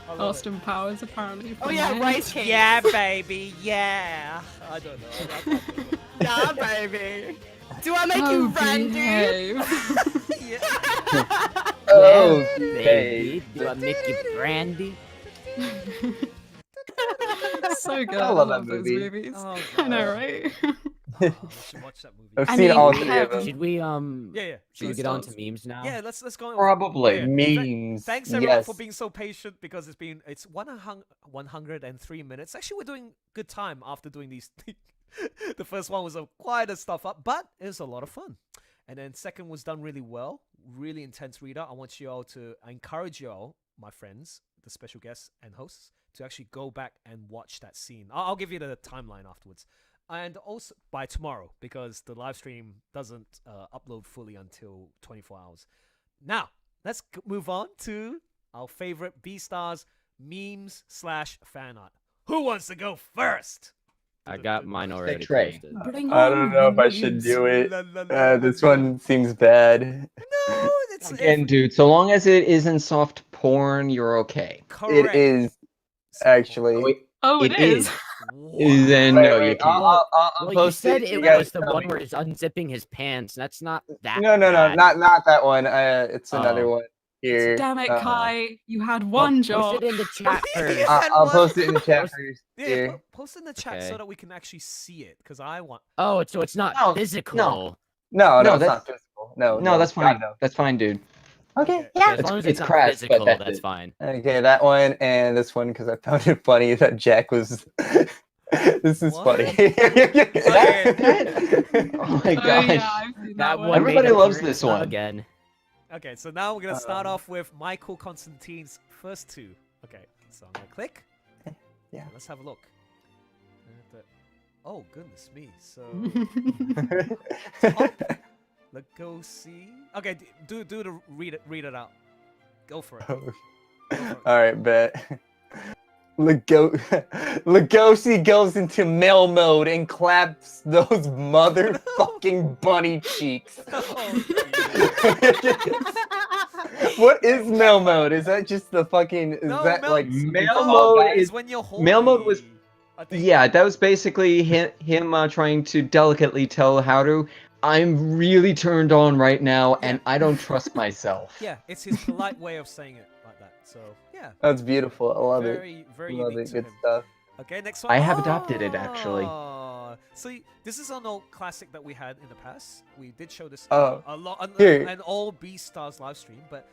A: I love it.
F: Austin Powers apparently.
D: Oh yeah,
F: from
D: rice cake.
A: Yeah, baby. Yeah. I don't know. I can't do it.
D: Yeah, baby. Do I make
F: Oh,
D: you friend, dude?
F: behave.
G: Oh,
C: Baby, do I make you brandy?
F: So good.
G: I love that
F: those
G: movie.
F: movies.
A: Oh,
F: I know,
A: God.
F: right?
A: Oh, I should watch that movie.
G: I've
F: I
G: seen
F: mean,
G: all
F: we
G: three
F: have-
G: of them.
C: Should we
A: Yeah.
C: should we get on to memes now?
A: Yeah, let's go.
B: Probably.
A: Yeah.
G: Memes.
A: Thanks everyone
G: Yes.
A: for being so patient because it's 103 minutes. Actually, we're doing good time after doing these. The first one was quite a stuff up, but it was a lot of fun. And then second was done really well, really intense reader. I want you all to encourage you all, my friends, the special guests and hosts, to actually go back and watch that scene. I'll give you the timeline afterwards. And also by tomorrow, because the live stream doesn't upload fully until 24 hours. Now, let's move on to our favorite BEASTARS memes / fan art. Who wants to go first?
C: I got mine already
B: Treigh.
C: posted.
G: I don't know if I should do it. This one seems bad.
A: No, it's
B: Again, dude, so long as it isn't soft porn, you're okay.
A: correct.
G: It is actually.
F: Oh, it is.
B: Then
G: Wait,
B: no,
G: wait,
B: you can't.
G: I'll
C: Well, you
G: post
C: said
G: it.
C: it
G: You guys
C: was the
G: tell
C: one
G: me.
C: where he's unzipping his pants. That's not that.
G: No,
C: bad.
G: not that one. It's another
C: Oh.
G: one here.
F: Damn it, Kai. You had one
C: Post
F: job.
C: it in the chat first.
G: I'll post it in the chat
C: Post-
G: first.
A: Yeah,
G: Here.
A: post in the chat
C: Okay.
A: so that we can actually see it, because I want.
C: Oh, so it's not
B: No,
C: physical.
G: No,
B: No,
G: it's
B: that's-
G: not physical. No,
B: No, that's
G: God,
B: fine.
G: no.
B: That's fine, dude.
G: Okay,
C: Yeah,
G: yeah.
C: as long as
B: it's
C: it's not
B: crass, but
C: physical,
B: that's
C: that's
B: it.
C: fine.
G: Okay, that one and this one because I found it funny that Jack was. This is
A: What?
G: funny.
B: Oh my
F: Oh,
B: gosh.
F: yeah, I've seen that one.
B: Everybody
C: made
B: loves
C: appearance
B: this one.
C: again.
A: Okay, so now we're gonna start off with Michael Constantine's first two. Okay, so I'm gonna click.
G: Yeah.
A: Let's have a look. Oh goodness me! So Legosi. Okay, do the read it out. Go for it.
G: All right, bet. Legosi goes into male mode and claps those motherfucking bunny cheeks. What is male mode? Is that just the fucking? Is that like
B: male mode is
A: when you're horny.
B: Male mode was
A: I think.
B: yeah, that was basically him trying to delicately tell Haru, I'm really turned on right now, and I don't trust myself.
A: Yeah, it's his polite way of saying it like that. So yeah.
G: That's beautiful. I love
A: Very,
G: it.
A: very
G: Love
A: unique
G: it.
A: to
G: Good
A: him.
G: stuff.
A: Okay, next one.
B: I have adopted it, actually.
A: See, this is an old classic that we had in the past. We did show this
G: Oh,
A: a lot,
G: here.
A: an old BEASTARS live stream, but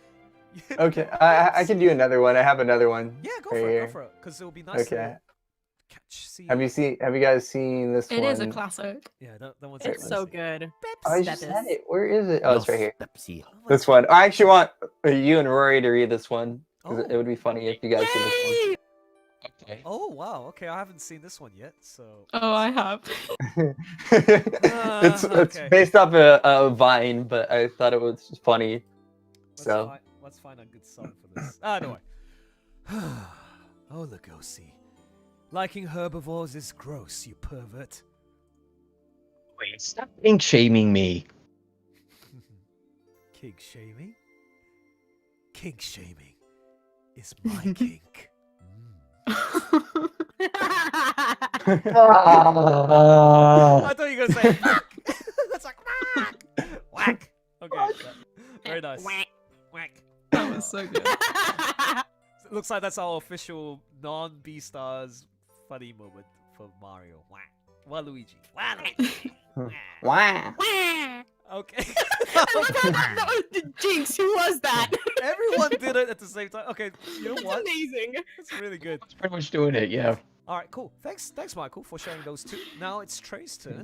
G: Okay, I can do another one. I have another one.
A: yeah, go
G: right
A: for it,
G: here.
A: go for it, because it'll be nice
G: Okay.
A: to catch. See,
G: Have you guys seen this
F: It
G: one?
F: is a classic.
A: yeah, that one's
D: It's so good.
G: I just said it. Where is it? Oh, it's right here.
C: Pepsi.
G: This one. I actually want you and Rory to read this one because
A: Oh.
G: it would be funny if you guys did this one.
B: Okay.
A: Oh wow, okay, I haven't seen this one yet, so.
F: Oh, I have.
G: It's
A: okay.
G: based off a Vine, but I thought it was funny.
A: Let's find a good song for this. Anyway. Oh, Legosi. Liking herbivores is gross, you pervert.
B: Wait, stop kink shaming me.
A: Kink shaming? Kink shaming is my kink. I thought you were gonna say whack. That's like whack. Whack. Okay. Very nice. Whack.
F: That was so good.
A: It looks like that's our official non-BEASTARS funny moment for Mario. Whack. Waluigi. Waluigi.
G: Wow.
A: Okay.
D: Jinx, who was that?
A: Everyone did it at the same time. Okay, you know
D: It's
A: what?
D: amazing.
A: It's really good.
B: It's pretty much doing it, yeah.
A: All right, cool. Thanks, Michael, for sharing those two. Now it's Trey's turn.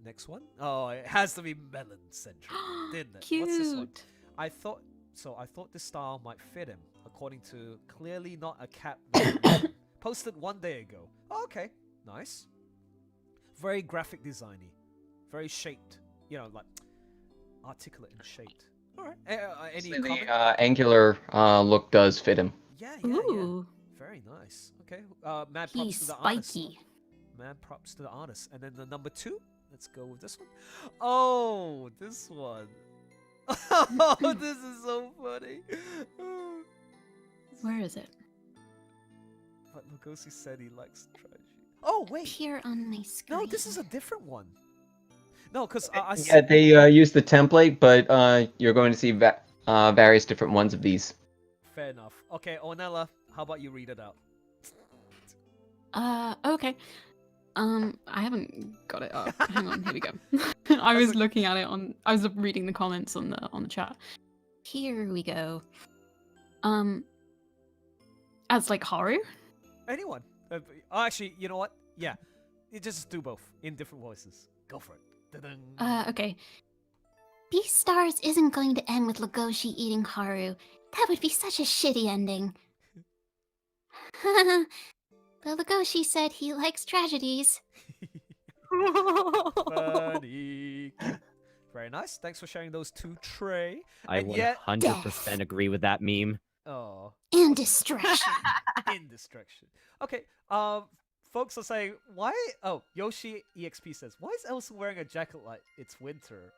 A: Next one. Oh, it has to be melon centric, didn't it? What's this one?
F: Cute.
A: I thought this style might fit him, according to clearly not a cat. Posted 1 day ago. Oh, okay, nice. Very graphic designy, very shaped. You know, like articulate and shaped. All right. Any comment?
B: The angular look does fit him.
A: Yeah.
F: Ooh.
A: Very nice. Okay. Mad props
K: He's
A: to the artist.
K: spiky.
A: Mad props to the artist. And then the number 2. Let's go with this one. Oh, this one. Oh, this is so funny.
F: Where is it?
A: But Legosi said he likes tragedy. Oh, wait.
K: Appear on my screen.
A: No, this is a different one. No, because I
B: Yeah, they use the template, but you're going to see various different ones of these.
A: Fair enough. Okay, Ornella, how about you read it out?
F: Okay. I haven't got it up. Hang on, here we go. I was looking at it I was reading the comments on the chat. Here we go. As like Haru?
A: Anyone. Actually, you know what? Yeah. You just do both in different voices. Go for it. Da-dun.
F: Okay.
K: BEASTARS isn't going to end with Legoshi eating Haru. That would be such a shitty ending. But Legoshi said he likes tragedies.
A: Funny. Very nice. Thanks for sharing those two, Treigh.
C: I
A: And
C: would
A: yet-
C: 100% agree with that meme.
A: Oh.
K: And destruction.
A: In destruction. Okay. Folks are saying why? Oh, Yoshi EXP says, why is Elsa wearing a jacket like it's winter?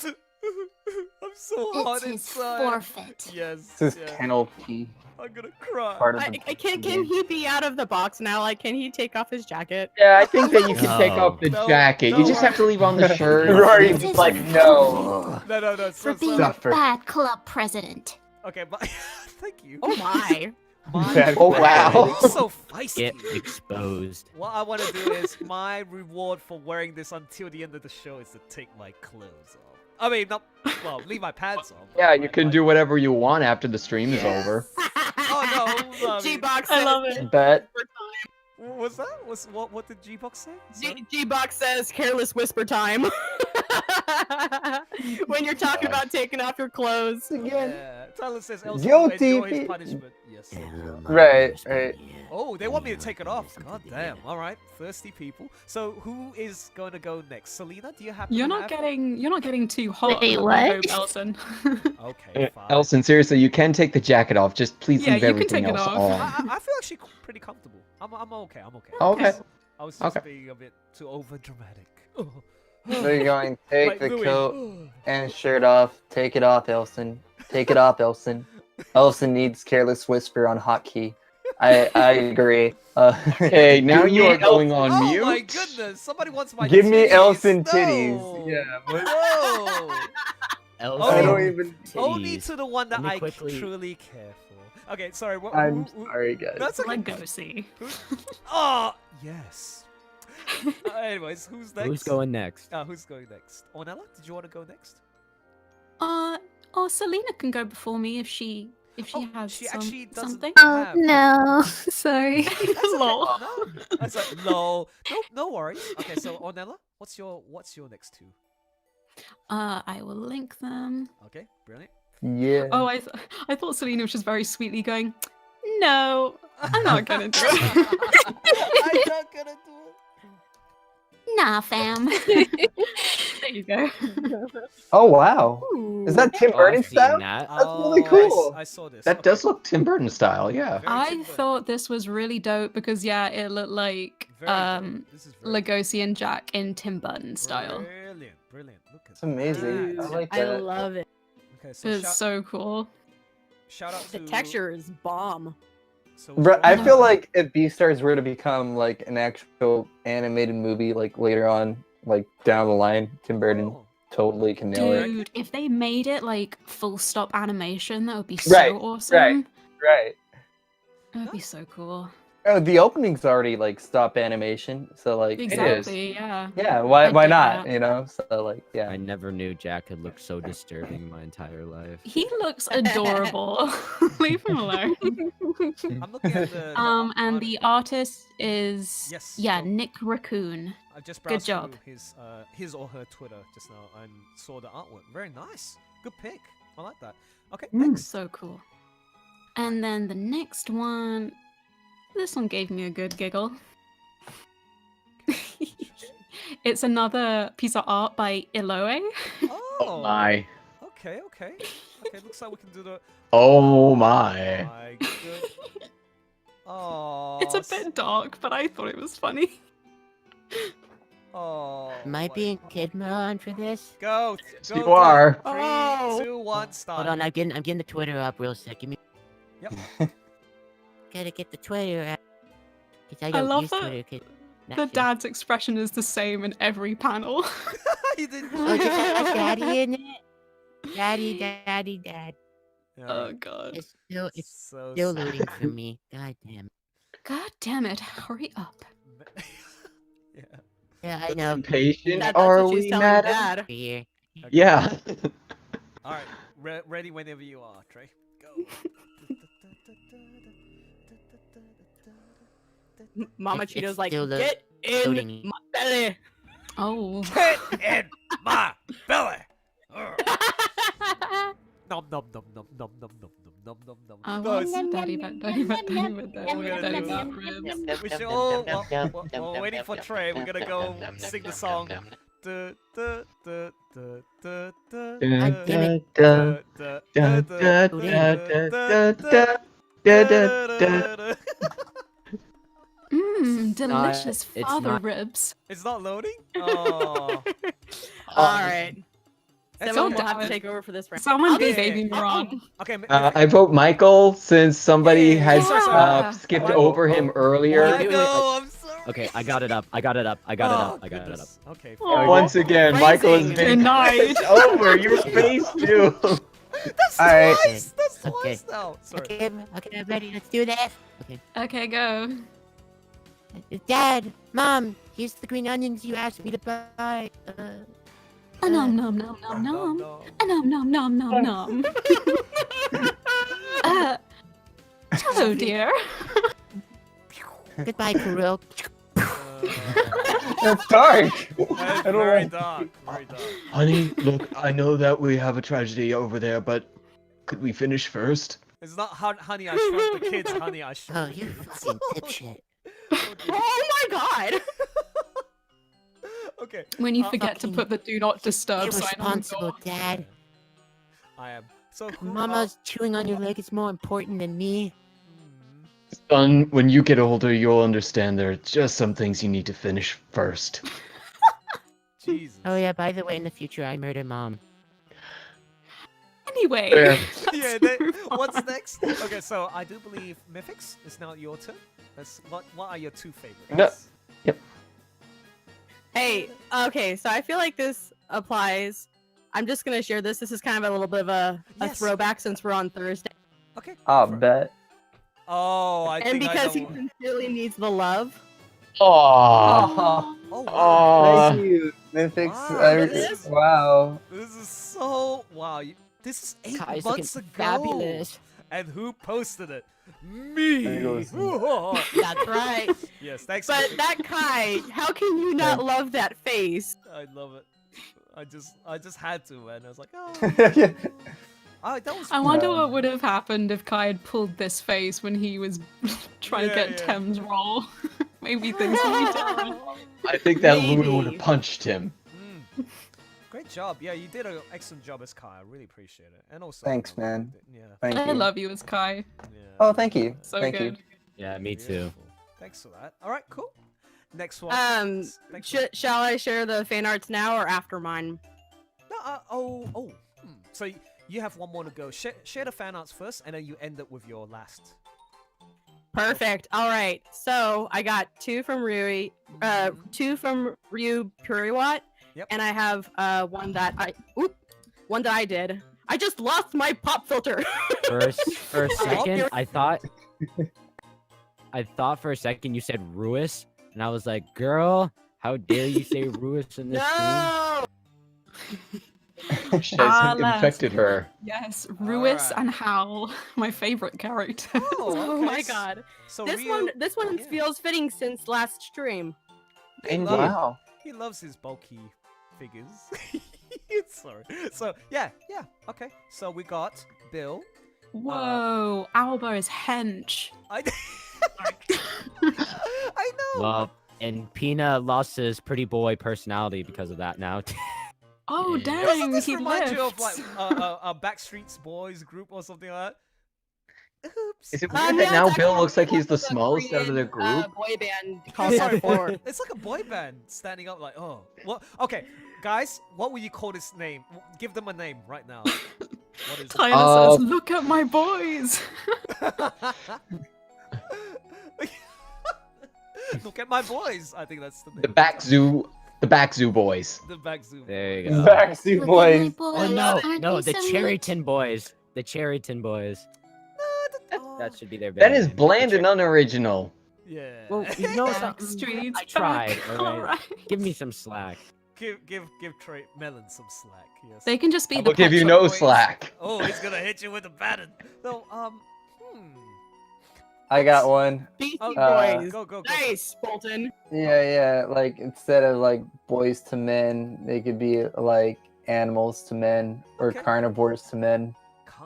A: I'm so hot
K: It's his
A: inside.
K: forfeit.
A: Yes.
G: This is
A: yeah.
G: kennel key.
A: I'm gonna cry.
G: Part of
D: I,
G: the
D: can he be out of the box now? Like, can he take off his jacket?
B: Yeah, I think that you can take
C: No.
B: off the
A: No,
B: jacket.
A: no,
B: You just have to leave on the shirt.
G: Rory's
K: This is
G: like, no.
A: No.
K: For being
G: Suffer.
K: a bad club president.
A: Okay, but thank you.
D: Oh my.
G: Bad
B: Oh,
G: club
B: wow.
G: president.
A: It's so feisty.
C: Get exposed.
A: What I want to do is my reward for wearing this until the end of the show is to take my clothes off. I mean, not leave my pants on.
B: Yeah, you can do whatever you want after the stream is over.
A: Oh no!
D: G-Box
F: I love it.
G: Bet.
A: What's that? What did G-Box say? Sorry?
D: G-Box says careless whisper time. When you're talking about taking off your clothes.
A: Yeah. Tyler says Elsa
G: Yo,
A: will enjoy his
G: TV.
A: punishment. Yes.
G: Right, right.
A: Oh, they want me to take it off. God damn. All right, thirsty people. So who is going to go next? Selena, do you have?
F: You're not getting too hot.
I: Wait,
F: I
I: what?
F: hope, Elson.
A: Okay, fine.
B: Elson, seriously, you can take the jacket off. Just please
F: Yeah,
B: leave
F: you can
B: everything
F: take it
B: else
F: off.
B: on.
A: I feel actually pretty comfortable. I'm okay.
B: Okay.
A: I was just
B: Okay.
A: being a bit too over dramatic.
G: So you're going, take
A: Like
G: the
A: Louis.
G: coat and shirt off. Take it off, Elson. Take it off, Elson. Elson needs careless whisper on hotkey. I agree.
B: Okay, now
G: give
B: you
G: me
B: are going on
A: Oh
B: mute.
A: my goodness! Somebody wants my
G: Give me
A: titties.
G: Elson
A: No.
G: titties. Yeah. What?
A: No.
C: Elson,
G: I don't even.
A: Only
C: titties.
A: to the one that
C: Let me
A: I
C: quickly-
A: truly care for. Okay, sorry.
G: I'm sorry, guys.
A: That's okay.
F: Legosi.
A: Oh yes. Anyways, who's next?
C: Who's going next?
A: Who's going next? Ornella, did you want to go next?
F: Or Selena can go before me if she has
A: She actually doesn't
F: something.
I: Oh
A: have.
I: no, sorry.
A: That's okay.
F: Lol.
A: No, that's like lol. No worries. Okay, so Ornella, what's your next two?
F: I will link them.
A: Okay, brilliant.
G: Yeah.
F: Oh, I thought Selena was just very sweetly going, no, I'm not gonna do it.
A: I'm not gonna do it.
K: Nah, fam.
F: There you go.
G: Oh wow. Is that Tim
C: Oh,
G: Burton
C: I've seen
G: style?
C: that.
G: That's really cool.
A: I saw this.
B: That
A: Okay.
B: does look Tim Burton style, yeah.
A: Very
F: I
A: Tim Burton.
F: thought this was really dope because yeah, it looked like
A: Very dope. This is very
F: Legosi and Jack in Tim Burton style.
A: Brilliant. Look at
G: It's amazing. I
A: that.
G: like
D: I
G: that.
D: love it.
A: Okay, so
F: It's so cool.
A: shout out to
D: The texture is bomb.
A: So
G: Bro, I
A: Ornella-
G: feel like if BEASTARS were to become like an actual animated movie, like later on, like down the line, Tim Burton
A: Oh.
G: totally can nail it.
F: Dude, if they made it like full stop animation, that would be so
G: Right,
F: awesome.
G: Right.
F: That would be so cool.
G: Oh, the opening's already like stop animation, so like
F: Exactly, yeah.
G: yeah. Why
F: I'd
G: why
F: do
G: not?
F: that.
G: You know, so like yeah.
C: I never knew Jack could look so disturbing my entire life.
F: He looks adorable. Leave him alone.
A: I'm looking at the
F: And the artist is
A: Yes,
F: yeah,
A: go.
F: Nick Raccoon.
A: I just
F: Good
A: browsed
F: job.
A: through his or her Twitter just now and saw the artwork. Very nice. Good pick. I like that. Okay, next.
F: So cool. And then the next one, this one gave me a good giggle. It's another piece of art by Eloe.
A: Oh
B: My.
A: Okay. Okay, looks like we can do the
B: Oh my.
A: my good. Oh.
F: It's a bit dark, but I thought it was funny.
A: Oh.
H: Am I being kid on for this?
A: Go.
B: Yes, you are.
A: 3, 2, 1, start.
H: Hold on, I'm getting the Twitter up real sick. Give me.
A: Yep.
H: Gotta get the Twitter up. 'Cause I
F: I
H: don't
F: love
H: use
F: that
H: Twitter. 'Cause
F: the
H: not-
F: dad's expression is the same in every panel.
A: You didn't.
H: Oh, does that have daddy in it? Daddy, dad.
F: Oh god.
H: It's still
A: So
H: still
A: sad.
H: loading for me. God damn.
F: God damn it, hurry up.
A: Yeah.
H: Yeah, I know.
B: Impatient
D: That's
B: are
D: what she's
B: we,
D: telling
B: madam?
D: Dad.
H: Here.
B: Yeah.
A: All right. Ready whenever you are, Trey. Go.
D: Mama
H: It's
D: Cheeto's like,
H: still
D: get in
H: loading.
D: my belly.
F: Oh.
A: Get in my belly. Nom nom nom nom nom nom nom nom nom nom
F: I
A: nom. No,
F: want
A: it's-
F: daddy back, daddy back, daddy back, daddy back ribs.
A: We should all. While we're waiting for Trey, we're gonna go sing the song. Du- du- du- du- du- du-
B: God
A: du-
B: damn it.
A: du- du-
B: Da,
A: du-
B: da,
A: du-
B: da,
A: du-
B: da,
A: du-
B: da,
A: du-
B: da, da,
A: du-
B: da.
A: du-
F: Mmm, delicious
C: it's
F: father
C: not-
F: ribs.
A: It's not loading? Oh.
D: All right.
A: It's
D: Someone will
A: okay.
D: have to take over for this round.
F: Someone
D: I'll
F: be
D: just-
F: baby Moran.
A: Okay,
B: I vote Michael since somebody had
F: Yeah.
B: skipped
A: Right.
B: over him earlier.
A: I know, I'm sorry.
C: Okay, I got it up. I got it up. I got it up. I got it up.
A: Goodness. Okay.
B: Once again, Michael has been
F: Denied.
B: it's over. Your face, dude.
A: That's
G: Alright.
A: twice! That's
H: Okay.
A: twice now! Sorry.
H: Okay, okay, I'm ready. Let's do this. Okay.
F: Okay, go.
H: Dad, Mom, here's the green onions you asked me to buy.
F: Nom nom nom nom nom.
A: No.
F: Nom nom nom nom nom. Hello, dear.
H: Goodbye, Kirill.
G: That's dark.
A: That's
G: I don't
A: very
G: know.
A: dark. Very dark.
B: Honey, look, I know that we have a tragedy over there, but could we finish first?
A: It's not Honey I Shrunk the Kids, Honey I
H: Oh,
A: Shrunk.
H: you fucking dipshit.
D: Oh my god!
A: Okay.
F: When you forget to
H: fucking
F: put the do not disturb sign on the
H: Irresponsible,
F: door.
H: Dad.
A: I am. So who
H: Mama's chewing on your leg is more important than me.
B: Son, when you get older, you'll understand there are just some things you need to finish first.
A: Jesus.
H: Oh yeah, by the way, in the future, I murder Mom.
F: Anyway.
B: Fair.
A: Yeah, then, what's next? Okay, so I do believe Mythics is now your turn. What are your two favorites?
B: No.
D: Hey, okay, so I feel like this applies. I'm just gonna share this. This is kind of a little bit of a
A: Yes.
D: throwback since we're on Thursday.
A: Okay.
G: I'll
A: go for it.
G: bet.
A: Oh, I
D: And
A: think
D: because
A: I
D: he
A: know one.
D: sincerely needs the love.
B: Aww.
G: Oh,
A: Oh, wow.
B: Aww.
G: thank you, Mythics.
A: Wow, this is-
G: Wow.
A: This is so wow. This is 8
H: Kai's
A: months
H: looking
A: ago.
H: fabulous.
A: And who posted it? Me.
G: There goes-
D: That's right.
A: Yes, thanks.
D: But
A: Mythics.
D: that Kai, how can you not love that face?
A: I love it. I just had to, man. I was like, oh,
G: Yeah.
A: oh that was.
F: I wonder
A: fun.
F: what would have happened if Kai had pulled this face when he was trying
A: Yeah,
F: to get
A: yeah.
F: Tem's role. Maybe things would be different.
B: I think that Louis would
D: Maybe.
B: have punched him.
A: Mm. Great job. Yeah, you did an excellent job as Kai. I really appreciate it. And also.
G: Thanks, man.
A: Yeah.
G: Thank
F: I
G: you.
F: love you as Kai.
A: Yeah.
G: Oh, thank you.
F: So
G: thank
F: good.
C: Yeah, me too.
A: Beautiful. Thanks for that. All right, cool. Next one. Thanks for-
D: Shall I share the fan arts now or after mine?
A: No, So you have one more to go. Share the fan arts first, and then you end it with your last.
D: Perfect. All right. So I got 2 from Ryu, 2 from Ryu Puriwat,
A: Yep.
D: and I have one that I did. I just lost my pop filter.
C: For a second,
D: you're-
C: I thought for a second you said Ruis, and I was like, girl, how dare you say Ruis in this stream?
D: No.
B: She has infected her.
F: Yes, Ruis
A: Alright.
F: and Hal, my favorite character.
D: Oh
A: okay.
D: my god.
A: So
D: This
A: Ryu,
D: one
A: yeah.
D: feels fitting since last stream.
B: Indeed.
G: Wow.
A: He loves his bulky figures. Sorry. So yeah. Okay. So we got Bill.
F: Whoa, Alba is hench.
A: I I know.
C: Well, and Pina lost his pretty boy personality because of that now.
F: Oh
C: Yeah.
A: Doesn't
F: dang,
A: this
F: he
A: remind you of
F: lifts.
A: like a Backstreet Boys group or something like that? Oops.
B: Is it weird that now Bill looks like he's the smallest out of the group?
D: Boy band
A: Oh,
D: called
A: sorry,
D: F4.
A: it's like a boy band standing up like, oh. What? Okay, guys, what will you call this name? Give them a name right now. What is it?
F: Tyler says, "Look at my boys."
A: Look at my boys. I think that's the name.
B: The back zoo boys.
A: The back zoo.
C: There you go.
G: Backstreet Boys.
C: Oh no, the Cherryton boys. The Cherryton boys. That should be their
B: That
C: band
B: is
C: name.
B: bland and unoriginal.
A: Yeah.
C: Well, you know something.
F: Backstreet's
C: I tried.
F: back.
C: All right.
F: Alright.
C: Give me some slack.
A: Give Trey Melon some slack. Yes.
F: They can just be
B: I
F: the
B: will give
F: Pet
B: you
F: Shop
B: no
F: Boys.
B: slack.
A: Oh, he's gonna hit you with a baton. No,
G: I got one.
D: Beastie
G: Uh,
D: Boys.
A: Go.
D: Nice, Bolton.
G: Yeah. Like instead of like boys to men, they could be like animals to men or
A: Okay.
G: carnivores to men.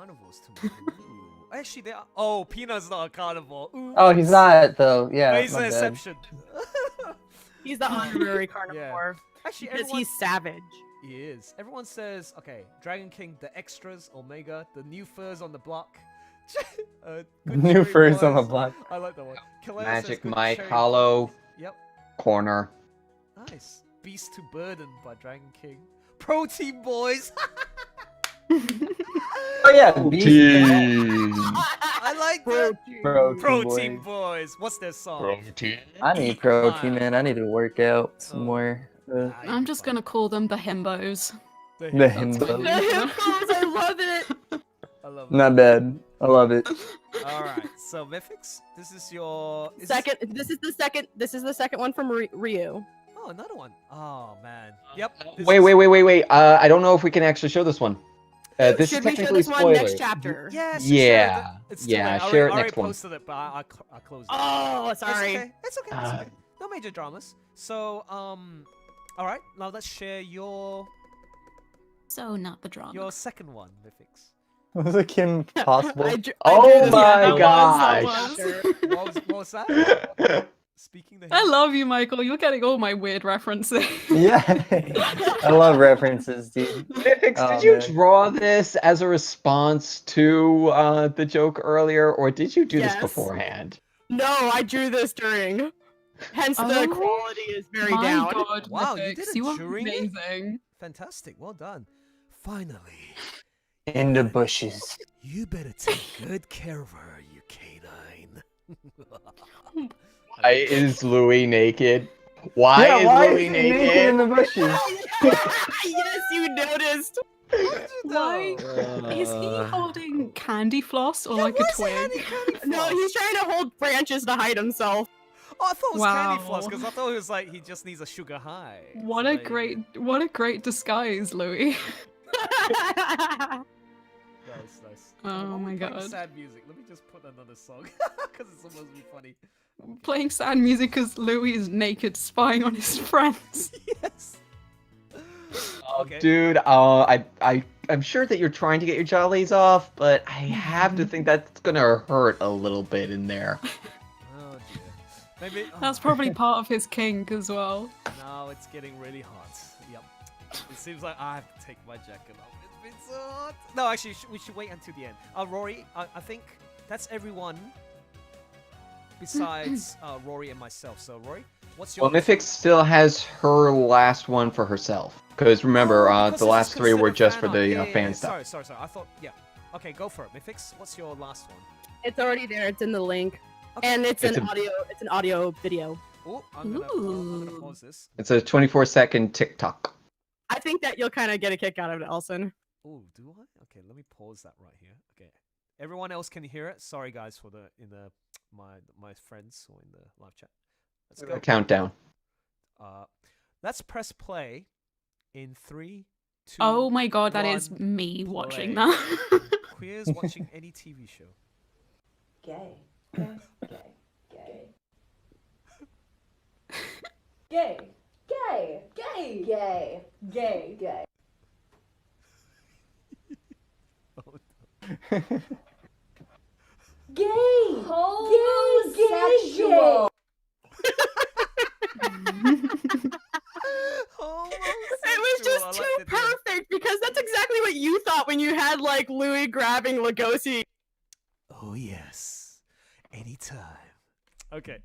A: carnivores tomorrow. Ooh. Actually, they are. Oh, Peanut's not a carnivore. Ooh,
G: Oh, he's not though. Yeah.
A: But he's
G: my
A: an
G: bad.
A: exception.
D: He's the honorary carnivore.
A: Actually,
D: because
A: everyone...
D: he's savage.
A: He is. Everyone says, okay, Dragon King, the extras, Omega, the new furs on the block. Good
G: New
A: cherry
G: furs on the
A: boys.
G: block.
A: I like that one. Kalea says,
B: Magic
A: good
B: Mike,
A: cherry
B: Hollow,
A: boys. Yep.
B: Corner.
A: Nice. Beast to Burden by Dragon King. Protein Boys.
G: Oh yeah,
A: I like that. Protein Boys. What's their song?
B: Protein.
G: I need protein, man. I need to work out some more.
F: I'm just gonna call them the himbos.
G: The himbos.
D: The himbos, I love it.
A: I love it.
G: Not bad. I love it.
A: All right. So Mythics, this is your
D: Second. This is the second. This is the second one from Ryu.
A: Oh, another one. Oh man. Yep.
B: Wait. I don't know if we can actually show this one. This
D: Should
B: is
D: we show
B: technically
D: this one
B: spoilers.
D: next chapter?
A: Yes.
B: Yeah.
A: It's still
B: Yeah.
A: there.
B: Share it
A: I
B: next
A: already
B: one.
A: posted it, but I closed it.
D: Oh, sorry.
A: It's okay. It's okay. No major dramas. So all right. Now let's share your
F: So not the drama.
A: second one, Mythics.
G: Was it Kim possible?
B: Oh my gosh.
A: What was that? Speaking to him.
F: I love you, Michael. You're getting all my weird references.
G: Yeah. I love references, dude.
B: Mythics,
G: Oh,
B: did you
G: man.
B: draw this as a response to the joke earlier, or did you do
D: Yes.
B: this beforehand?
D: No, I drew this during. Hence, the
F: Oh
D: quality is very
F: My
D: down.
F: God,
A: Wow, you
F: Mythics,
A: did it
F: you are
A: during it?
F: amazing.
A: Fantastic. Well done. Finally.
G: In the bushes.
A: You better take good care of her, you canine.
B: Why is Louis naked? Why
G: Yeah,
B: is
G: why
B: Louis
G: is he naked in the bushes?
D: Yes, you noticed.
F: Why is he holding candy floss or like a twig?
D: No, he's trying to hold branches to hide himself.
A: Oh, I thought it was candy floss
F: Wow.
A: because I thought it was like he just needs a sugar high.
F: What
A: So
F: a
A: there you
F: great, disguise, Louis.
A: go. Nice.
F: Oh
A: While
F: my
A: we're playing
F: God.
A: Sad music. Let me just put another song because it's supposed to be funny.
F: Playing sad music because Louis is naked spying on his friends.
A: Yes. Okay.
B: Dude, I'm sure that you're trying to get your jollies off, but I have to think that's gonna hurt a little bit in there.
A: Oh dear. Maybe.
F: That's probably part of his kink as well.
A: Now it's getting really hot. Yep. It seems like I have to take my jacket off. It's been so hot. No, actually, we should wait until the end. Rory, I think that's everyone besides Rory and myself. So, Rory, what's your...
B: Well, Mythic still has her last one for herself. Because remember,
A: because
B: the
A: this
B: last
A: is
B: three were
A: considered
B: just for
A: art.
B: the
A: Yeah,
B: fan stuff.
A: Sorry. I thought... Yeah. Okay, go for it. Mythix, what's your last one?
D: It's already there. It's in the link,
A: Okay.
D: and it's
B: It's
D: an
B: a-
D: audio. It's an audio video.
A: Oh, I'm gonna pause this.
B: It's a 24-second TikTok.
D: I think that you'll kind of get a kick out of it, Elson.
A: Oh, do I? Okay, let me pause that right here. Okay. Everyone else can hear it. Sorry guys for my friends or in the live chat. Let's go.
B: Countdown.
A: Let's press play in 3, 2.
F: Oh my God, that is
A: 1,
F: me watching
A: play.
F: that.
A: Queers watching any TV show.
N: Gay. Gay. Gay. Gay. Gay. Gay. Gay. Gay. Gay. Gay. Homosexual.
D: It was just too perfect because that's exactly what you thought when you had like Louis grabbing Legosi.
A: Oh yes, anytime. Okay,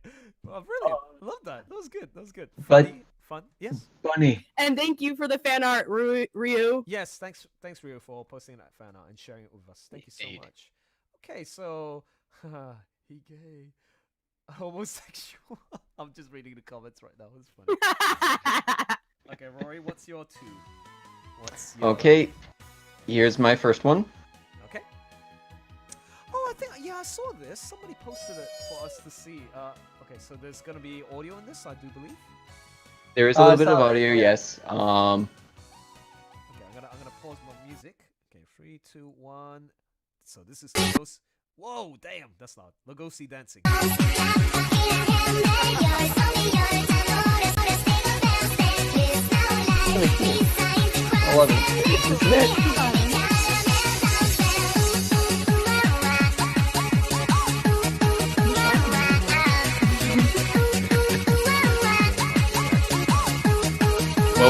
A: well, brilliant. Love that. That was good. That was good.
B: But-
A: Funny, fun. Yes.
B: Funny.
D: And thank you for the fan art, Ryu.
A: Yes. Thanks, Rio, for posting that fan art and sharing it with us. Thank you so
B: Indeed.
A: much. Okay, so he gay, homosexual. I'm just reading the comments right now. It's funny. Okay, Rory, what's your 2? What's your...
B: Okay, here's my first one.
A: Okay. Oh, I think I saw this. Somebody posted it for us to see. Okay, so there's gonna be audio in this, I do believe.
B: There is a little bit of
G: saw it,
B: audio,
G: yeah.
B: yes.
A: Okay, I'm gonna pause my music. Okay, 3, 2, 1. So this is Legosi. Whoa, damn, that's loud. Legosi dancing.
G: I love it. This is it.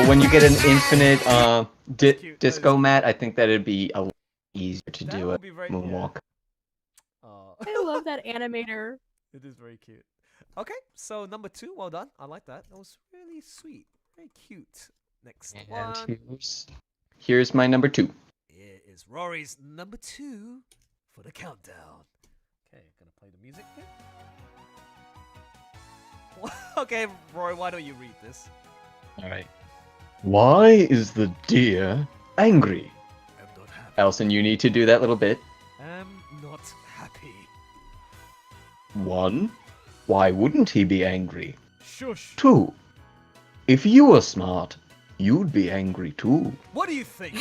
B: So when you get an infinite
A: Cute.
B: disco mat, I think that it'd be a lot easier to
A: That
B: do
A: would
B: a
A: be very-
B: moonwalk.
D: I love that animator.
A: It is very cute. Okay, so number 2, well done. I like that. That was really sweet. Very cute. Next
B: And
A: one.
B: here's my number 2.
A: It is Rory's number 2 for the countdown. Okay, gonna play the music here. Okay, Rory, why don't you read this?
B: Alright. Why is the deer angry? Elson, you need to do that little bit.
A: I'm not happy.
B: 1. Why wouldn't he be angry?
A: Shush.
B: 2. If you were smart, you'd be angry too.
A: What do you think?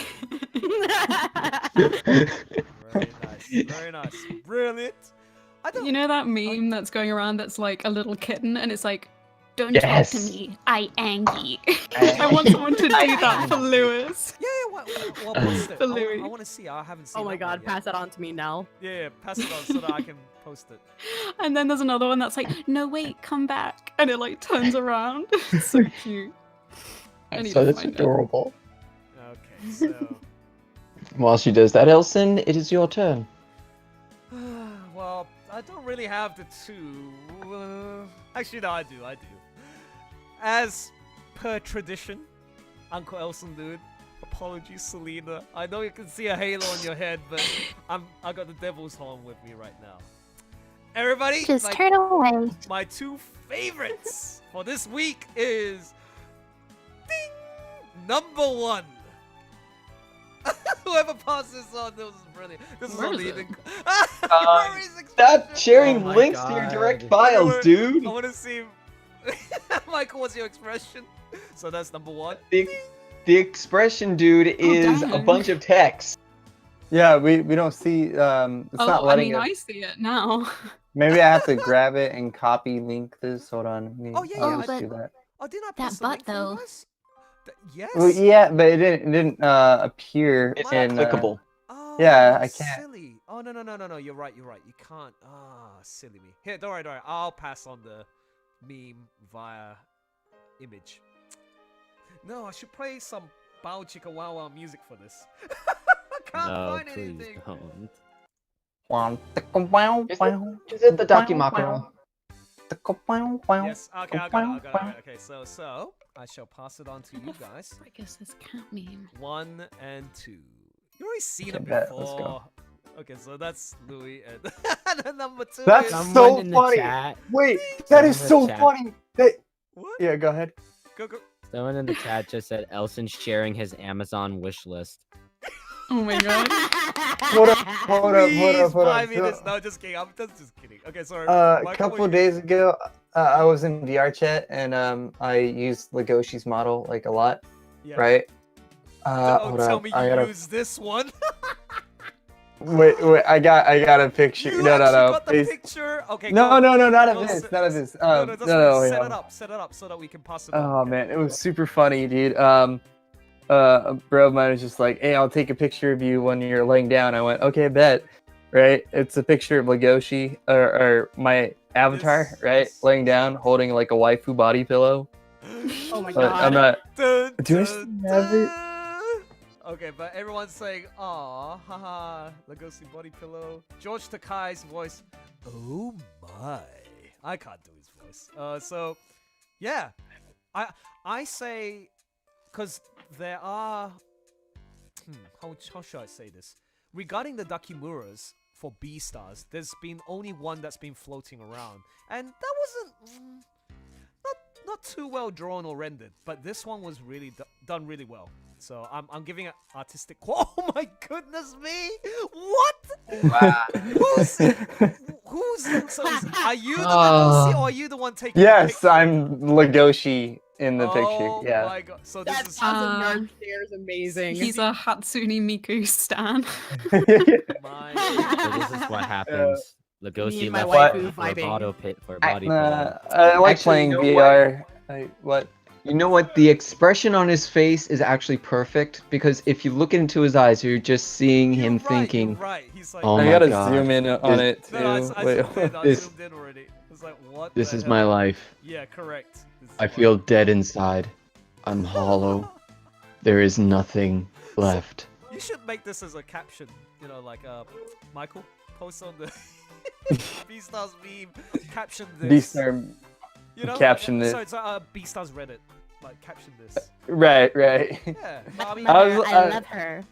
A: Very nice. Very nice. Brilliant.
F: You know that meme that's going around that's like a little kitten and it's like, don't
B: Yes.
F: talk to me, I angry. I want someone to do that for Lewis.
A: Yeah, what post it?
F: For Louis.
A: I want to see. I haven't seen.
D: Oh my
A: that one
D: god,
A: yet.
D: pass that on to me now.
A: Yeah, pass it on so that I can post it.
F: And then there's another one that's like, no wait, come back. And it like turns around. It's so cute. I need
B: So
F: to
B: that's
F: find it.
B: adorable.
A: Okay, so.
B: While she does that, Elson, it is your turn.
A: Well, I don't really have the 2. Actually, no, I do. As per tradition, Uncle Elson, dude. Apologies, Selena. I know you can see a halo on your head, but I got the devil's horn with me right now. Everybody,
I: Just turn away.
A: my 2 favorites for this week is ding, number 1. Whoever passed this on, this was brilliant. This is
F: Where
A: on
F: is
A: the
F: it?
A: evening.
B: Stop sharing
C: Oh my
B: links to your
C: God.
B: direct files, dude.
A: I want to see. Michael, what's your expression? So that's number 1.
B: The expression, dude, is a
F: dang.
B: bunch of text.
G: Yeah, we don't see. It's not
F: Oh, I
G: letting
F: mean,
G: us.
F: I see it now.
G: Maybe I have to grab it and copy link this. Hold on.
A: Oh, yeah,
K: Oh,
A: yeah,
G: Let's
K: but
G: do that.
A: Oh, didn't I
K: that
A: post the
K: butt
A: link for you
K: though.
A: guys? Yes.
G: Well, yeah, but it didn't appear
B: It's not
G: in.
B: clickable.
A: Oh,
G: Yeah, I can't.
A: Silly. Oh no. You're right. You can't. Ah, silly me. Here, don't worry. I'll pass on the meme via image. No, I should play some Bow Chicka Wow Wow music for this. I can't
C: No,
A: find
C: please
A: anything.
C: don't.
B: Is it the Dakimakura?
A: Yes. Okay, I got it. Okay, so I shall pass it on to you guys.
F: I guess this cat meme.
A: 1 and 2. You already seen it
G: Okay, bet. Let's
A: before.
G: go.
A: Okay, so that's Louis and and number 2
G: That's
A: is
C: Someone
G: so
C: in the
G: funny.
C: chat.
G: Wait, that is
C: Someone
G: so
C: in the chat.
G: funny. That...
A: what?
G: Yeah, go ahead.
A: Go.
C: Someone in the chat just said Elson's sharing his Amazon wish list.
F: Oh my god.
G: Hold up.
A: Please buy me this. No, just kidding. I'm just kidding. Okay, sorry.
G: A
A: Michael,
G: couple
A: what you-
G: days ago, I was in VR chat and I used Legoshi's model like a lot,
A: Yeah.
G: right?
A: Don't
G: Hold
A: tell
G: up.
A: me
G: I
A: you
G: gotta
A: use this one.
G: wait. I got a picture.
A: You
G: No.
A: actually got the
G: Please.
A: picture. Okay.
G: No,
A: go.
G: not of
A: Go
G: this.
A: set-
G: Not of this.
A: No,
G: No,
A: that's
G: no,
A: fine.
G: wait,
A: Set
G: hold
A: it
G: on.
A: up. Set it up so that we can pass it
G: Oh
A: on.
G: man, it was super funny, dude. A bro of mine was just like, "Hey, I'll take a picture of you when you're laying down." I went, "Okay, bet." Right? It's a picture of Legoshi or my avatar,
A: This-
G: right,
A: this-
G: laying down, holding like a waifu body pillow.
D: Oh my
G: But
D: god.
G: I'm not.
A: Dun,
G: Do I
A: dun,
G: still have it?
A: dun. Okay, but everyone's saying, "Aw, haha, Legoshi body pillow." George Takai's voice. Oh my! I can't do his voice. So, yeah, I say, cause there are. How should I say this? Regarding the Dakimuras for BEASTARS, there's been only one that's been floating around, and that wasn't. Not too well drawn or rendered, but this one was really done really well. So I'm giving it artistic. Oh my goodness me! What?
G: Wow.
A: Who's? So are you the Legoshi or are you the one taking?
G: Yes,
A: the picture?
G: I'm Legoshi in the
A: Oh
G: picture. Yeah.
A: my god! So this
D: That
A: is.
D: thousand yard stare is amazing.
F: He's a Hatsune Miku stan.
A: My
C: So this is what happens.
D: Me
C: Legoshi
D: and my
C: left
D: waifu
C: for
D: vibing.
C: body pit for body
G: Nah,
C: pillow.
G: I like
B: Actually,
G: playing
B: you know
G: VR. What?
B: You know what? The expression on his face is actually perfect because if you look into his eyes, you're just seeing
A: You're
B: him
A: right,
B: thinking,
A: you're right. He's like,
B: "Oh
G: I
B: my
G: gotta
B: god,
G: zoom in on it too.
A: no, I
G: Wait,
A: zoomed in. I
B: This-
A: zoomed in already. It's like, what?
B: this
A: the
B: is
A: hell?
B: my life.
A: Yeah, correct. This is
B: I
A: my
B: feel
A: life.
B: dead inside. I'm hollow. There is nothing left.
A: You should make this as a caption. You know, like Michael, post on the BEASTARS meme. Caption this.
G: Beastar
A: You know,
G: caption this.
A: So it's BEASTARS Reddit. Like caption this.
G: Right.
A: Yeah. I mean,
D: I
G: was-
D: love her.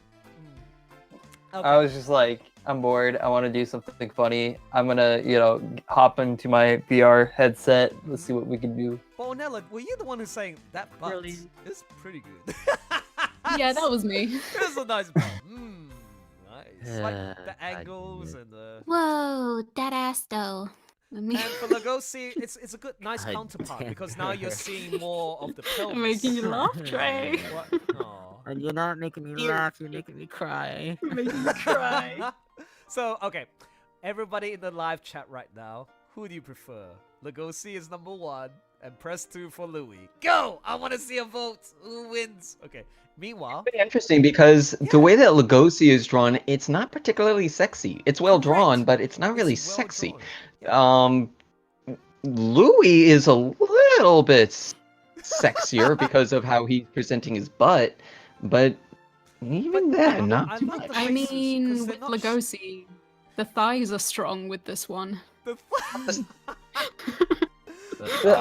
G: I was just like, I'm bored. I want to do something funny. I'm gonna, hop into my VR headset. Let's see what we can do.
A: But Ornella, were you the one who's saying that butt
D: Brilliant.
A: is pretty good?
F: Yeah, that was me.
A: It was a nice butt. Nice. Like the angles and the.
K: Whoa, that ass though.
F: Let me.
A: And for Legosi, it's a good, nice counterpart because now you're seeing more of the pelvis.
F: I'm making you laugh, Trey.
A: What? Aw.
H: And you're not making me laugh, you're making me cry.
F: You're making me cry.
A: So, okay. Everybody in the live chat right now, who do you prefer? Legosi is number 1, and press 2 for Louis. Go! I want to see a vote. Who wins? Okay. Meanwhile,
B: Pretty interesting because the way that Legosi is drawn, it's not particularly sexy. It's well drawn, but it's not really
A: well
B: sexy.
A: drawn.
B: Louis is a little bit sexier because of how he's presenting his butt, but even then, not too much.
F: I mean, with Legosi, the thighs are strong with this one.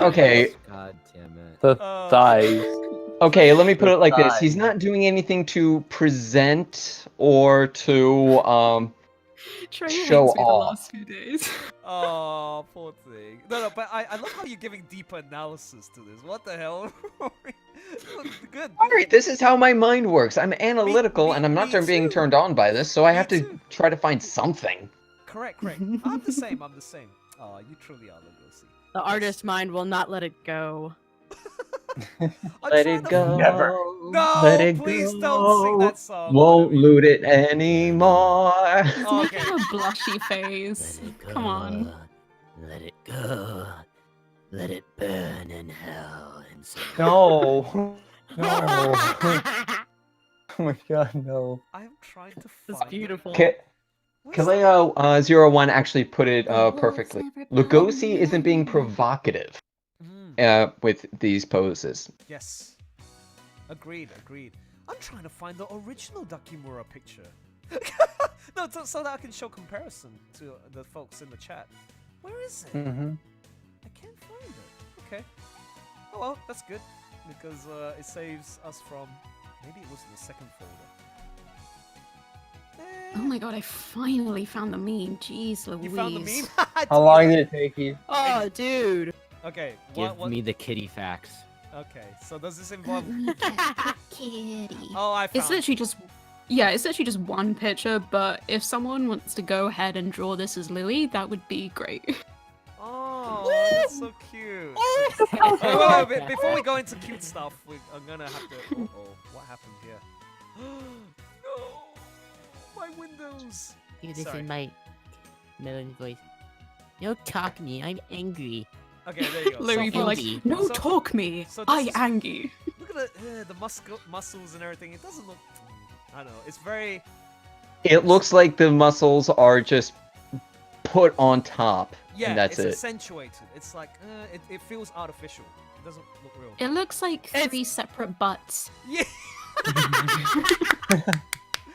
B: Okay.
C: God damn it.
G: The thighs.
B: Okay, let me put it like this.
G: Thighs.
B: He's not doing anything to present or to
F: Trey
B: show
F: hates me the
B: off.
F: last few days.
A: Oh, poor thing. No, but I love how you're giving deeper analysis to this. What the hell? Good.
B: Alright, this is how my mind works. I'm analytical and I'm not being turned on by this, so I have to try to find something.
A: Correct. I'm the same. Oh, you truly are Legosi.
D: The artist mind will not let it go.
B: Let it go.
G: Never.
A: No,
B: Let it
A: please
B: go.
A: don't sing that song.
B: Won't loot it anymore.
A: Oh, okay.
F: Making a blushy face. Come on.
M: Let it go. Let it burn in hell.
G: No. Oh my god, no.
A: I'm trying to
D: It's
A: find
D: beautiful.
B: Kaleo01 actually put it perfectly. Legosi isn't being provocative with these poses.
A: Yes. Agreed. I'm trying to find the original Dakimura picture. No, so that I can show comparison to the folks in the chat. Where is it?
G: Mm-hmm.
A: I can't find it. Okay. Oh well, that's good. Because it saves us from... Maybe it was in the second folder.
F: Oh my god, I finally found the meme. Jeez Louise.
A: You found the meme?
G: How long did it take you?
D: Oh, dude.
A: Okay.
C: Give me the kitty facts.
A: Okay, so does this involve...
K: Kitty.
A: Oh, I found
F: It's literally just... Yeah, it's literally just one picture, but if someone wants to go ahead and draw this as Louis, that would be great.
A: Oh, that's so cute. Wait, before we go into cute stuff, I'm gonna have to... Uh-oh, what happened here? No! My windows!
H: You this
A: Sorry.
H: in my melon voice. No talk me, I'm angry.
A: Okay, there you go.
F: Louis be like,
H: Angie.
F: no
A: So-
F: talk me,
A: so this
F: I
A: is-
F: angry.
A: Look at the muscles and everything. It doesn't look... I don't know. It's very...
B: It looks like the muscles are just put on top,
A: Yeah,
B: and that's
A: it's
B: it.
A: accentuated. It's like, it feels artificial. It doesn't look real.
F: It looks like three separate butts.
A: Yeah.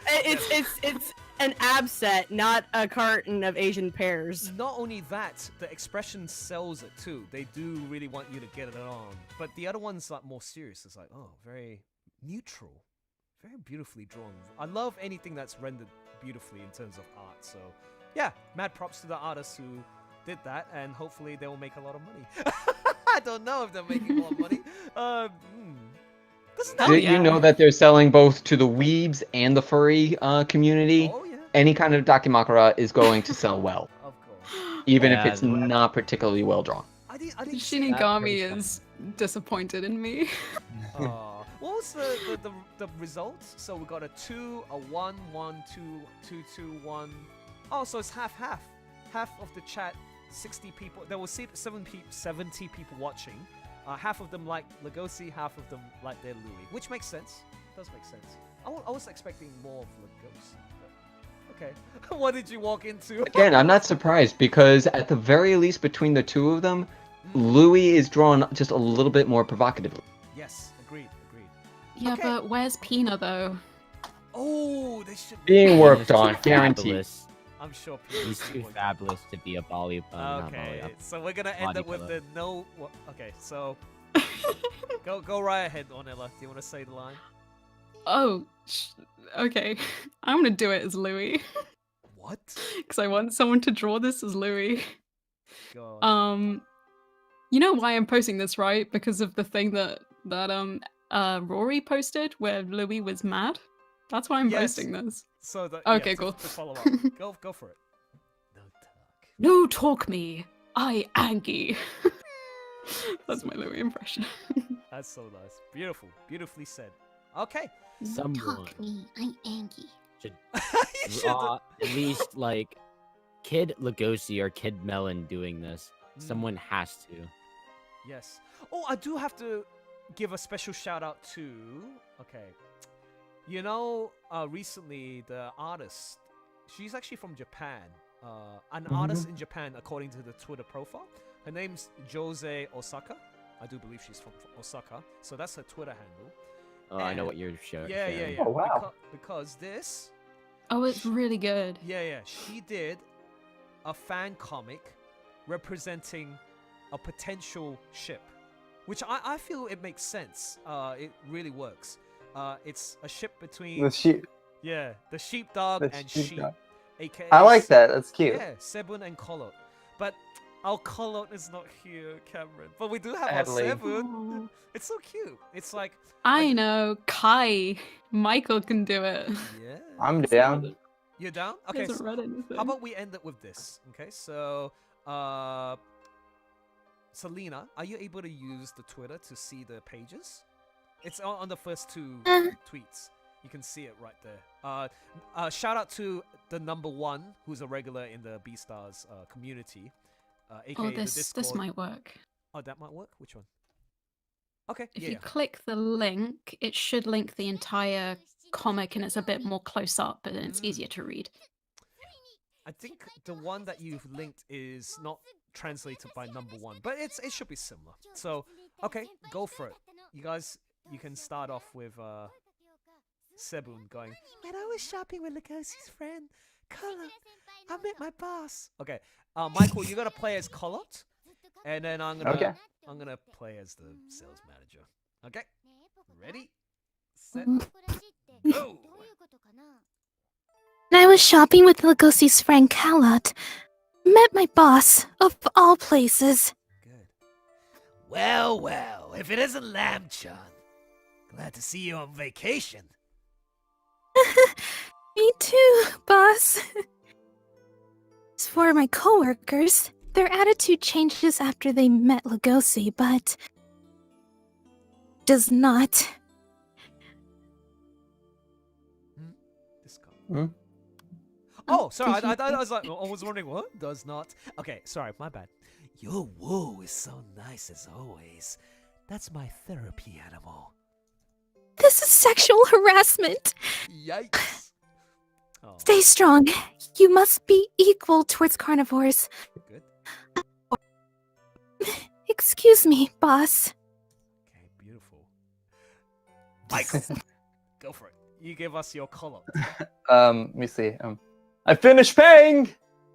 D: It's an ab set, not a carton of Asian pears.
A: Not only that, the expression sells it too. They do really want you to get it on. But the other one's like more serious. It's like, oh, very neutral. Very beautifully drawn. I love anything that's rendered beautifully in terms of art. So, yeah, mad props to the artists who did that, and hopefully they will make a lot of money. I don't know if they're making a lot of money.
B: Did you know that they're selling both to the weebs and the furry community?
A: Oh, yeah.
B: Any kind of Dakimakura is going to sell well.
A: Of course.
B: Even if
C: Yeah,
B: it's not particularly well drawn.
A: I didn't see
F: Shinigami is disappointed in me.
A: What was the results? So we got a 2, a 1, 1, 2, 2, 2, 1. Oh, so it's half. Half of the chat, 60 people. There were 70 people watching. Half of them like Legosi, half of them like their Louis, which makes sense. Does make sense. I was expecting more of Legosi. But okay. What did you walk into?
B: Again, I'm not surprised because at the very least between the two of them, Louis is drawn just a little bit more provocatively.
A: Yes, agreed.
F: Yeah, but where's Pina though?
A: Oh, they should
B: Being worked
C: He's
B: on,
C: too
B: guaranteed.
C: fabulous.
A: I'm sure.
C: He's too fabulous to be a volleyball.
A: Okay, so we're gonna end up with the no. Okay, so go right ahead, Ornella. Do you want to say the line?
F: Oh, okay. I'm gonna do it as Louis.
A: What?
F: Because I want someone to draw this as Louis.
A: God.
F: You know why I'm posting this, right? Because of the thing that Rory posted where Louis was mad. That's why I'm posting this.
A: So that.
F: Okay,
A: yeah,
F: cool.
A: To follow up. Go for it.
F: No talk me. I Angie. That's my Louis impression.
A: That's so nice. Beautiful. Beautifully said. Okay.
C: Someone
K: Talk me, I'm Angie.
C: should draw at least like Kid Legosi or Kid Melon doing this. Someone has to.
A: Yes. Oh, I do have to give a special shout out to. Okay. You know, recently the artist, she's actually from Japan. An artist in Japan, according to the Twitter profile. Her name's Jose Osaka. I do believe she's from Osaka. So that's her Twitter handle.
C: Oh, I know what you're showing.
A: Yeah.
G: Oh, wow.
A: Because this.
F: Oh, it's really good.
A: Yeah. She did a fan comic representing a potential ship, which I feel it makes sense. It really works. It's a ship between
G: The sheep.
A: Yeah, the sheepdog
G: The
A: and
G: sheepdog.
A: sheep. AKA
G: I like that. That's cute.
A: Yeah, Sebun and Kolot. But our Kolot is not here, Cameron. But we do have
G: Sadly.
A: our Sebun. It's so cute. It's like
F: I know. Kai. Michael can do it.
A: Yeah.
G: I'm down.
A: You're down?
F: He
A: Okay.
F: hasn't
A: So
F: read anything.
A: how about we end it with this? Okay, so Selena, are you able to use the Twitter to see the pages? It's on the first two tweets. You can see it right there. Shout out to the #1, who's a regular in the BEASTARS community, aka
F: Oh,
A: the
F: this
A: Discord.
F: might work.
A: Oh, that might work. Which one? Okay.
F: If
A: yeah.
F: you click the link, it should link the entire comic, and it's a bit more close up, but then it's easier to read.
A: I think the one that you've linked is not translated by #1, but it should be similar. So, okay, go for it. You guys, you can start off with Sebun going, when I was shopping with Legosi's friend, Kolot, I met my boss. Okay, Michael, you're gonna play as Kolot, and then I'm gonna play as the sales manager. Okay, ready, set, go.
I: When I was shopping with Legosi's friend Kolot, met my boss, of all places.
O: Well, if it isn't Lamb-chan. Glad to see you on vacation.
I: Me too, boss. As for my coworkers, their attitude changes after they met Legosi, but does not.
A: Oh, sorry. I was like, I was wondering what does not. Okay, sorry, my bad.
O: Your woo is so nice as always. That's my therapy animal.
I: This is sexual harassment.
A: Yikes. Oh,
I: Stay strong. You must be equal towards carnivores.
A: good.
I: Excuse me, boss.
A: Okay, beautiful. Michael, go for it. You give us your Kolot.
G: Let me see. I finished paying.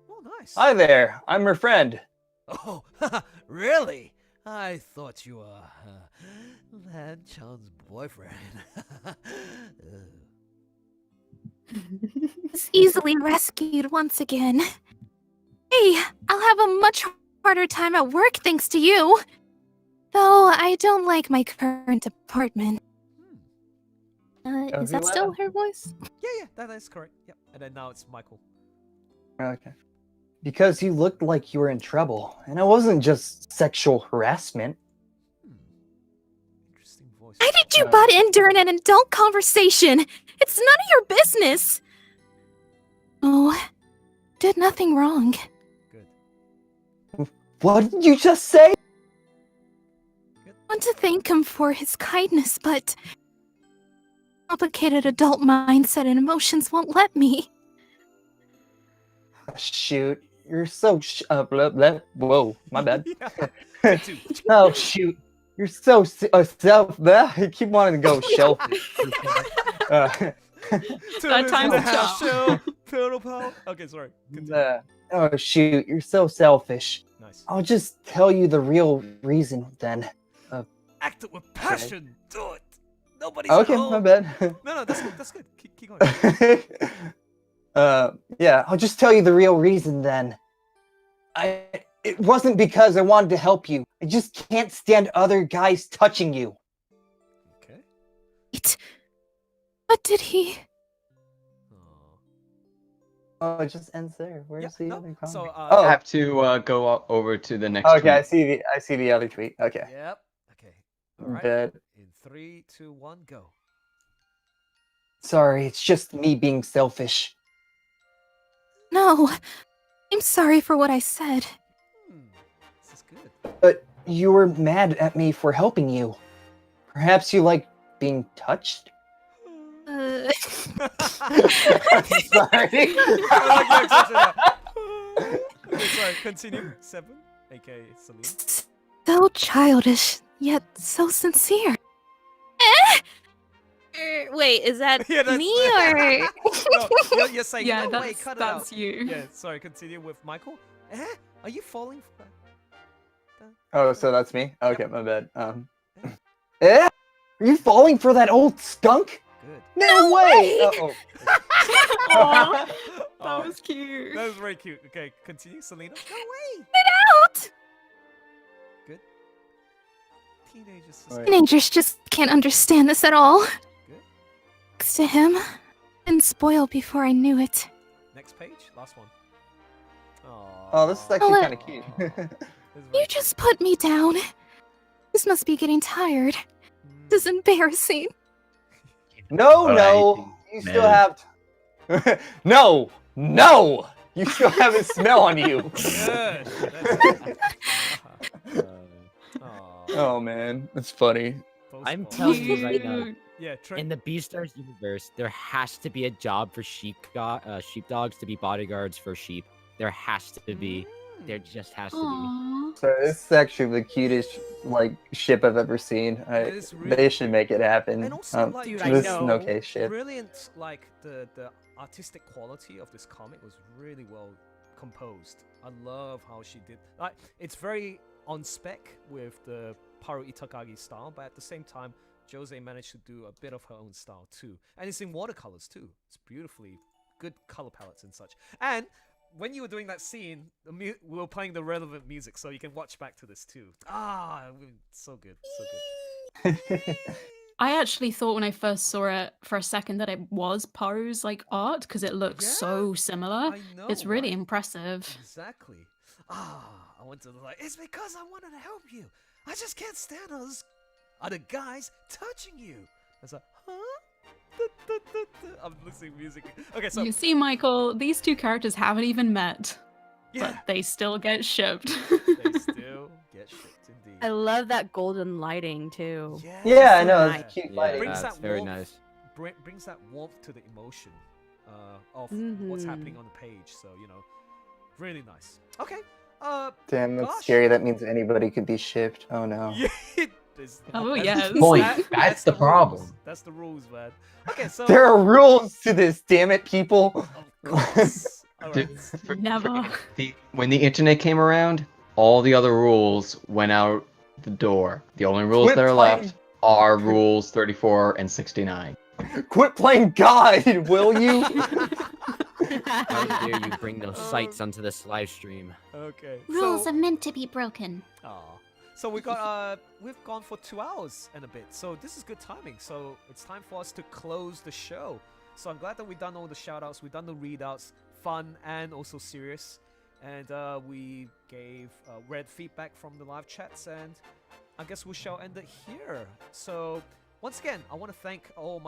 A: Oh, nice.
G: Hi there. I'm her friend.
O: Oh, really? I thought you were Lamb-chan's boyfriend.
I: Was easily rescued once again. Hey, I'll have a much harder time at work thanks to you. Though I don't like my current apartment. Is that still her voice?
A: Yeah, that is correct. Yep. And then now it's Michael.
G: Okay. Because you looked like you were in trouble, and it wasn't just sexual harassment.
A: Interesting voice.
I: Why did you butt in during an adult conversation? It's none of your business. Oh, did nothing wrong.
A: Good.
G: What did you just say?
I: I want to thank him for his kindness, but complicated adult mindset and emotions won't let me.
G: Shoot, you're so whoa, my bad.
A: Me too.
G: Oh shoot. You're so self. I keep wanting to go shellfish.
F: That time's a
A: show. Turtle power. Okay, sorry. Continue.
G: Oh shoot, you're so selfish.
A: Nice.
G: I'll just tell you the real reason then.
A: Act it with passion. Do it. Nobody's
G: Okay,
A: at home.
G: my bad.
A: No, that's good. That's good. Keep going.
G: Yeah, I'll just tell you the real reason then. It wasn't because I wanted to help you. I just can't stand other guys touching you.
A: Okay.
I: What did he?
G: Oh, it just ends there. Where's the other comment?
A: So,
B: I have to go over to the next.
G: Okay,
B: tweet.
G: I see the other tweet. Okay.
A: Yep. Okay. All right.
G: But
A: In 3, 2, 1, go.
G: sorry, it's just me being selfish.
I: No. I'm sorry for what I said.
A: This is good.
G: But you were mad at me for helping you. Perhaps you like being touched? Sorry.
A: Okay, sorry, continue. 7, aka Celine.
I: So childish, yet so sincere. Wait, is that
A: Yeah, that's-
I: me or?
A: No, you're saying,
F: Yeah,
A: no, wait,
F: that's-
A: cut it
F: that's
A: out.
F: you.
A: Yeah, sorry, continue with Michael. Are you falling for that?
G: Oh, so that's me? Okay, my bad. Are you falling for that old skunk?
A: Good.
G: No way! Uh-oh.
F: Aw, that was cute.
A: That was very cute. Okay, continue, Selena. No way!
I: Get out!
A: Good. Teenagers.
I: Teenagers just can't understand this at all. Next to him, been spoiled before I knew it.
A: Next page, last one.
G: Oh, this is actually kind of cute.
I: You just put me down. This must be getting tired. This is embarrassing.
G: No, you still have. No! You still have a smell on you.
A: Good.
G: Oh man, that's funny.
C: I'm telling you right now.
A: Yeah,
C: in the BEASTARS universe, there has to be a job for sheepdogs to be bodyguards for sheep. There has to be. There just has to be.
G: So this is actually the cutest ship I've ever seen. They should make it happen.
A: And also,
G: this is an okay ship.
A: Brilliant, the artistic quality of this comic was really well composed. I love how she did. It's very on spec with the Paru Itakagi style, but at the same time, Jose managed to do a bit of her own style too, and it's in watercolors too. It's beautifully good color palettes and such. And when you were doing that scene, we were playing the relevant music, so you can watch back to this too. So good, so good.
F: I actually thought when I first saw it for a second that it was Paru's art because it looks so similar.
A: I know,
F: It's really
A: right?
F: impressive.
A: Exactly. I went to it's because I wanted to help you. I just can't stand those other guys touching you. I was like, huh? I'm listening to music. Okay, so
F: You see, Michael, these two characters haven't even met, but they still get shipped.
A: they still get shipped indeed.
D: I love that golden lighting too.
G: Yeah, I know.
D: Nice.
G: It's cute
C: Yeah,
G: lighting.
A: Brings
C: that's
A: that
C: very
A: warmth,
C: nice.
A: Brings that warmth to the emotion of what's happening on the page. So really nice. Okay.
G: Damn, that's
A: gosh.
G: scary. That means anybody could be shipped. Oh no.
A: Yeah.
F: Oh,
A: that's
F: yes.
A: the-
B: Point.
A: that-
B: That's the
A: rules.
B: problem.
A: That's the rules, man. Okay, so
G: There are rules to this, damn it, people.
B: Dude,
F: Never.
B: when the internet came around, all the other rules went out the door. The only rules
G: Quit
B: that are
G: playing-
B: left are rules 34 and 69.
G: Quit playing God, will you?
C: How dare you bring those sites onto this live stream?
A: Okay.
K: Rules
A: so,
K: are meant to be broken.
A: So we got we've gone for 2 hours and a bit. So this is good timing. So it's time for us to close the show. So I'm glad that we've done all the shout-outs, we've done the readouts, fun and also serious. And we gave read feedback from the live chats, and I guess we shall end it here. So once again, I want to thank all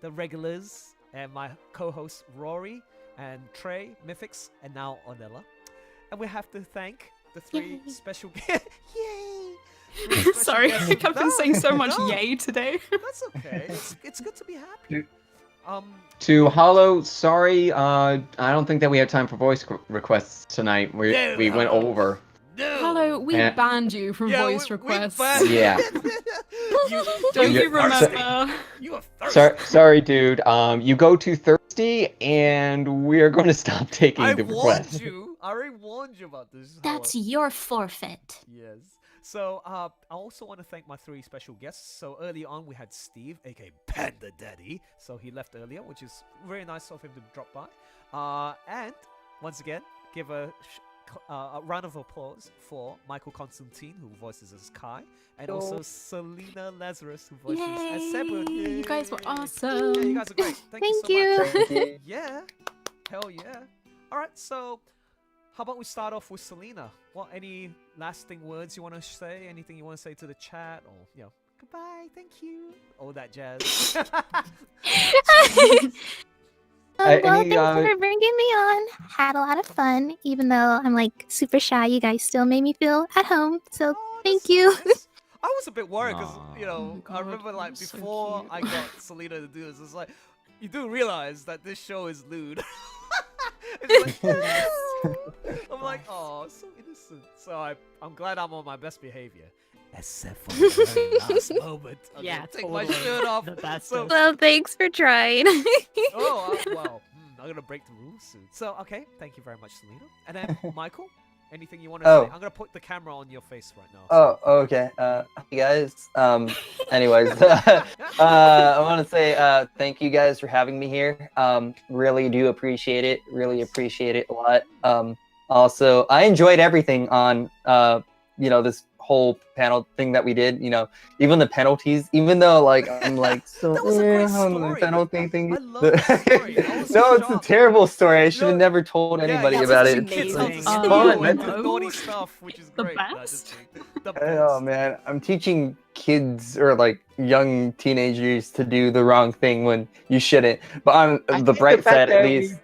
A: the regulars and my co-hosts Rory and Treigh, Mythix, and now Onella. And we have to thank the 3 special guests. Yay! 3 special
F: Sorry,
A: guests.
F: I've been saying so much
A: No,
F: yay today.
A: That's okay. It's good to be happy.
B: To Hollow, sorry, I don't think that we have time for voice requests tonight. We went over.
A: No.
F: Carlo, we
B: Eh.
F: banned you from
A: Yeah,
F: voice
A: we
F: requests.
A: banned
B: Yeah.
F: Don't you
B: You're
F: remember?
A: You are thirsty.
B: Sorry, dude. You go too thirsty, and we're going to stop taking
A: I
B: the
A: warned
B: request.
A: you. I already warned you about this.
K: That's your forfeit.
A: Yes. So, I also want to thank my 3 special guests. So, early on, we had Steve, aka Panda Daddy. So, he left earlier, which is very nice of him to drop by. And, once again, give a round of applause for Michael Constantine, who voices as Kai, and also Selena Lazarus, who voices as Sebun.
F: You guys were awesome.
A: Yeah, you guys are great. Thank you so
I: Thank
A: much.
I: you.
A: Yeah. Hell yeah. Alright, so how about we start off with Selena? What any lasting words you want to say? Anything you want to say to the chat? Or, you know, goodbye, thank you. All that jazz.
I: Well, thanks for bringing me on. Had a lot of fun, even though I'm like super shy. You guys still made me feel at home, so thank you.
A: I was a bit worried because, you know,
F: Oh
A: I remember like
F: so
A: before
F: cute.
A: I got Selena to do this, it's like, you do realize that this show is lewd. It's like, I'm like, oh, so innocent. So I'm glad I'm on my best behavior. Except for the very last moment. I'm
D: Yeah,
A: gonna take my
D: totally.
A: shirt off.
D: The best.
A: So,
I: Well, thanks for trying.
A: well, I'm gonna break the rules soon. So, okay, thank you very much, Selena. And then, Michael, anything you want to say? I'm gonna put the camera on your face right now.
G: Oh, okay. Hey guys. Anyways, I want to say thank you guys for having me here. Really do appreciate it. Really appreciate it a lot. Also, I enjoyed everything on this whole panel thing that we did. You know, even the penalties. Even though like I'm like so
A: That was a great
G: on the
A: story.
G: penalty thing.
A: I love that story. I was
G: No, it's a
A: shocked.
G: terrible story. I should have never told anybody
A: yeah,
G: about
A: it's
G: it.
A: kids
G: It's,
A: on
G: like,
A: the
G: fun.
A: school and the naughty stuff, which is
F: The
A: great.
F: best.
A: The
G: Oh man, I'm teaching kids or like young teenagers to do the wrong thing when you shouldn't. But on
B: I
G: the
B: think
G: bright
B: fact
G: side,
B: that
G: at
B: we-
G: least.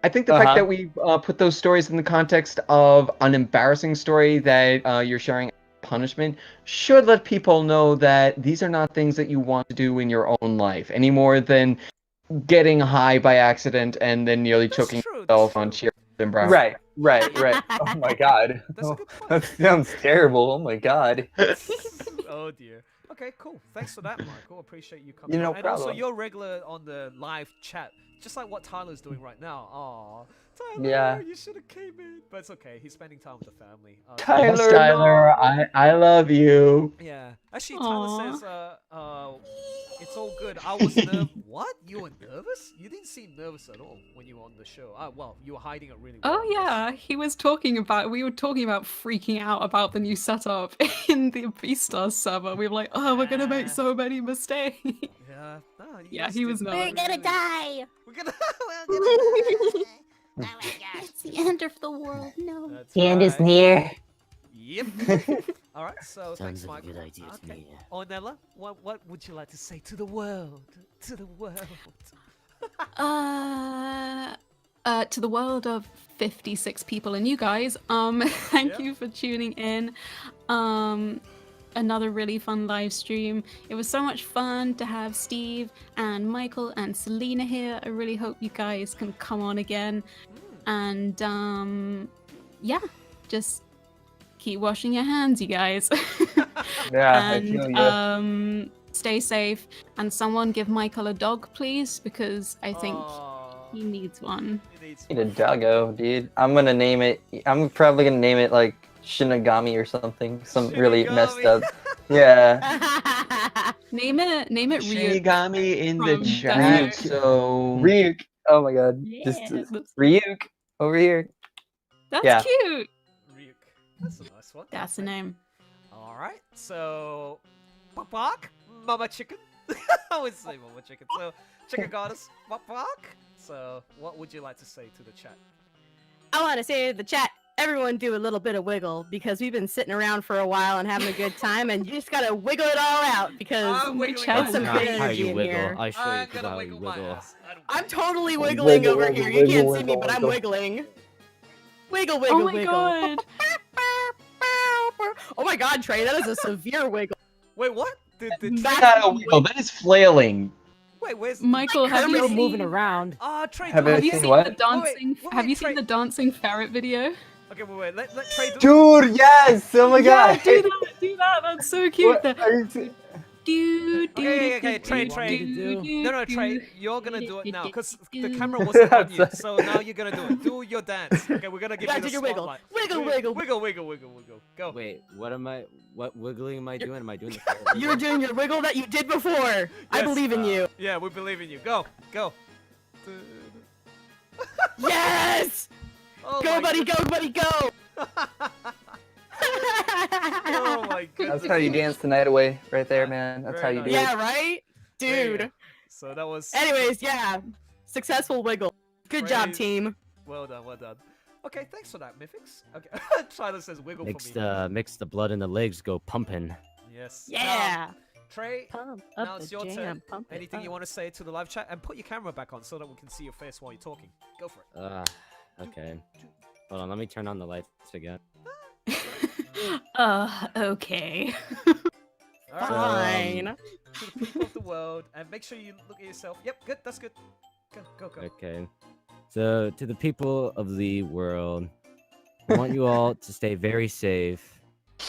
B: I think the fact that we put those stories in the context of an embarrassing story that you're sharing as punishment should let people know that these are not things that you want to do in your own life any more than getting high by accident and then nearly choking yourself on sheer and brown.
G: Right. Oh my god. That sounds terrible. Oh my god.
A: Oh dear. Okay, cool. Thanks for that, Michael. Appreciate you coming.
G: No
A: on. And also,
G: problem.
A: you're regular on the live chat, just like what Tyler's doing right now. Aw, Tyler,
G: Yeah.
A: you should have came in, but it's okay. He's spending time with the family.
B: Yes, Tyler, I love you.
A: Yeah. Actually,
F: Aw.
A: Tyler says, it's all good. I was nervous. What? You were nervous? You didn't seem nervous at all when you were on the show. Well, you were hiding it really well.
F: Oh yeah, we were talking about freaking out about the new setup in the BEASTARS server. We were like, oh, we're gonna make so many mistakes.
A: Yeah. No, you
F: Yeah,
A: guys
F: he was
A: did
F: nervous.
K: We're gonna die.
A: We're gonna.
K: Oh my god. It's the end of the world. No.
A: That's
B: The end is
A: right.
B: near.
A: Yep. All right. So thanks,
M: Sounds like a
A: Michael.
M: good idea to
A: Okay.
M: me.
A: Ornella, what would you like to say to the world? To the world.
F: To the world of 56 people and you guys, thank you for tuning in. Another really fun live stream. It was so much fun to have Steve and Michael and Selena here. I really hope you guys can come on again. And yeah, just keep washing your hands, you guys.
G: Yeah, I
F: and
G: feel ya.
F: Stay safe. And someone give Michael a dog, please, because I think he needs one.
G: Need a doggo, dude. I'm gonna name it. I'm probably gonna name it like Shinigami or something. Some really messed up. Yeah.
F: Name it Ryuk.
B: Shinigami in the
F: from
B: chat.
F: Death
B: So
G: Ryuk. Oh my god.
F: Yeah,
G: Just
F: that's-
G: Ryuk over here.
F: That's
G: Yeah.
F: cute.
A: Ryuk. That's a nice one.
F: That's the name.
A: All right. So, bark, Mama Chicken. I would say Mama Chicken. So, Chicken Goddess, bark. So, what would you like to say to the chat?
D: I want to say to the chat, everyone do a little bit of wiggle because we've been sitting around for a while and having a good time, and you just gotta wiggle it all out because
A: I'm wiggling
D: it's some
C: Nah,
D: good
C: how
D: energy
C: you
D: in
C: wiggle?
D: here.
C: I show
A: I'm
C: you
A: gonna
C: how you
A: wiggle my
C: wiggle.
A: ass. I don't
D: I'm totally
G: Wiggle,
D: wiggling over
G: wiggle,
D: here. You can't
G: wiggle,
D: see me, but I'm
G: wiggle.
D: wiggling. Wiggle, wiggle,
F: Oh my
D: wiggle.
F: god.
D: Oh my god, Trey, that is a severe wiggle.
A: Wait, what? Did
B: that's not a wiggle. That is flailing.
A: Wait, where's
F: Michael, have you
D: Kermit's
F: seen
D: moving around.
A: Trey,
G: Have
F: have
G: I
F: you
G: seen
F: seen
G: what?
F: the dancing
A: Wait,
F: have you
A: Trey.
F: seen the dancing ferret video?
A: Okay, wait. Let Treigh do it.
G: Dude, yes! Oh my god!
F: Do that. That's so cute.
G: What are you
A: Okay, Treigh. No, Treigh, you're gonna do it now, because the camera wasn't on you, so now you're gonna do it. Do your dance. Okay, we're gonna give you the
D: do your wiggle.
A: spotlight.
D: Wiggle.
A: Go.
C: Wait, what wiggling am I doing? Am I doing the
D: You're doing your wiggle that you did before. I believe in you.
A: Yeah, we believe in you. Go.
D: Yes!
A: Oh
D: Go,
A: my
D: buddy, go, buddy, go!
A: Oh my goodness.
G: That's how you dance the night away, right there, man. That's how you do
D: Yeah,
G: it.
D: right? Dude.
A: So that was.
D: Anyways, yeah. Successful wiggle. Good job,
A: Praise.
D: team.
A: Well done. Okay, thanks for that, Mythics. Okay, Tyler says wiggle for me.
C: Mix the blood and the legs go pumping.
A: Yes.
D: Yeah.
A: Treigh,
D: Pump
A: now
D: up
A: it's
D: the
A: your
D: jam,
A: turn.
D: pump it
A: Anything you
D: up.
A: want to say to the live chat? And put your camera back on so that we can see your face while you're talking. Go for it.
C: Okay. Hold on, let me turn on the lights again.
F: Okay.
A: All
D: Fine.
A: To the people of the world, and make sure you look at yourself. Yep, good. That's good. Go.
C: Okay. So, to the people of the world, I want you all to stay very safe.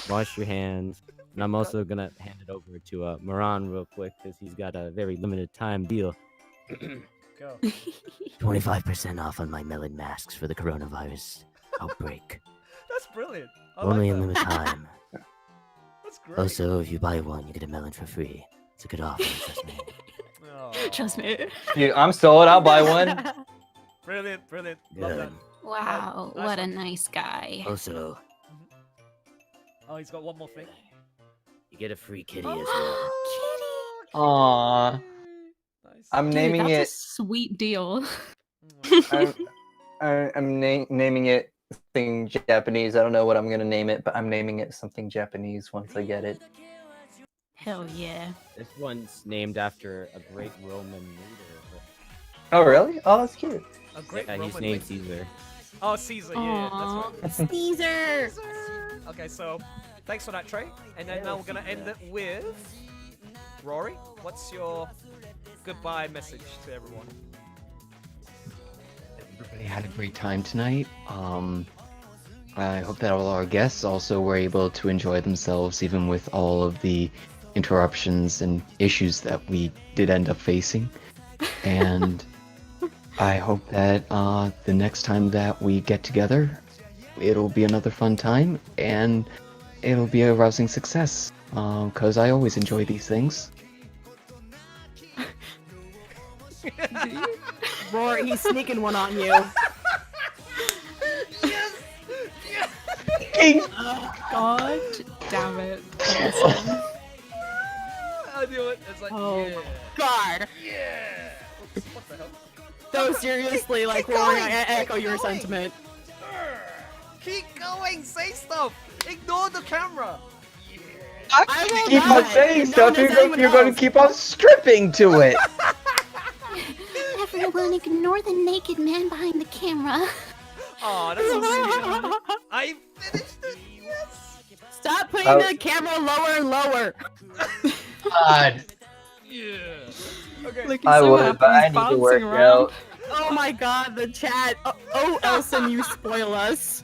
C: Wash your hands. And I'm also gonna hand it over to Moran real quick because he's got a very limited time deal.
A: Go.
M: 25% off on my melon masks for the coronavirus outbreak.
A: That's brilliant. I
M: Only
A: like
M: in
A: that.
M: limited time.
A: That's great.
M: Also, if you buy one, you get a melon for free. It's a good offer, trust me.
F: Trust me.
G: Dude, I'm sold. I'll buy one.
A: Brilliant. Love
M: Good.
A: that.
F: Wow,
A: Nice
F: what a
A: one.
F: nice guy.
M: Also,
A: Oh, he's got one more thing.
M: you get a free kitty as well.
G: Aww. I'm
F: Dude,
G: naming
F: that's a
G: it.
F: sweet deal.
G: I'm naming it something Japanese. I don't know what I'm gonna name it, but I'm naming it something Japanese once I get it.
F: Hell yeah.
C: This one's named after a great Roman leader.
G: Oh really? Oh, that's cute.
A: A great
C: Yeah, he's
A: Roman
C: named
A: leader.
C: Caesar.
A: Oh, Caesar. Yeah, that's right.
D: Caesar.
A: Okay, so thanks for that, Treigh. And then now we're gonna end it with Rory. What's your goodbye message to everyone?
B: Everybody had a great time tonight. I hope that all our guests also were able to enjoy themselves, even with all of the interruptions and issues that we did end up facing. And I hope that the next time that we get together, it'll be another fun time and it'll be a rousing success. Because I always enjoy these things.
D: Rory, he's sneaking one on you.
F: God damn it.
A: I knew it. It's like,
D: Oh
A: yeah.
D: my god.
A: Yeah. What the hell?
D: No, seriously, like
A: Keep
D: Rory,
A: going,
D: I echo
A: keep
D: your
A: going.
D: sentiment.
A: Keep going. Say stuff. Ignore the camera.
D: I will
B: Keep
D: not.
B: on saying
D: No
B: stuff,
D: one is
B: you're
D: anyone
B: going to
D: else.
B: keep on stripping to it.
K: Everyone, ignore the naked man behind the camera.
A: Oh, that's so sweet. I finished it. Yes.
D: Stop putting
G: Oh.
D: the camera lower and lower.
B: God.
A: Yeah. Okay.
F: Look, he's
G: I
F: so
G: would,
F: happy,
G: but
F: he's
G: I need to
F: bouncing
G: work
F: around.
G: out.
D: Oh my god, the chat. Oh, Elson, you spoil us.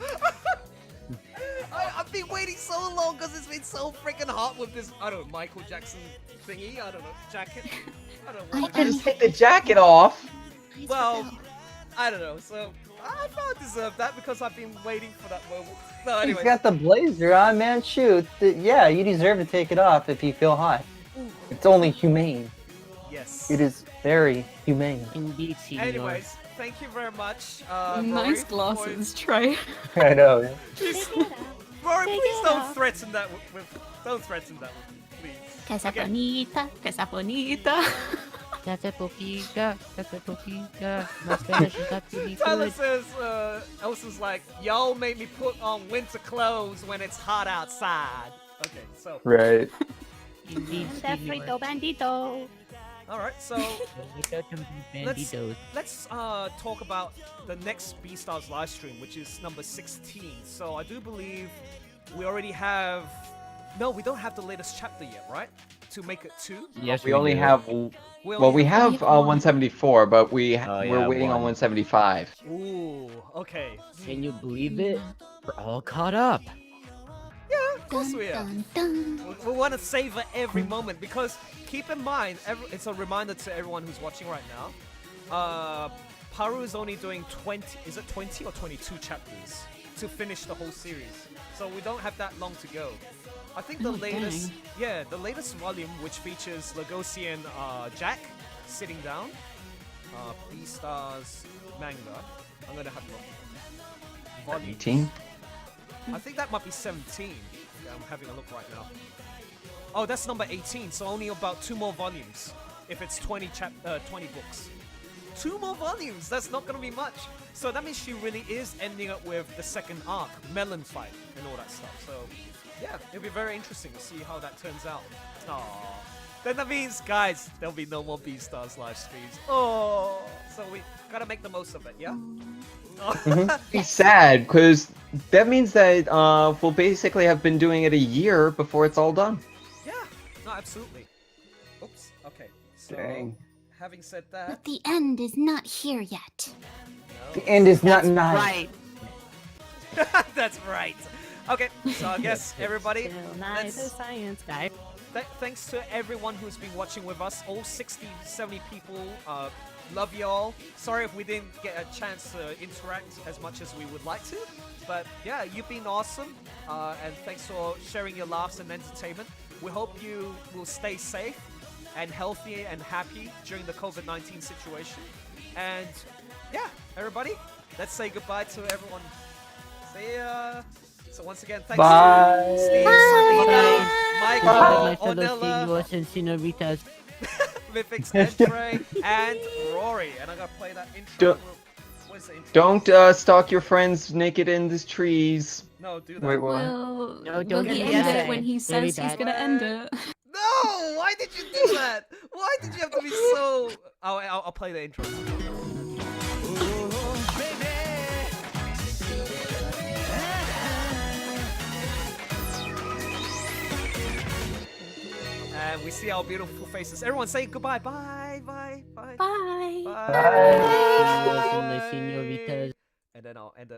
A: I've been waiting so long because it's been so freaking hot with this, I don't know, Michael Jackson thingy, I don't know, jacket. I don't know what it is.
B: Just take the jacket off.
A: Well, I don't know, so I thought I deserved that because I've been waiting for that moment. No,
G: He's
A: anyway.
G: got the blazer on, man. Shoot. Yeah, you deserve to take it off if you feel hot. It's only humane.
A: Yes.
G: It is very humane.
H: Indeed, senor.
A: Anyways, thank you very much,
F: Nice
A: Rory, for-
F: glasses, Treigh.
G: I know. Yeah.
A: Please, Rory, please don't threaten that don't threaten that with me, please.
F: Casa bonita, casa bonita.
H: Casa poquita, casa poquita. My Spanish is not really
A: Tyler
H: good.
A: says, Elson's like, y'all make me put on winter clothes when it's hot outside. Okay, so.
G: Right.
H: Indeed,
K: Frito bandito.
A: Alright, so let's talk about the next BEASTARS live stream, which is number 16. So I do believe we already have No, we don't have the latest chapter yet, right? To make it 2?
C: Yes,
B: We only
C: do.
B: have.
A: We
B: Well,
A: only
B: we
A: have
B: have
A: one.
B: 174, but we're
C: yeah,
B: waiting on
C: one.
B: 175.
A: Ooh, okay.
C: Can you believe it? We're all caught up.
A: Yeah, of course we are. We want to savor every moment because keep in mind, it's a reminder to everyone who's watching right now. Paru is only doing 20. Is it 20 or 22 chapters to finish the whole series? So we don't have that long to go. I think the latest, the latest volume, which features Legosi and Jack sitting down, BEASTARS manga. I'm gonna have a look. Volume
B: 18.
A: I think that might be 17. Yeah, I'm having a look right now. Oh, that's number 18. So only about 2 more volumes. If it's 20 books. 2 more volumes. That's not gonna be much. So that means she really is ending up with the second arc, Melon Fight, and all that stuff. So yeah, it'll be very interesting to see how that turns out. Aww. Then that means, guys, there'll be no more BEASTARS live streams. Oh, so we gotta make the most of it, yeah?
B: It's sad because that means that we'll basically have been doing it a year before it's all done.
A: Yeah, no, absolutely. Oops, okay. So,
G: Dang.
A: having said that,
K: But the end is not here yet.
G: The end is not nigh.
D: Right.
A: that's right. Okay, so I guess everybody,
D: Still nice as science, guy.
A: thanks to everyone who's been watching with us, all 60, 70 people. Love y'all. Sorry if we didn't get a chance to interact as much as we would like to, but yeah, you've been awesome. And thanks for sharing your laughs and entertainment. We hope you will stay safe and healthy and happy during the COVID-19 situation. And yeah, everybody, let's say goodbye to everyone. See ya. So once again, thanks to Steve, Michael,
H: My fellow
A: Ornella,
H: senors and senoritas.
A: Mythics, and Treigh, and Rory. And I'm gonna play that intro.
B: Don't-
A: Where's the intro?
B: Don't stalk your friends naked in the trees.
A: No, do that.
G: Wait, what?
F: Well,
H: No,
F: will
H: don't
F: he
H: do
F: end
H: that.
F: it when he
H: Very
F: says he's
H: bad.
F: gonna end it?
A: No! Why did you do that? Why did you have to be so... I'll play the intro. And we see our beautiful faces. Everyone say goodbye. Bye, bye, bye.
F: Bye.
A: Bye.
H: Senoritas.
A: And then I'll end it.